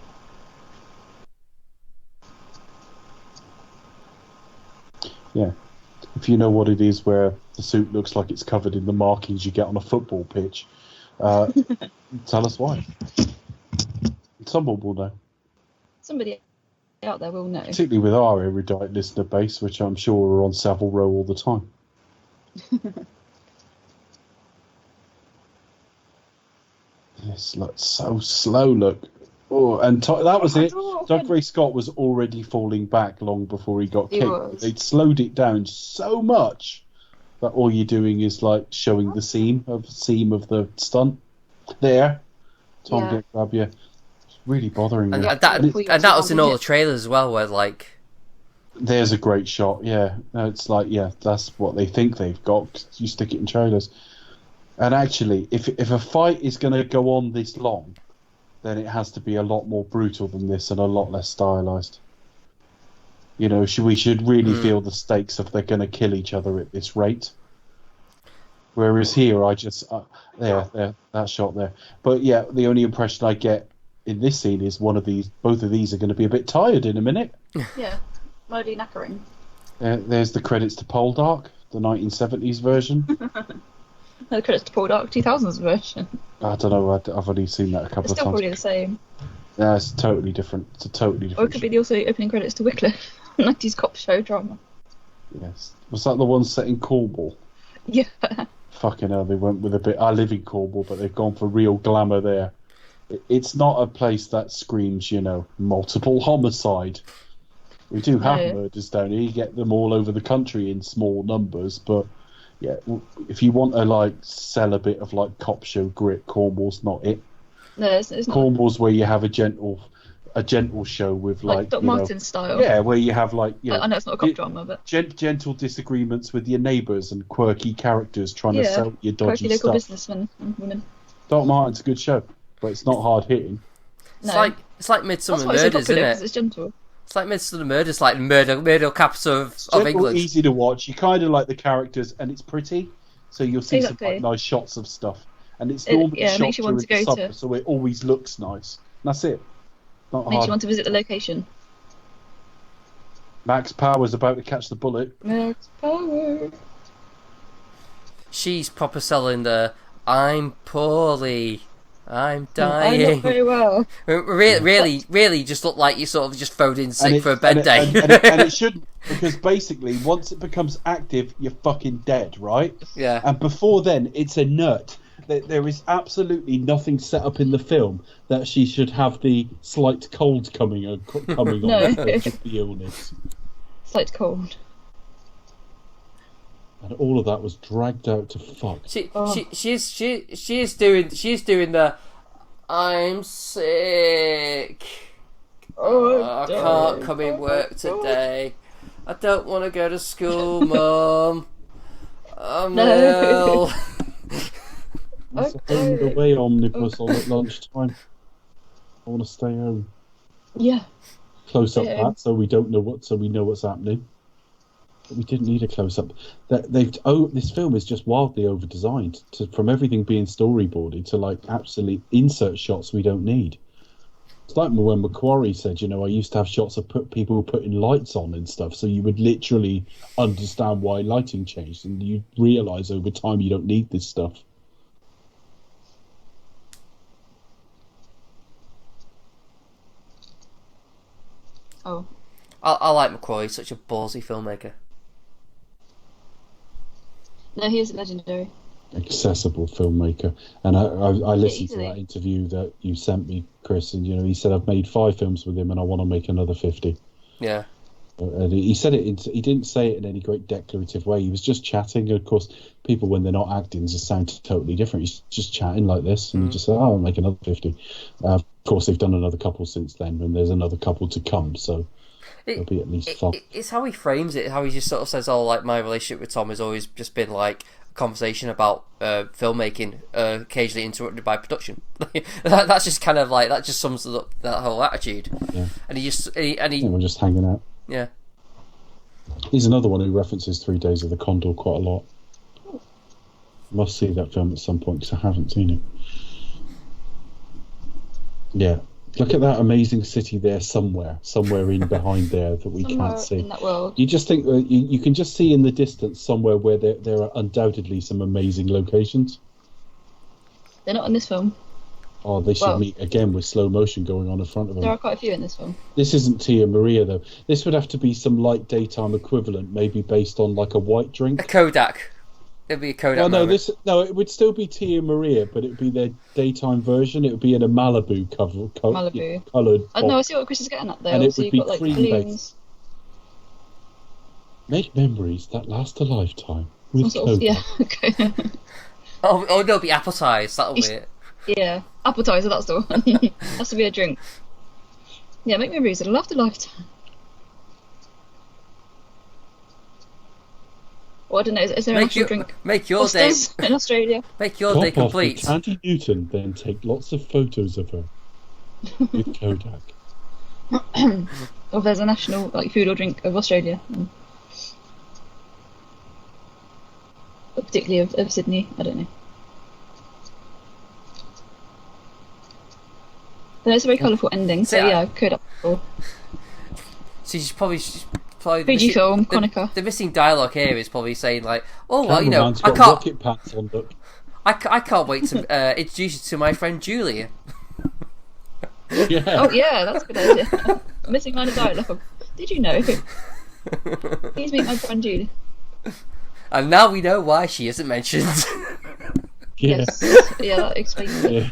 Yeah. If you know what it is where the suit looks like it's covered in the markings you get on a football pitch, tell us why. Someone will know. Somebody out there will know. Particularly with our erudite listener base, which I'm sure are on Savile Row all the time. This looks so slow, look. Oh, and that was it. Doug Ray Scott was already falling back long before he got kicked. They'd slowed it down so much that all you're doing is like showing the seam of the stunt. There, Tom didn't grab you. It's really bothering me. And that was in all the trailers as well, where like. There's a great shot. Yeah, it's like that's what they think they've got. You stick it in trailers, and actually, if a fight is going to go on this long, then it has to be a lot more brutal than this and a lot less stylized. You know, we should really feel the stakes if they're going to kill each other at this rate. Whereas here, I just that shot there. But yeah, the only impression I get in this scene is both of these are going to be a bit tired in a minute. Yeah, mildly knackering. There's the credits to Poldark, the 1970s version. No credits to Poldark 2000s version. I don't know. I've only seen that a couple of times. It's still probably the same. Yeah, it's totally different. It's a totally different. Or it could be the opening credits to Wycliffe, 90s cop show drama. Yes. Was that the one set in Cornwall? Yeah. Fucking hell, they went with a bit. I live in Cornwall, but they've gone for real glamour there. It's not a place that screams, multiple homicide. We do have murders down here. You get them all over the country in small numbers, but yeah, if you want to sell a bit of cop show grit, Cornwall's not it. No, it's not. Cornwall's where you have a gentle show with Doc Martin style. Yeah, where you have I know it's not a cop drama, but gentle disagreements with your neighbours and quirky characters trying to sell your dodgy quirky stuff. local businessmen and women. Doc Martin's a good show, but it's not hard hitting. No. It's like Midsummer That's Murders, so isn't it? It's gentle. It's like Midsummer Murders, like murder capital of England. Easy to watch. You kind of like the characters, and it's pretty, so you'll see some nice shots of stuff. And it's normally shot makes you want during to go summer, so it always looks nice. And that's it. Not Makes hard. you want to visit the location. Max Power's about to catch the bullet. Max Power. She's proper selling the "I'm poorly" I'm I'm not dying. very well. Really, just look like you sort of just phoned in sick for a bed day. And it shouldn't, because basically, once it becomes active, you're fucking dead, right? Yeah. And before then, it's inert. There is absolutely nothing set up in the film that she should have the slight cold coming on No. because of the illness. Slight cold. And all of that was dragged out to fuck. She is doing the I'm sick. I can't come in work today. I don't want to go to school, Mum. I'm ill. It's a home away omnibus on at lunchtime. I want to stay home. Yeah. Close up that so we know what's happening. But we didn't need a close up. This film is just wildly over designed, from everything being storyboarded to like absolutely insert shots we don't need. It's like when Macquarie said, I used to have shots of people putting lights on and stuff, so you would literally understand why lighting changed, and you realise over time you don't need this stuff. Oh. I like McQuarrie, he's such a ballsy filmmaker. No, he is legendary. Accessible filmmaker. And I listened to easily. that interview that you sent me, Chris, and he said, I've made 5 films with him and I want to make another 50. Yeah. And he said it. He didn't say it in any great declarative way. He was just chatting. And of course, people when they're not acting just sound totally different. He's just chatting like this, and he just said, "Oh, I'll make another 50." Of course, they've done another couple since then, and there's another couple to come. So there'll be at least 5. It's how he frames it. How he just sort of says, "Oh, like my relationship with Tom has always just been like a conversation about filmmaking, occasionally interrupted by production." That's just kind of like that. Just sums up that whole attitude. Yeah. And he We're just hanging out. yeah. He's another one who references 3 Days of the Condor quite a lot. Must see that film at some point because I haven't seen it. Yeah, look at that amazing city there somewhere in behind there that we Somewhere can't see. in that world. You just think you can just see in the distance somewhere where there are undoubtedly some amazing locations. They're not in this film. Oh, they should meet again with slow motion going on in front of them. There are quite a few in this film. This isn't Tia Maria though. This would have to be some light daytime equivalent, maybe based on like a white drink. A Kodak. It'd be a Kodak. Well, no, it would still be Tia Maria, but it would be their daytime version. It would be in a Malibu Malibu. coloured. No, I see what Chris is getting at there. And it Obviously, would be you've got, like, cream balloons. based. Make memories that last a lifetime with Sort of, Kodak. yeah, okay. Oh, no, it'll be appetized. That'll be it. Yeah, appetizer, that's the one. Has to be a drink. Yeah, make memories that'll last a lifetime. Well, I don't know, is there an actual drink? Make your day. Foster's in Australia. Make your day Top off with complete. Tandy Newton, then take lots of photos of her with Kodak. Or if there's a national food or drink of Australia. Particularly of Sydney, I don't know. But it's a very colourful ending, so yeah, Kodak. So she's probably Fujifilm, Konica. The missing dialogue here is probably saying like, "Oh well, Cameraman's I got can't. rocket pants on, look. I can't wait to introduce you to my friend Julia." Yeah. Oh yeah, that's a good idea. Missing line of dialogue. Did you know? Please meet my friend Julie. And now we know why she isn't mentioned. Yeah. Yes. Yeah, that explains it. Yeah.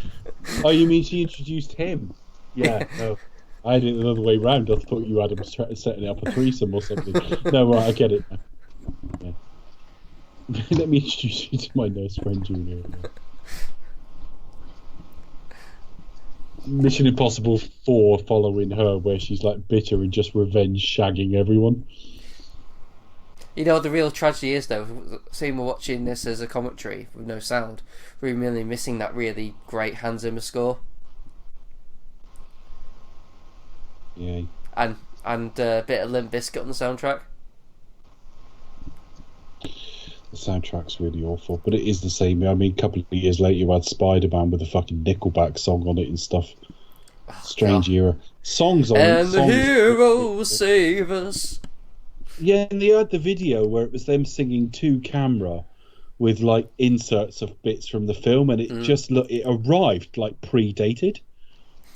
Oh, you mean she introduced him? Yeah, no. I had it another way round. I thought you had him setting up a threesome or something. No, right, I get it now. Yeah. Let me introduce you to my nurse friend Julia. Mission Impossible 4 following her, where she's like bitter and just revenge shagging everyone. You know, the real tragedy is, though, seeing we're watching this as a commentary with no sound, we're really missing that really great Hans Zimmer score. Yeah. And a bit of Limp Bizkit on the soundtrack. The soundtrack's really awful, but it is the same. I mean, a couple of years later, you had Spider-Man with a fucking Nickelback song on it and stuff. Strange era. Songs on it. And the heroes save us. Yeah, and they had the video where it was them singing to camera with like inserts of bits from the film, and it it arrived like pre-dated,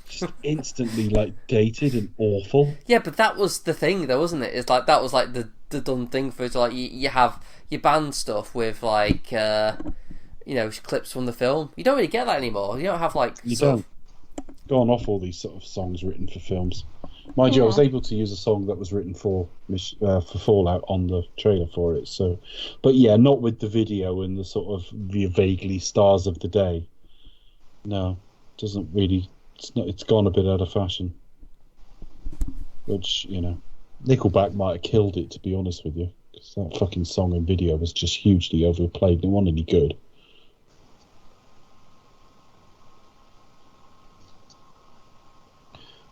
just instantly like dated and awful. Yeah, but that was the thing, though, wasn't it? It's like that was like the done thing for it. Like you have your band stuff with like clips from the film. You don't really get that anymore. You don't have like gone off all these sort of songs written for films. Mind you, I was able to use a song that was written for Fallout on the trailer for it. So, but yeah, not with the video and the sort of the vaguely stars of the day. No, doesn't really. It's gone a bit out of fashion. Which, Nickelback might have killed it, to be honest with you, because that fucking song and video was just hugely overplayed. It wasn't any good.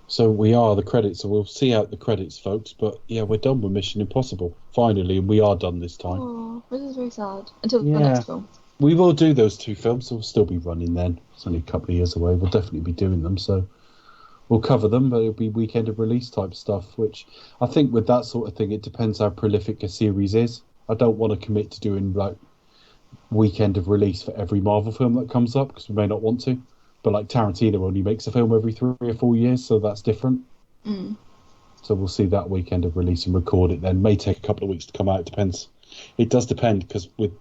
So we are the credits, so we'll see out the credits, folks. But yeah, we're done with Mission Impossible finally, and we are done this time. Oh, this is very sad. Until the next film. We will do those 2 films, so we'll still be running then. It's only a couple of years away. We'll definitely be doing them, so we'll cover them, but it'll be weekend of release type stuff, which I think with that sort of thing, it depends how prolific a series is. I don't want to commit to doing like weekend of release for every Marvel film that comes up, because we may not want to. But like Tarantino only makes a film every 3 or 4 years, so that's different. So we'll see that weekend of release and record it then. May take a couple of weeks to come out. It depends. It does depend, because we're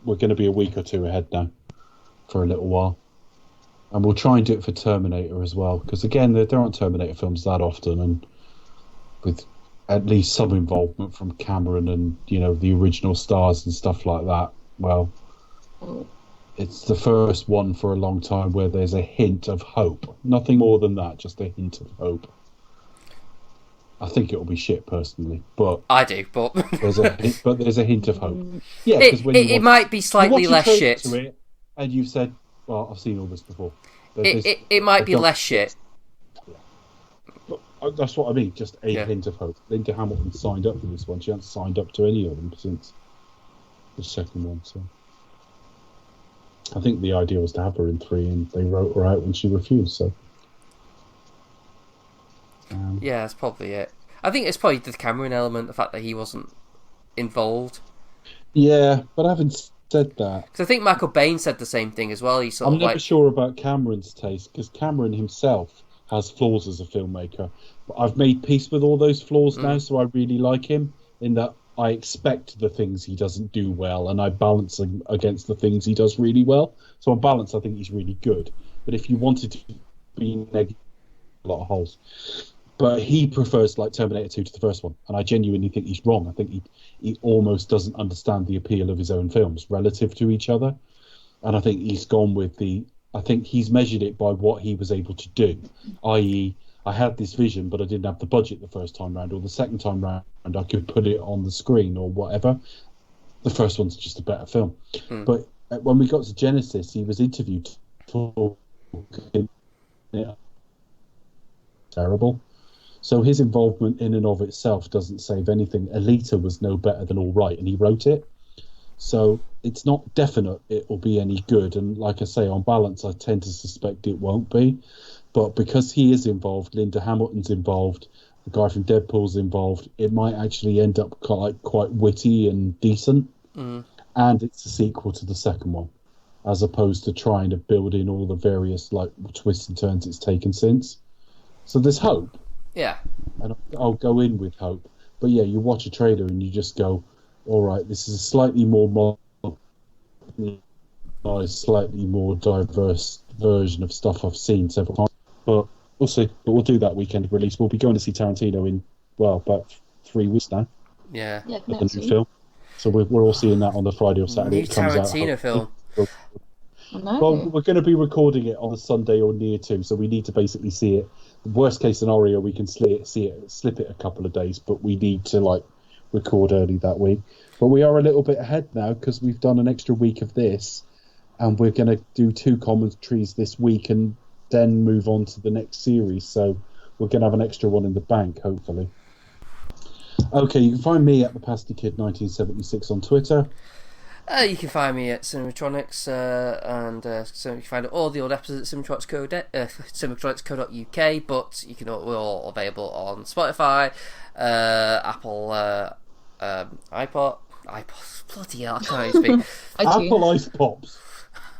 going to be a week or 2 ahead now for a little while. And we'll try and do it for Terminator as well, because again, there aren't Terminator films that often, and with at least some involvement from Cameron and the original stars and stuff like that. Well, it's the first one for a long time where there's a hint of hope. Nothing more than that, just a hint of hope. I think it'll be shit personally, but I do. But there's a hint of hope. Yeah, because it might be slightly less shit. To it, and you've said, "Well, I've seen all this before." It might be less shit. Yeah. But that's what I mean. Just a hint of hope. Linda Hamilton signed up for this one. She hasn't signed up to any of them since the second one. So I think the idea was to have her in 3, and they wrote her out when she refused. So yeah, that's probably it. I think it's probably the Cameron element, the fact that he wasn't involved. Yeah, but having said that, because I think Michael Bain said the same thing as well. I'm never sure about Cameron's taste, because Cameron himself has flaws as a filmmaker. But I've made peace with all those flaws now, so I really like him in that I expect the things he doesn't do well, and I balance him against the things he does really well. So on balance, I think he's really good. But if you wanted to be negative, a lot of holes. But he prefers like Terminator 2 to the first one, and I genuinely think he's wrong. I think he almost doesn't understand the appeal of his own films relative to each other, and I think he's gone with I think he's measured it by what he was able to do, i.e. I had this vision, but I didn't have the budget the first time round, or the second time round I could put it on the screen or whatever. The first one's just a better film. But when we got to Genesis, he was interviewed for terrible. So his involvement in and of itself doesn't save anything. Alita was no better than all right, and he wrote it. So it's not definite it will be any good. And like I say, on balance, I tend to suspect it won't be. But because he is involved, Linda Hamilton's involved, the guy from Deadpool's involved, it might actually end up quite witty and decent. And it's a sequel to the second one, as opposed to trying to build in all the various like twists and turns it's taken since. So there's hope. Yeah. And I'll go in with hope. But yeah, you watch a trailer and you just go, all right, this is a slightly more slightly more diverse version of stuff I've seen several times. But we'll see. But we'll do that weekend of release. We'll be going to see Tarantino in, about 3 weeks now. Yeah. At the new film. So we're all seeing that on the Friday or Saturday. New Tarantino film. Well, we're going to be recording it on the Sunday or near to, so we need to basically see it. Worst case scenario, we can slip it a couple of days, but we need to record early that week. But we are a little bit ahead now because we've done an extra week of this, and we're going to do 2 commentaries this week and then move on to the next series. So we're going to have an extra one in the bank, hopefully. Okay, you can find me at the Pasty Kid 1976 on Twitter. You can find me at Cinematronics, so you can find all the old episodes at cinematronics.co.uk, but we're all available on Spotify, Apple, iPod, iPods. Bloody hell, I can't even speak. iTunes. Apple Ice Pops.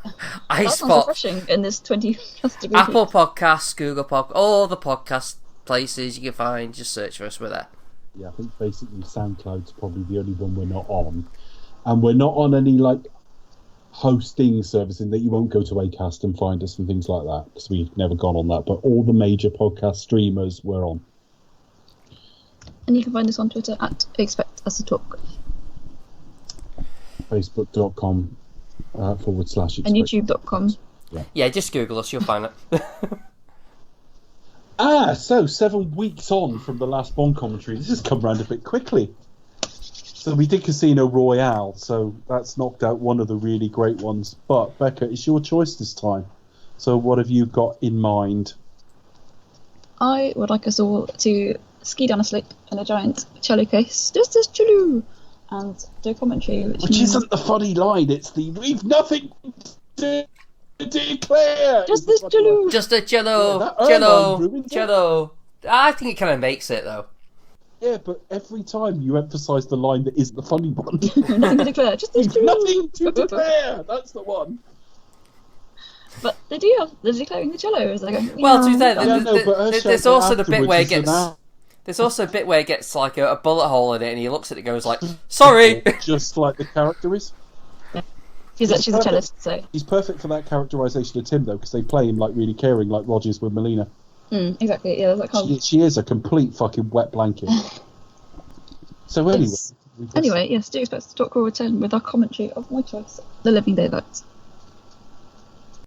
That sounds iSpot, refreshing in this 20+ degree. Apple Podcasts, Google Podcasts, all the podcast places you can find. Just search for us. We're there. Yeah, I think basically SoundCloud's probably the only one we're not on. And we're not on any, like, hosting service in that you won't go to Acast and find us and things like that, because we've never gone on that. But all the major podcast streamers we're on. And you can find us on Twitter at Expect Us to Talk. Facebook.com / And YouTube.com. Yeah, just Google us. You'll find it. So 7 weeks on from the last Bond commentary. This has come round a bit quickly. So we did Casino Royale, so that's knocked out one of the really great ones. But Becca, it's your choice this time. So what have you got in mind? I would like us all to ski down a slope in a giant cello case, just as cello, and do a commentary. Which isn't the funny line, it's the "we've nothing to declare." Just this cello. Just a cello, Yeah, that cello, line ruins it. cello. I think it kind of makes it though. Yeah, but every time you emphasise the line that isn't the funny one. Nothing to declare, just this We've cello. nothing to declare. That's the one. But they do have the declaring the cello as they go. Well, to be fair, Yeah, no, but her there's shout also the bit where it afterwards is an gets. hour. There's also a bit where it gets like a bullet hole in it, and he looks at it and goes like, "Sorry." Just like the character is. she's a cellist, so He's perfect for that characterisation of Tim, though, because they play him like really caring, like Rogers with Melina. exactly. Yeah, there's that kind of. She is a complete fucking wet blanket. So anyway, Anyway, yes, do expect us to talk forward 10 with our commentary of my choice, The Living Daylights.